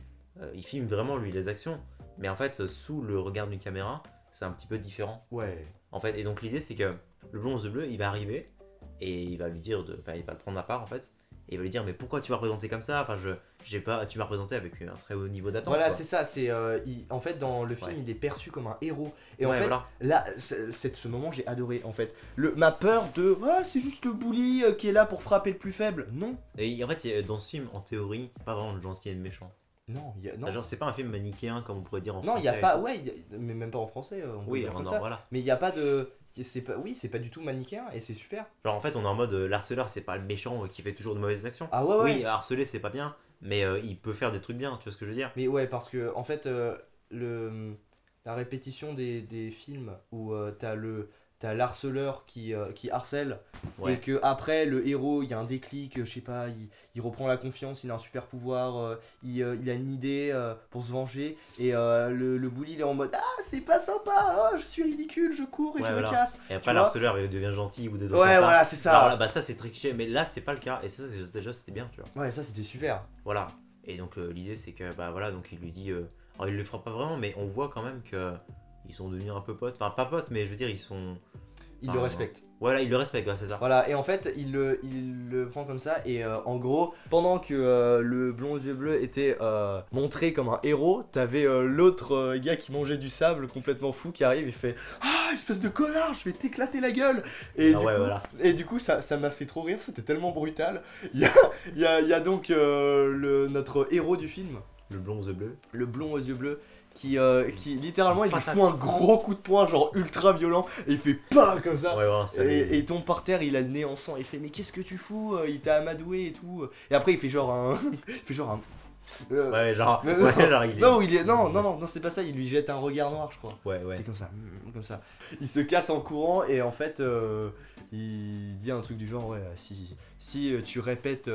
Speaker 1: filme vraiment lui les actions, mais en fait, sous le regard d'une caméra, c'est un petit peu différent.
Speaker 2: Ouais.
Speaker 1: En fait, et donc l'idée, c'est que le blond aux yeux bleus, il va arriver et il va lui dire, il va le prendre à part en fait. Et il va lui dire mais pourquoi tu m'as représenté comme ça, enfin tu m'as représenté avec un très haut niveau d'attente.
Speaker 2: Voilà,
Speaker 1: quoi.
Speaker 2: c'est ça. En fait, dans le film,
Speaker 1: Ouais.
Speaker 2: il est perçu comme un héros. Et
Speaker 1: Ouais,
Speaker 2: en fait,
Speaker 1: voilà.
Speaker 2: là, ce moment, j'ai adoré. En fait, ma peur de c'est juste le bully qui est là pour frapper le plus faible. Non.
Speaker 1: Et en fait, dans ce film, en théorie, pas vraiment de gentil et de méchant.
Speaker 2: Non, non.
Speaker 1: Genre, c'est pas un film manichéen comme on pourrait dire en
Speaker 2: Non, il
Speaker 1: français.
Speaker 2: y a pas. Ouais, mais même pas en français. On peut
Speaker 1: Oui,
Speaker 2: dire comme
Speaker 1: non,
Speaker 2: ça.
Speaker 1: voilà.
Speaker 2: Mais il y a pas de. C'est pas du tout manichéen et c'est super.
Speaker 1: Genre, en fait, on est en mode l'harceleur, c'est pas le méchant qui fait toujours de mauvaises actions.
Speaker 2: Ah ouais, ouais.
Speaker 1: Oui, harceler, c'est pas bien, mais il peut faire des trucs bien, tu vois ce que je veux dire.
Speaker 2: Mais ouais, parce que en fait, la répétition des films où t'as l'harceleur qui harcèle
Speaker 1: Ouais.
Speaker 2: et que après le héros il y a un déclic, je sais pas, il reprend la confiance, il a un super pouvoir, il a une idée pour se venger et le bully il est en mode c'est pas sympa, je suis ridicule, je cours et
Speaker 1: Ouais,
Speaker 2: je
Speaker 1: voilà.
Speaker 2: me casse.
Speaker 1: Et
Speaker 2: Tu
Speaker 1: après,
Speaker 2: vois
Speaker 1: l'harceleur, il devient gentil ou des trucs
Speaker 2: Ouais,
Speaker 1: comme ça.
Speaker 2: voilà, c'est ça.
Speaker 1: Alors là, ça, c'est très cliché, mais là, c'est pas le cas. Et ça, déjà, c'était bien, tu vois.
Speaker 2: Ouais, ça c'était super.
Speaker 1: Voilà. Et donc, l'idée, c'est que, voilà, donc il lui dit. Alors, il le fera pas vraiment, mais on voit quand même que. Ils sont devenus un peu potes. Enfin, pas potes, mais je veux dire, ils sont.
Speaker 2: Il
Speaker 1: Enfin,
Speaker 2: le respecte.
Speaker 1: Voilà, il le respecte, ouais, c'est ça.
Speaker 2: Voilà, et en fait, il le prend comme ça, et en gros, pendant que le blond aux yeux bleus était montré comme un héros, t'avais l'autre gars qui mangeait du sable complètement fou qui arrive et fait espèce de connard, je vais t'éclater la gueule. Et,
Speaker 1: Ah
Speaker 2: du
Speaker 1: ouais,
Speaker 2: coup,
Speaker 1: voilà.
Speaker 2: et du coup, ça m'a fait trop rire, c'était tellement brutal. Il y a donc notre héros du film,
Speaker 1: Le blond aux yeux bleus.
Speaker 2: le blond aux yeux bleus, qui littéralement il lui
Speaker 1: Patate.
Speaker 2: fout un gros coup de poing genre ultra violent et il fait pas comme ça.
Speaker 1: Ouais, voilà, ça
Speaker 2: Et il tombe par terre, il a le nez en sang, il fait mais qu'est-ce que tu fous, il t'a amadoué et tout. Et après il fait genre un il fait genre un
Speaker 1: Ouais, genre.
Speaker 2: mais
Speaker 1: Ouais, genre, il est.
Speaker 2: non, non, c'est pas ça, il lui jette un regard noir, je crois.
Speaker 1: Ouais, ouais.
Speaker 2: C'est comme ça. Il se casse en courant et en fait il dit un truc du genre ouais, si tu répètes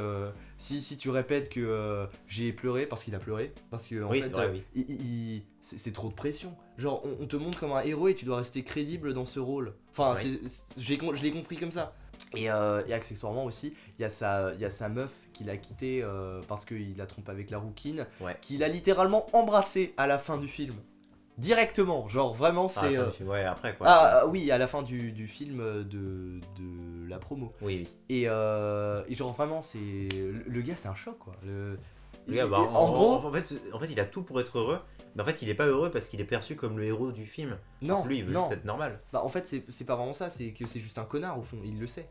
Speaker 2: si tu répètes que j'ai pleuré parce qu'il a pleuré parce que en
Speaker 1: Oui,
Speaker 2: fait
Speaker 1: c'est vrai, oui.
Speaker 2: c'est trop de pression. Genre on te montre comme un héros et tu dois rester crédible dans ce rôle. Enfin
Speaker 1: Oui.
Speaker 2: je l'ai compris comme ça. Et accessoirement aussi, il y a sa meuf qu'il a quitté parce qu'il la trompe avec la rouquine,
Speaker 1: Ouais.
Speaker 2: qu'il a littéralement embrassé à la fin du film. Directement, genre vraiment
Speaker 1: Enfin,
Speaker 2: c'est...
Speaker 1: à la fin du film, ouais, après quoi.
Speaker 2: oui, à la fin du film de la promo.
Speaker 1: Oui, oui.
Speaker 2: Et genre vraiment, c'est... Le gars, c'est un choc, quoi.
Speaker 1: Le gars,
Speaker 2: Et-
Speaker 1: bah,
Speaker 2: en gros...
Speaker 1: en fait, il a tout pour être heureux, mais en fait, il est pas heureux parce qu'il est perçu comme le héros du film.
Speaker 2: Non,
Speaker 1: Lui, il veut
Speaker 2: non.
Speaker 1: juste être normal.
Speaker 2: Bah, en fait, c'est pas vraiment ça, c'est que c'est juste un connard, au fond, il le sait.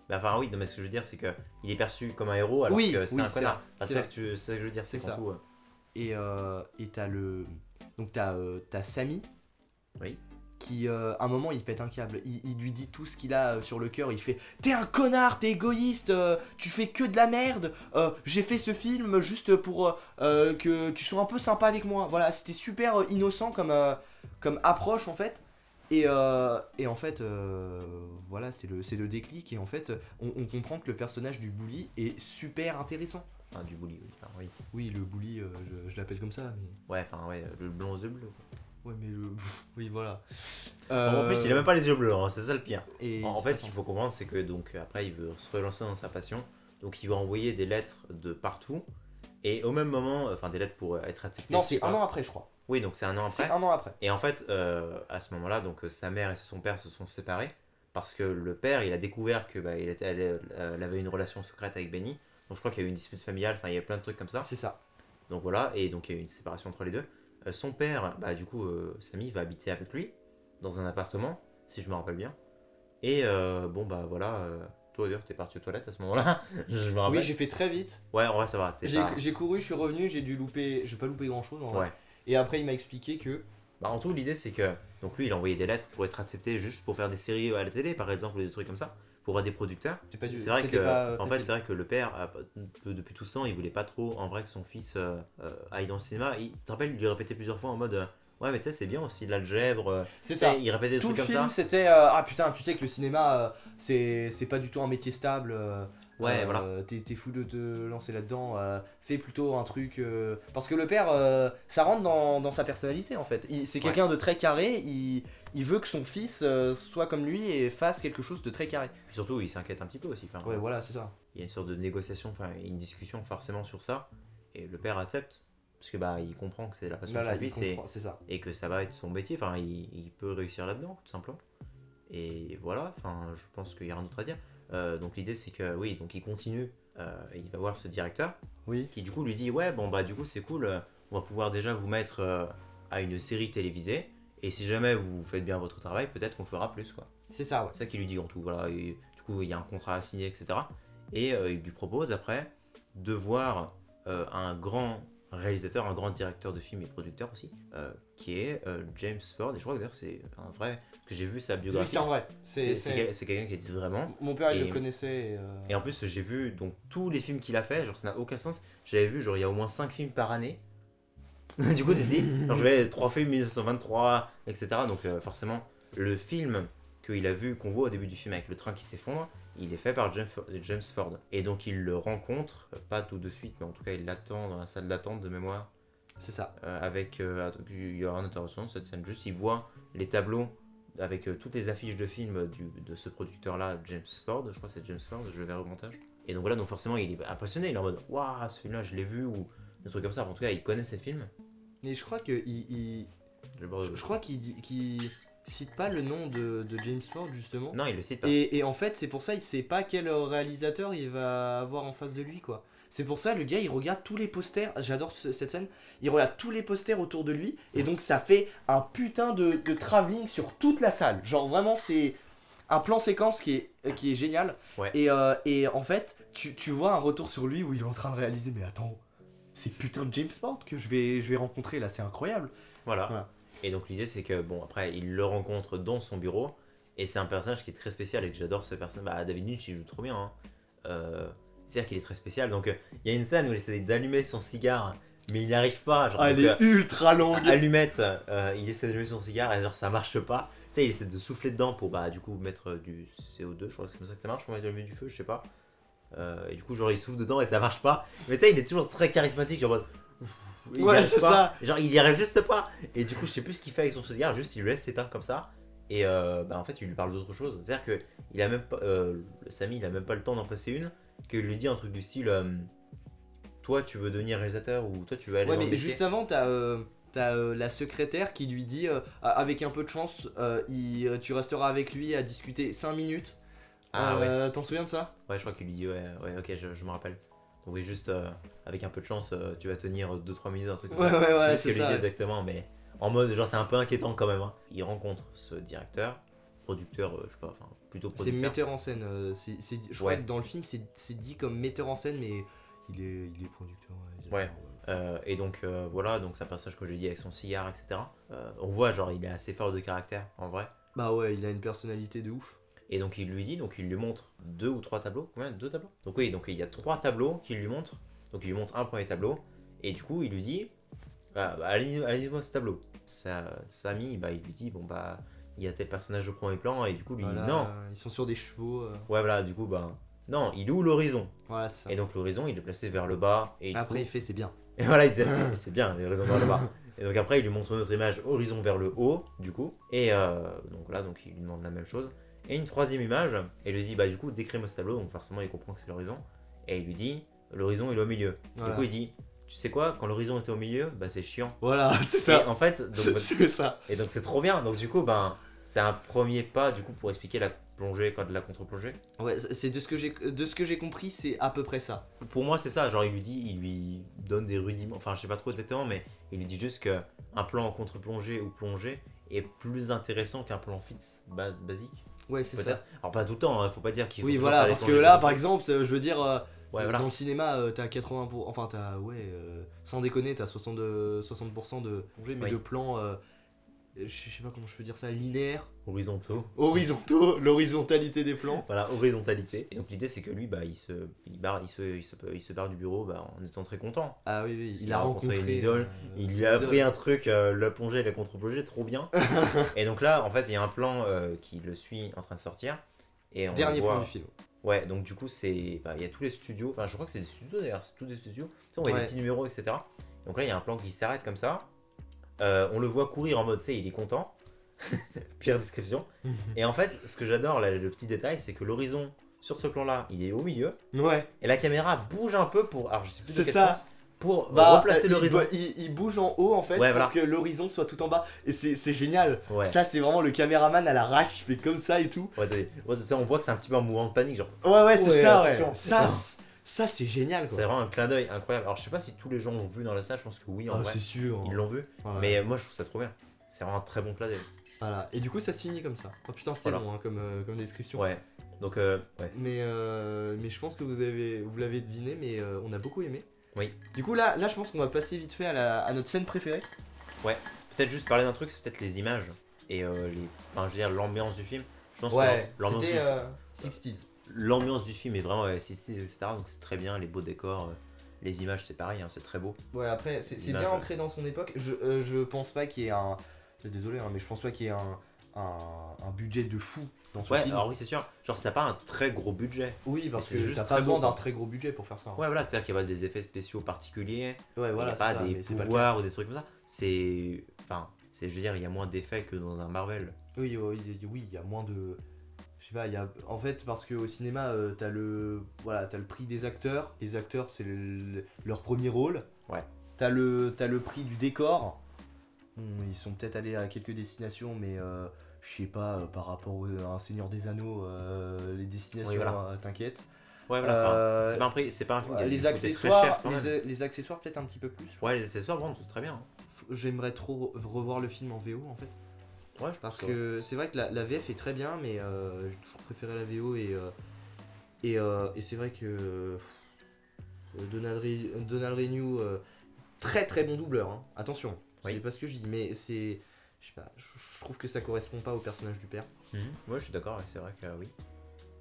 Speaker 1: Bah, enfin, oui, non, mais ce que je veux dire, c'est que il est perçu comme un héros alors
Speaker 2: Oui,
Speaker 1: que c'est
Speaker 2: oui,
Speaker 1: un
Speaker 2: c'est
Speaker 1: connard.
Speaker 2: vrai,
Speaker 1: Enfin,
Speaker 2: c'est
Speaker 1: c'est ça
Speaker 2: vrai.
Speaker 1: c'est ça que je veux dire,
Speaker 2: C'est
Speaker 1: c'est
Speaker 2: ça.
Speaker 1: tout.
Speaker 2: Et t'as le... Donc t'as Samy,
Speaker 1: Oui.
Speaker 2: qui à un moment il pète un câble, il lui dit tout ce qu'il a sur le cœur, il fait t'es un connard, t'es égoïste, tu fais que de la merde, j'ai fait ce film juste pour que tu sois un peu sympa avec moi. Voilà, c'était super innocent comme approche en fait. Et en fait, voilà, c'est le déclic et en fait on comprend que le personnage du bully est super intéressant.
Speaker 1: Enfin, du bully, oui. Enfin, oui.
Speaker 2: Oui, le bully, je l'appelle comme ça, mais...
Speaker 1: Ouais, enfin, ouais, le blond aux yeux bleus.
Speaker 2: Ouais, mais le... Oui, voilà.
Speaker 1: En plus, il a même pas les yeux bleus, hein, c'est ça le pire.
Speaker 2: Et
Speaker 1: En fait, ce qu'il faut comprendre, c'est que donc après, il veut se relancer dans sa passion. Donc, il va envoyer des lettres de partout. Et au même moment, enfin, des lettres pour être accepté.
Speaker 2: Non,
Speaker 1: je sais
Speaker 2: c'est
Speaker 1: pas.
Speaker 2: un an après, je crois.
Speaker 1: Oui, donc c'est un an
Speaker 2: C'est
Speaker 1: après.
Speaker 2: un an après.
Speaker 1: Et en fait, à ce moment-là, donc sa mère et son père se sont séparés parce que le père, il a découvert que elle avait une relation secrète avec Benny. Donc je crois qu'il y a eu une dispute familiale, enfin il y a plein de trucs comme ça.
Speaker 2: C'est ça.
Speaker 1: Donc voilà, et donc il y a eu une séparation entre les deux. Son père, bah du coup, Samy va habiter avec lui dans un appartement, si je me rappelle bien. Et bon bah voilà, toi d'ailleurs t'es parti aux toilettes à ce moment-là, je me rappelle.
Speaker 2: Oui, j'ai fait très vite.
Speaker 1: Ouais, en vrai ça va, t'es pas...
Speaker 2: J'ai couru, je suis revenu, j'ai pas loupé grand chose en vrai.
Speaker 1: Ouais.
Speaker 2: Et après, il m'a expliqué que.
Speaker 1: Bah en tout, l'idée c'est que donc lui il a envoyé des lettres pour être accepté juste pour faire des séries à la télé par exemple ou des trucs comme ça pour avoir des producteurs.
Speaker 2: C'est pas du
Speaker 1: C'est vrai
Speaker 2: c'était
Speaker 1: que
Speaker 2: pas
Speaker 1: en fait
Speaker 2: facile.
Speaker 1: c'est vrai que le père depuis tout ce temps il voulait pas trop en vrai que son fils aille dans le cinéma. Il te rappelle il lui répétait plusieurs fois en mode ouais mais tu sais c'est bien aussi l'algèbre.
Speaker 2: C'est
Speaker 1: Tu sais,
Speaker 2: ça.
Speaker 1: il répétait des
Speaker 2: Tout le
Speaker 1: trucs comme
Speaker 2: film,
Speaker 1: ça.
Speaker 2: c'était ah putain, tu sais que le cinéma, c'est pas du tout un métier stable.
Speaker 1: Ouais voilà.
Speaker 2: T'es fou de te lancer là-dedans. Fais plutôt un truc. Parce que le père, ça rentre dans sa personnalité en fait. C'est quelqu'un de très carré. Il veut que son fils soit comme lui et fasse quelque chose de très carré.
Speaker 1: Puis surtout il s'inquiète un petit peu aussi. Enfin,
Speaker 2: Ouais, voilà, c'est ça.
Speaker 1: il y a une sorte de négociation, enfin une discussion forcément sur ça et le père accepte parce que bah il comprend que c'est la passion
Speaker 2: Voilà,
Speaker 1: de son
Speaker 2: il
Speaker 1: fils
Speaker 2: comprend, c'est ça.
Speaker 1: et que ça va être son métier. Enfin il peut réussir là-dedans tout simplement. Et voilà, enfin, je pense qu'il n'y a rien d'autre à dire. Donc l'idée c'est que oui, donc il continue, il va voir ce directeur
Speaker 2: Oui.
Speaker 1: qui du coup lui dit ouais bon bah du coup c'est cool, on va pouvoir déjà vous mettre à une série télévisée et si jamais vous faites bien votre travail peut-être qu'on fera plus quoi.
Speaker 2: C'est ça, ouais.
Speaker 1: C'est ça qu'il lui dit en tout, voilà. Et, du coup il y a un contrat à signer etc. Et il lui propose après de voir un grand réalisateur, un grand directeur de film et producteur aussi, qui est James Ford. Et je crois que d'ailleurs c'est un vrai, que j'ai vu sa
Speaker 2: Oui,
Speaker 1: biographie.
Speaker 2: c'est en vrai.
Speaker 1: C'est quelqu'un qui existe vraiment.
Speaker 2: Mon père, il
Speaker 1: Et-
Speaker 2: le connaissait.
Speaker 1: Et en plus, j'ai vu donc tous les films qu'il a fait, genre ça n'a aucun sens. J'avais vu, genre il y a au moins 5 films par année. Du coup, tu te dis, genre je vais 3 films 1923, etc. Donc forcément, le film qu'il a vu, qu'on voit au début du film avec le train qui s'effondre, il est fait par James Ford. Et donc il le rencontre, pas tout de suite, mais en tout cas il l'attend dans la salle d'attente de mémoire.
Speaker 2: C'est ça.
Speaker 1: Il y aura un intervention de cette scène, juste il voit les tableaux avec toutes les affiches de films de ce producteur-là, James Ford, je crois que c'est James Ford, je vais au montage. Et donc voilà, donc forcément il est impressionné, il est en mode waouh, ce film-là je l'ai vu, ou des trucs comme ça. En tout cas, il connaît ces films.
Speaker 2: Mais je crois que je crois qu'il cite pas le nom de James Ford justement.
Speaker 1: Non, il le cite pas.
Speaker 2: Et en fait, c'est pour ça il sait pas quel réalisateur il va avoir en face de lui quoi. C'est pour ça le gars il regarde tous les posters, j'adore cette scène, il regarde tous les posters autour de lui et donc ça fait un putain de travelling sur toute la salle. Genre vraiment c'est un plan séquence qui est génial.
Speaker 1: Ouais.
Speaker 2: Et en fait tu vois un retour sur lui où il est en train de réaliser mais attends, c'est putain de James Ford que je vais rencontrer là, c'est incroyable.
Speaker 1: Voilà.
Speaker 2: Voilà.
Speaker 1: Et donc l'idée c'est que bon après il le rencontre dans son bureau et c'est un personnage qui est très spécial et que j'adore ce personnage. Bah David Lynch il joue trop bien. Hein. C'est-à-dire qu'il est très spécial. Donc il y a une scène où il essaie d'allumer son cigare mais il n'y arrive pas. Genre,
Speaker 2: Elle
Speaker 1: donc,
Speaker 2: est ultra longue.
Speaker 1: allumette, il essaie d'allumer son cigare et genre ça marche pas. Tu sais il essaie de souffler dedans pour bah du coup mettre du CO2. Je crois que c'est comme ça que ça marche pour mettre allumer du feu, je sais pas. Et du coup genre il souffle dedans et ça marche pas. Mais tu sais il est toujours très charismatique genre en mode, il y
Speaker 2: Ouais,
Speaker 1: arrive
Speaker 2: c'est
Speaker 1: pas.
Speaker 2: ça.
Speaker 1: Genre il y arrive juste pas. Et du coup je sais plus ce qu'il fait avec son cigare, juste il le laisse s'éteindre comme ça. Et bah en fait il lui parle d'autre chose. C'est-à-dire que il a même pas, Samy il a même pas le temps d'en passer une, qu'il lui dit un truc du style toi tu veux devenir réalisateur ou toi tu veux aller
Speaker 2: Ouais
Speaker 1: dans le
Speaker 2: mais
Speaker 1: métier.
Speaker 2: juste avant t'as la secrétaire qui lui dit avec un peu de chance tu resteras avec lui à discuter 5 minutes.
Speaker 1: Ouais.
Speaker 2: T'en souviens de ça?
Speaker 1: Ouais je crois qu'il lui dit ouais ok je me rappelle. Donc oui juste avec un peu de chance tu vas tenir 2-3 minutes un truc comme
Speaker 2: Ouais
Speaker 1: ça.
Speaker 2: ouais
Speaker 1: Je sais
Speaker 2: ouais
Speaker 1: plus ce
Speaker 2: c'est
Speaker 1: qu'il lui dit
Speaker 2: ça.
Speaker 1: exactement mais en mode genre c'est un peu inquiétant quand même. Hein. Il rencontre ce directeur, producteur, je sais pas, enfin plutôt
Speaker 2: C'est
Speaker 1: producteur.
Speaker 2: metteur en scène. Je crois
Speaker 1: Ouais.
Speaker 2: que dans le film c'est dit comme metteur en scène mais il est producteur.
Speaker 1: Ouais. Et donc voilà, donc c'est un personnage que j'ai dit avec son cigare, etc. On voit genre il est assez fort de caractère en vrai.
Speaker 2: Bah ouais il a une personnalité de ouf.
Speaker 1: Et donc il lui dit, donc il lui montre 2 ou 3 tableaux. Combien? 2 tableaux? Donc oui, donc il y a 3 tableaux qu'il lui montre. Donc il lui montre un premier tableau. Et du coup il lui dit, allez-moi ce tableau. Samy, bah il lui dit, bon bah il y a tel personnage au premier plan. Et du coup lui
Speaker 2: Voilà,
Speaker 1: dit non.
Speaker 2: ils sont sur des chevaux.
Speaker 1: Ouais voilà, du coup bah non, il loue l'horizon.
Speaker 2: Voilà c'est ça.
Speaker 1: Et donc l'horizon il est placé vers le bas. Et du
Speaker 2: Après
Speaker 1: coup,
Speaker 2: il fait c'est bien.
Speaker 1: et voilà, il disait, c'est bien, l'horizon vers le bas. Et donc après, il lui montre une autre image, horizon vers le haut, du coup. Et donc là, donc il lui demande la même chose. Et une troisième image, et il lui dit, bah du coup, décris-moi ce tableau. Donc forcément, il comprend que c'est l'horizon. Et il lui dit, l'horizon il est au milieu.
Speaker 2: Voilà.
Speaker 1: Du coup, il dit, tu sais quoi, quand l'horizon était au milieu, bah c'est chiant.
Speaker 2: Voilà, c'est
Speaker 1: Et
Speaker 2: ça.
Speaker 1: en fait, donc,
Speaker 2: C'est ça.
Speaker 1: et donc c'est trop bien. Donc du coup, ben, c'est un premier pas du coup pour expliquer la plongée quand de la contre-plongée.
Speaker 2: Ouais, c'est de ce que j'ai compris, c'est à peu près ça.
Speaker 1: Pour moi, c'est ça. Genre, il lui donne des rudiments. Enfin, je sais pas trop exactement, mais il lui dit juste que un plan en contre-plongée ou plongée est plus intéressant qu'un plan fixe basique.
Speaker 2: Ouais, c'est ça.
Speaker 1: Peut-être. Alors pas tout le temps. Faut pas dire qu'il faut.
Speaker 2: Oui,
Speaker 1: toujours
Speaker 2: voilà,
Speaker 1: faire des
Speaker 2: parce que
Speaker 1: plongées
Speaker 2: là,
Speaker 1: contre-
Speaker 2: par exemple, je veux dire,
Speaker 1: Ouais,
Speaker 2: dans
Speaker 1: voilà.
Speaker 2: le cinéma, t'as 80%, enfin, t'as, ouais, sans déconner, t'as 60% de plongée, mais
Speaker 1: Oui.
Speaker 2: de plans, je sais pas comment je peux dire ça, linéaires,
Speaker 1: Horizontaux.
Speaker 2: horizontaux, l'horizontalité des plans.
Speaker 1: Voilà, horizontalité. Et donc l'idée c'est que lui, bah, il se barre du bureau bah, en étant très content.
Speaker 2: Ah oui, oui, il
Speaker 1: Il
Speaker 2: a
Speaker 1: a rencontré
Speaker 2: rencontré
Speaker 1: une idole, il
Speaker 2: son
Speaker 1: lui a
Speaker 2: idole.
Speaker 1: appris un truc, la plongée et la contre-plongée, trop bien. Et donc là, en fait, il y a un plan qui le suit en train de sortir. Et on
Speaker 2: Dernier
Speaker 1: le voit...
Speaker 2: plan du film.
Speaker 1: Ouais, donc du coup, c'est, bah, il y a tous les studios, enfin je crois que c'est des studios d'ailleurs, c'est tous des studios. Tu sais, on voit
Speaker 2: Ouais.
Speaker 1: des petits numéros, etc. Donc là, il y a un plan qui s'arrête comme ça. On le voit courir en mode, tu sais, il est content. Pire description. Et en fait, ce que j'adore, là, le petit détail, c'est que l'horizon, sur ce plan-là, il est au milieu.
Speaker 2: Ouais.
Speaker 1: Et la caméra bouge un peu pour, alors je sais plus de
Speaker 2: C'est
Speaker 1: quel
Speaker 2: ça.
Speaker 1: sens, pour
Speaker 2: Bah,
Speaker 1: replacer l'horizon.
Speaker 2: il bouge en haut en fait
Speaker 1: Ouais,
Speaker 2: pour
Speaker 1: voilà.
Speaker 2: que l'horizon soit tout en bas. Et c'est génial.
Speaker 1: Ouais.
Speaker 2: Ça, c'est vraiment le caméraman à l'arrache, il fait comme ça et tout.
Speaker 1: On voit que c'est un petit peu un mouvement de panique, genre.
Speaker 2: Ouais, c'est
Speaker 1: Ouais,
Speaker 2: ça,
Speaker 1: attention.
Speaker 2: ouais. Ça, c'est génial
Speaker 1: C'est
Speaker 2: quoi.
Speaker 1: vraiment un clin d'œil incroyable. Alors je sais pas si tous les gens l'ont vu dans la salle, je pense que oui en
Speaker 2: Ah,
Speaker 1: vrai.
Speaker 2: c'est sûr.
Speaker 1: Ils l'ont vu.
Speaker 2: Ouais.
Speaker 1: Mais moi je trouve ça trop bien. C'est vraiment un très bon clin d'œil.
Speaker 2: Voilà. Et du coup, ça se finit comme ça. Oh putain, c'était
Speaker 1: Voilà.
Speaker 2: long hein, comme description.
Speaker 1: Ouais. Donc ouais.
Speaker 2: Mais je pense que vous l'avez deviné, mais on a beaucoup aimé.
Speaker 1: Oui.
Speaker 2: Du coup, là je pense qu'on va passer vite fait à notre scène préférée.
Speaker 1: Peut-être juste parler d'un truc, c'est peut-être les images et enfin je veux dire l'ambiance du film. Je pense
Speaker 2: Ouais,
Speaker 1: que l'ambiance
Speaker 2: c'était
Speaker 1: du...
Speaker 2: 60s.
Speaker 1: l'ambiance du film est vraiment 60s, etc. Donc c'est très bien, les beaux décors, les images c'est pareil, hein, c'est très beau.
Speaker 2: Ouais, après, c'est
Speaker 1: L'image,
Speaker 2: bien
Speaker 1: ouais.
Speaker 2: ancré dans son époque. Je pense pas qu'il y ait un. Désolé, hein, mais je pense pas qu'il y ait un budget de fou dans ce
Speaker 1: Ouais,
Speaker 2: film.
Speaker 1: alors oui c'est sûr. Genre ça n'a pas un très gros budget.
Speaker 2: Oui, parce
Speaker 1: mais c'est
Speaker 2: que
Speaker 1: juste
Speaker 2: t'as
Speaker 1: très
Speaker 2: pas besoin
Speaker 1: beau,
Speaker 2: d'un
Speaker 1: quoi.
Speaker 2: très gros budget pour faire ça. hein.
Speaker 1: Ouais voilà, c'est-à-dire qu'il n'y a pas des effets spéciaux particuliers.
Speaker 2: Ouais,
Speaker 1: Il
Speaker 2: voilà,
Speaker 1: n'y a pas
Speaker 2: c'est ça,
Speaker 1: des
Speaker 2: mais c'est pas le cas.
Speaker 1: pouvoirs ou des trucs comme ça. C'est... Enfin, je veux dire, il y a moins d'effets que dans un Marvel.
Speaker 2: Oui, il y a moins de. Je sais pas, il y a. En fait, parce qu'au cinéma, t'as le prix des acteurs. Les acteurs, c'est leur premier rôle.
Speaker 1: Ouais.
Speaker 2: T'as le prix du décor. Ils sont peut-être allés à quelques destinations, mais je sais pas, par rapport à un Seigneur des Anneaux, les destinations,
Speaker 1: Oui, voilà.
Speaker 2: t'inquiète.
Speaker 1: Ouais, voilà, enfin,
Speaker 2: Euh,
Speaker 1: c'est pas un film qui a
Speaker 2: Les
Speaker 1: du coup des très
Speaker 2: accessoires,
Speaker 1: cher quand même.
Speaker 2: les accessoires peut-être un petit peu plus.
Speaker 1: Ouais, les accessoires, bon, c'est très bien.
Speaker 2: J'aimerais trop revoir le film en VO en fait.
Speaker 1: Ouais, je
Speaker 2: Parce
Speaker 1: pense
Speaker 2: que c'est vrai que la VF est très bien, mais j'ai toujours préféré la VO et c'est vrai que Donald Renew, très très bon doubleur, hein. Attention,
Speaker 1: Oui.
Speaker 2: c'est pas ce que je dis, mais c'est. Je sais pas, je trouve que ça correspond pas au personnage du père.
Speaker 1: Ouais, je suis d'accord, ouais, c'est vrai que oui.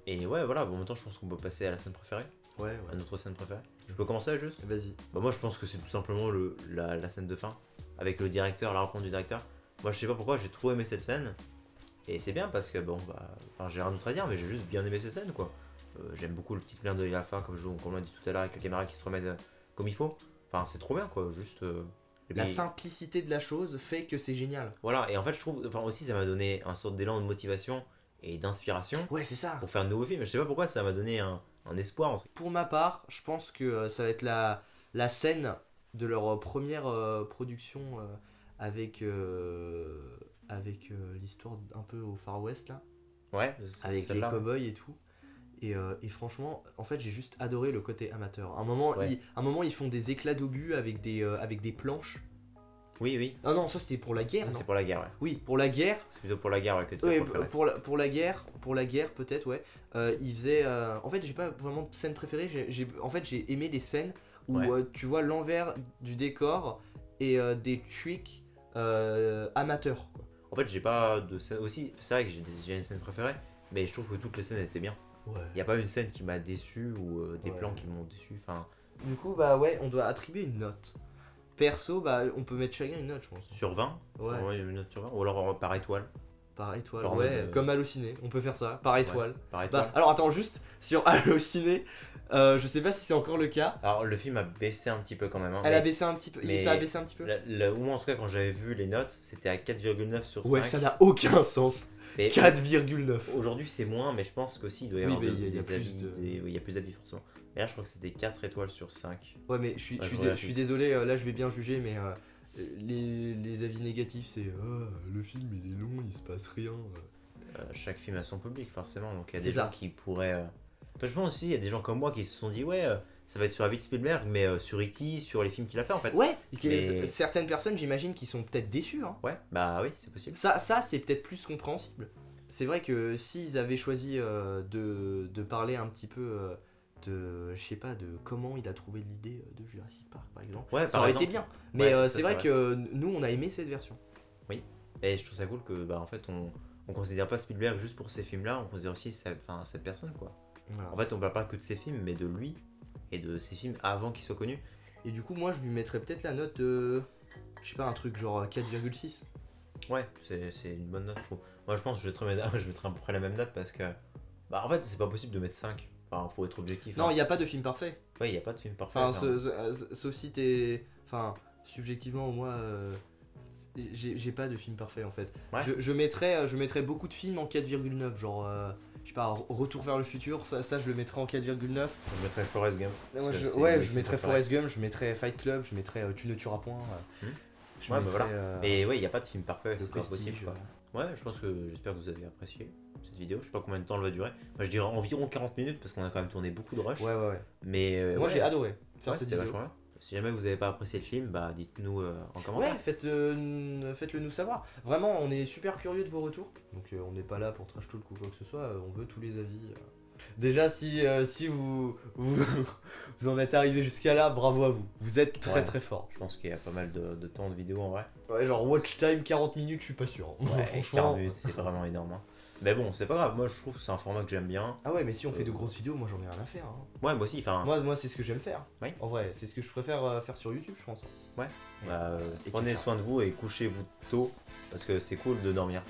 Speaker 1: Et ouais, voilà, bon, en même temps, je pense qu'on peut passer à la scène préférée,
Speaker 2: Ouais,
Speaker 1: à notre scène préférée. Je peux commencer juste.
Speaker 2: Vas-y.
Speaker 1: Bah, moi, je pense que c'est tout simplement la scène de fin, avec le directeur, la rencontre du directeur. Moi, je sais pas pourquoi, j'ai trop aimé cette scène. Et c'est bien parce que, bon, bah, enfin, j'ai rien d'autre à dire, mais j'ai juste bien aimé cette scène, quoi. J'aime beaucoup le petit clin d'œil à la fin, comme on l'a dit tout à l'heure, avec la caméra qui se remet comme il faut. Enfin, c'est trop bien, quoi, juste. Et
Speaker 2: La
Speaker 1: puis,
Speaker 2: simplicité de la chose fait que c'est génial.
Speaker 1: voilà, et en fait, je trouve, enfin, aussi, ça m'a donné un sorte d'élan de motivation et d'inspiration
Speaker 2: Ouais, c'est ça.
Speaker 1: pour faire un nouveau film. Je sais pas pourquoi, ça m'a donné un espoir. En fait.
Speaker 2: Pour ma part, je pense que ça va être la scène de leur première production avec l'histoire un peu au Far West là,
Speaker 1: Ouais,
Speaker 2: avec les
Speaker 1: celle-là.
Speaker 2: cowboys et tout. Et franchement, en fait, j'ai juste adoré le côté amateur. À un moment,
Speaker 1: Ouais.
Speaker 2: ils font des éclats d'obus avec des planches.
Speaker 1: Oui, oui.
Speaker 2: Ah non, ça c'était pour la guerre.
Speaker 1: Ça,
Speaker 2: non
Speaker 1: c'est pour la guerre, ouais.
Speaker 2: Oui, pour la guerre.
Speaker 1: C'est plutôt pour la guerre ouais, que tu as
Speaker 2: Ouais,
Speaker 1: préféré.
Speaker 2: pour la guerre peut-être, ouais. Ils faisaient. En fait, j'ai pas vraiment de scène préférée. En fait, j'ai aimé les scènes où
Speaker 1: Ouais.
Speaker 2: tu vois l'envers du décor et des tricks amateurs. Quoi.
Speaker 1: En fait, j'ai pas de scène aussi. C'est vrai que j'ai une scène préférée, mais je trouve que toutes les scènes étaient bien.
Speaker 2: Ouais.
Speaker 1: Il y a pas une scène qui m'a déçu ou des
Speaker 2: Ouais.
Speaker 1: plans qui m'ont déçu. Enfin,
Speaker 2: Du coup, bah ouais, on doit attribuer une note. Perso, bah on peut mettre chacun une note, je pense.
Speaker 1: sur 20.
Speaker 2: Ouais.
Speaker 1: Ouais, une note sur 20. Ou alors par étoile.
Speaker 2: Par étoile.
Speaker 1: Genre en
Speaker 2: Ouais,
Speaker 1: mode,
Speaker 2: comme Allociné, on peut faire ça. Par étoile.
Speaker 1: Par étoile.
Speaker 2: Bah, alors attends, juste sur Allociné, je sais pas si c'est encore le cas.
Speaker 1: Alors le film a baissé un petit peu quand même. Hein,
Speaker 2: Elle a
Speaker 1: mais
Speaker 2: baissé un petit peu.
Speaker 1: mais
Speaker 2: Ça a baissé un petit peu.
Speaker 1: ou moi en tout cas quand j'avais vu les notes, c'était à 4,9 sur 5.
Speaker 2: Ouais, ça n'a aucun sens.
Speaker 1: Et
Speaker 2: 4,9.
Speaker 1: aujourd'hui c'est moins, mais je pense qu'aussi il doit y
Speaker 2: Oui,
Speaker 1: avoir
Speaker 2: mais il y a
Speaker 1: des
Speaker 2: plus
Speaker 1: avis.
Speaker 2: de-
Speaker 1: Il y a plus d'avis forcément. Et là, je crois que c'était 4 étoiles sur 5.
Speaker 2: Ouais, mais je suis désolé, là je vais bien juger, mais les avis négatifs, c'est le film il est long, il se passe rien.
Speaker 1: Chaque film a son public, forcément. Donc, il y a
Speaker 2: C'est
Speaker 1: des
Speaker 2: ça.
Speaker 1: gens qui pourraient. Enfin, je pense aussi, il y a des gens comme moi qui se sont dit, ouais, ça va être sur la vie de Spielberg, mais sur E.T., sur les films qu'il a fait en fait.
Speaker 2: Ouais,
Speaker 1: Mais-
Speaker 2: certaines personnes, j'imagine, qui sont peut-être déçues. Hein.
Speaker 1: Ouais, bah oui, c'est possible.
Speaker 2: Ça c'est peut-être plus compréhensible. C'est vrai que s'ils avaient choisi de parler un petit peu je sais pas, de comment il a trouvé l'idée de Jurassic Park par exemple,
Speaker 1: Ouais,
Speaker 2: ça
Speaker 1: par
Speaker 2: aurait
Speaker 1: exemple.
Speaker 2: été bien. Mais
Speaker 1: Ouais, ça,
Speaker 2: c'est vrai
Speaker 1: c'est
Speaker 2: que nous on a aimé cette version.
Speaker 1: Et je trouve ça cool que, bah, en fait, on considère pas Spielberg juste pour ces films-là, on considère aussi cette personne, quoi.
Speaker 2: Voilà.
Speaker 1: En fait, on parle pas que de ses films, mais de lui et de ses films avant qu'il soit connu.
Speaker 2: Et du coup, moi je lui mettrais peut-être la note de. Je sais pas, un truc genre 4,6.
Speaker 1: Ouais, c'est une bonne note, je trouve. Moi, je pense que je mettrais à peu près la même note parce que, bah, en fait, c'est pas possible de mettre 5. Enfin, faut être objectif.
Speaker 2: Non,
Speaker 1: hein.
Speaker 2: il n'y a pas de film parfait.
Speaker 1: Ouais, il y a pas de film parfait.
Speaker 2: Enfin,
Speaker 1: clairement.
Speaker 2: sauf si t'es. Enfin, subjectivement, moi, j'ai pas de film parfait en fait.
Speaker 1: Ouais.
Speaker 2: Je mettrais beaucoup de films en 4,9. Genre, je sais pas, Retour vers le futur, ça je le mettrais en 4,9.
Speaker 1: Je mettrais Forrest Gump.
Speaker 2: Moi,
Speaker 1: parce que c'est
Speaker 2: ouais,
Speaker 1: mon
Speaker 2: je
Speaker 1: film
Speaker 2: mettrais
Speaker 1: préféré.
Speaker 2: Forrest Gump, je mettrais Fight Club, je mettrais Tu ne tueras point. Je
Speaker 1: Ouais, bah
Speaker 2: mettrais,
Speaker 1: voilà. Mais ouais, il y a pas de film parfait,
Speaker 2: Le
Speaker 1: c'est pas
Speaker 2: Prestige.
Speaker 1: possible, quoi. Ouais, je pense que j'espère que vous avez apprécié cette vidéo. Je sais pas combien de temps elle va durer. Moi, je dirais environ 40 minutes parce qu'on a quand même tourné beaucoup de rush.
Speaker 2: Ouais.
Speaker 1: Mais
Speaker 2: Moi
Speaker 1: ouais,
Speaker 2: j'ai adoré faire
Speaker 1: ouais,
Speaker 2: cette
Speaker 1: c'était
Speaker 2: vidéo.
Speaker 1: vachement bien. Si jamais vous avez pas apprécié le film, bah dites-nous en commentaire.
Speaker 2: Ouais, faites-le nous savoir. Vraiment, on est super curieux de vos retours. Donc on n'est pas là pour trash talk ou quoi que ce soit, on veut tous les avis. Déjà, si vous en êtes arrivé jusqu'à là, bravo à vous. Vous êtes très
Speaker 1: Ouais.
Speaker 2: très fort.
Speaker 1: Je pense qu'il y a pas mal de temps de vidéo en vrai.
Speaker 2: Ouais, genre watch time 40 minutes, je suis pas sûr.
Speaker 1: Ouais, 40
Speaker 2: Franchement.
Speaker 1: minutes, c'est vraiment énorme. Hein. Mais bon, c'est pas grave. Moi, je trouve que c'est un format que j'aime bien.
Speaker 2: Ah ouais, mais si on fait de grosses vidéos, moi j'en ai rien à faire. Hein.
Speaker 1: Ouais, moi aussi. Enfin,
Speaker 2: Moi c'est ce que j'aime faire.
Speaker 1: Oui.
Speaker 2: En vrai, c'est ce que je préfère faire sur YouTube, je pense.
Speaker 1: bah,
Speaker 2: Et
Speaker 1: prenez
Speaker 2: caca.
Speaker 1: soin de vous et couchez-vous tôt parce que c'est cool de dormir.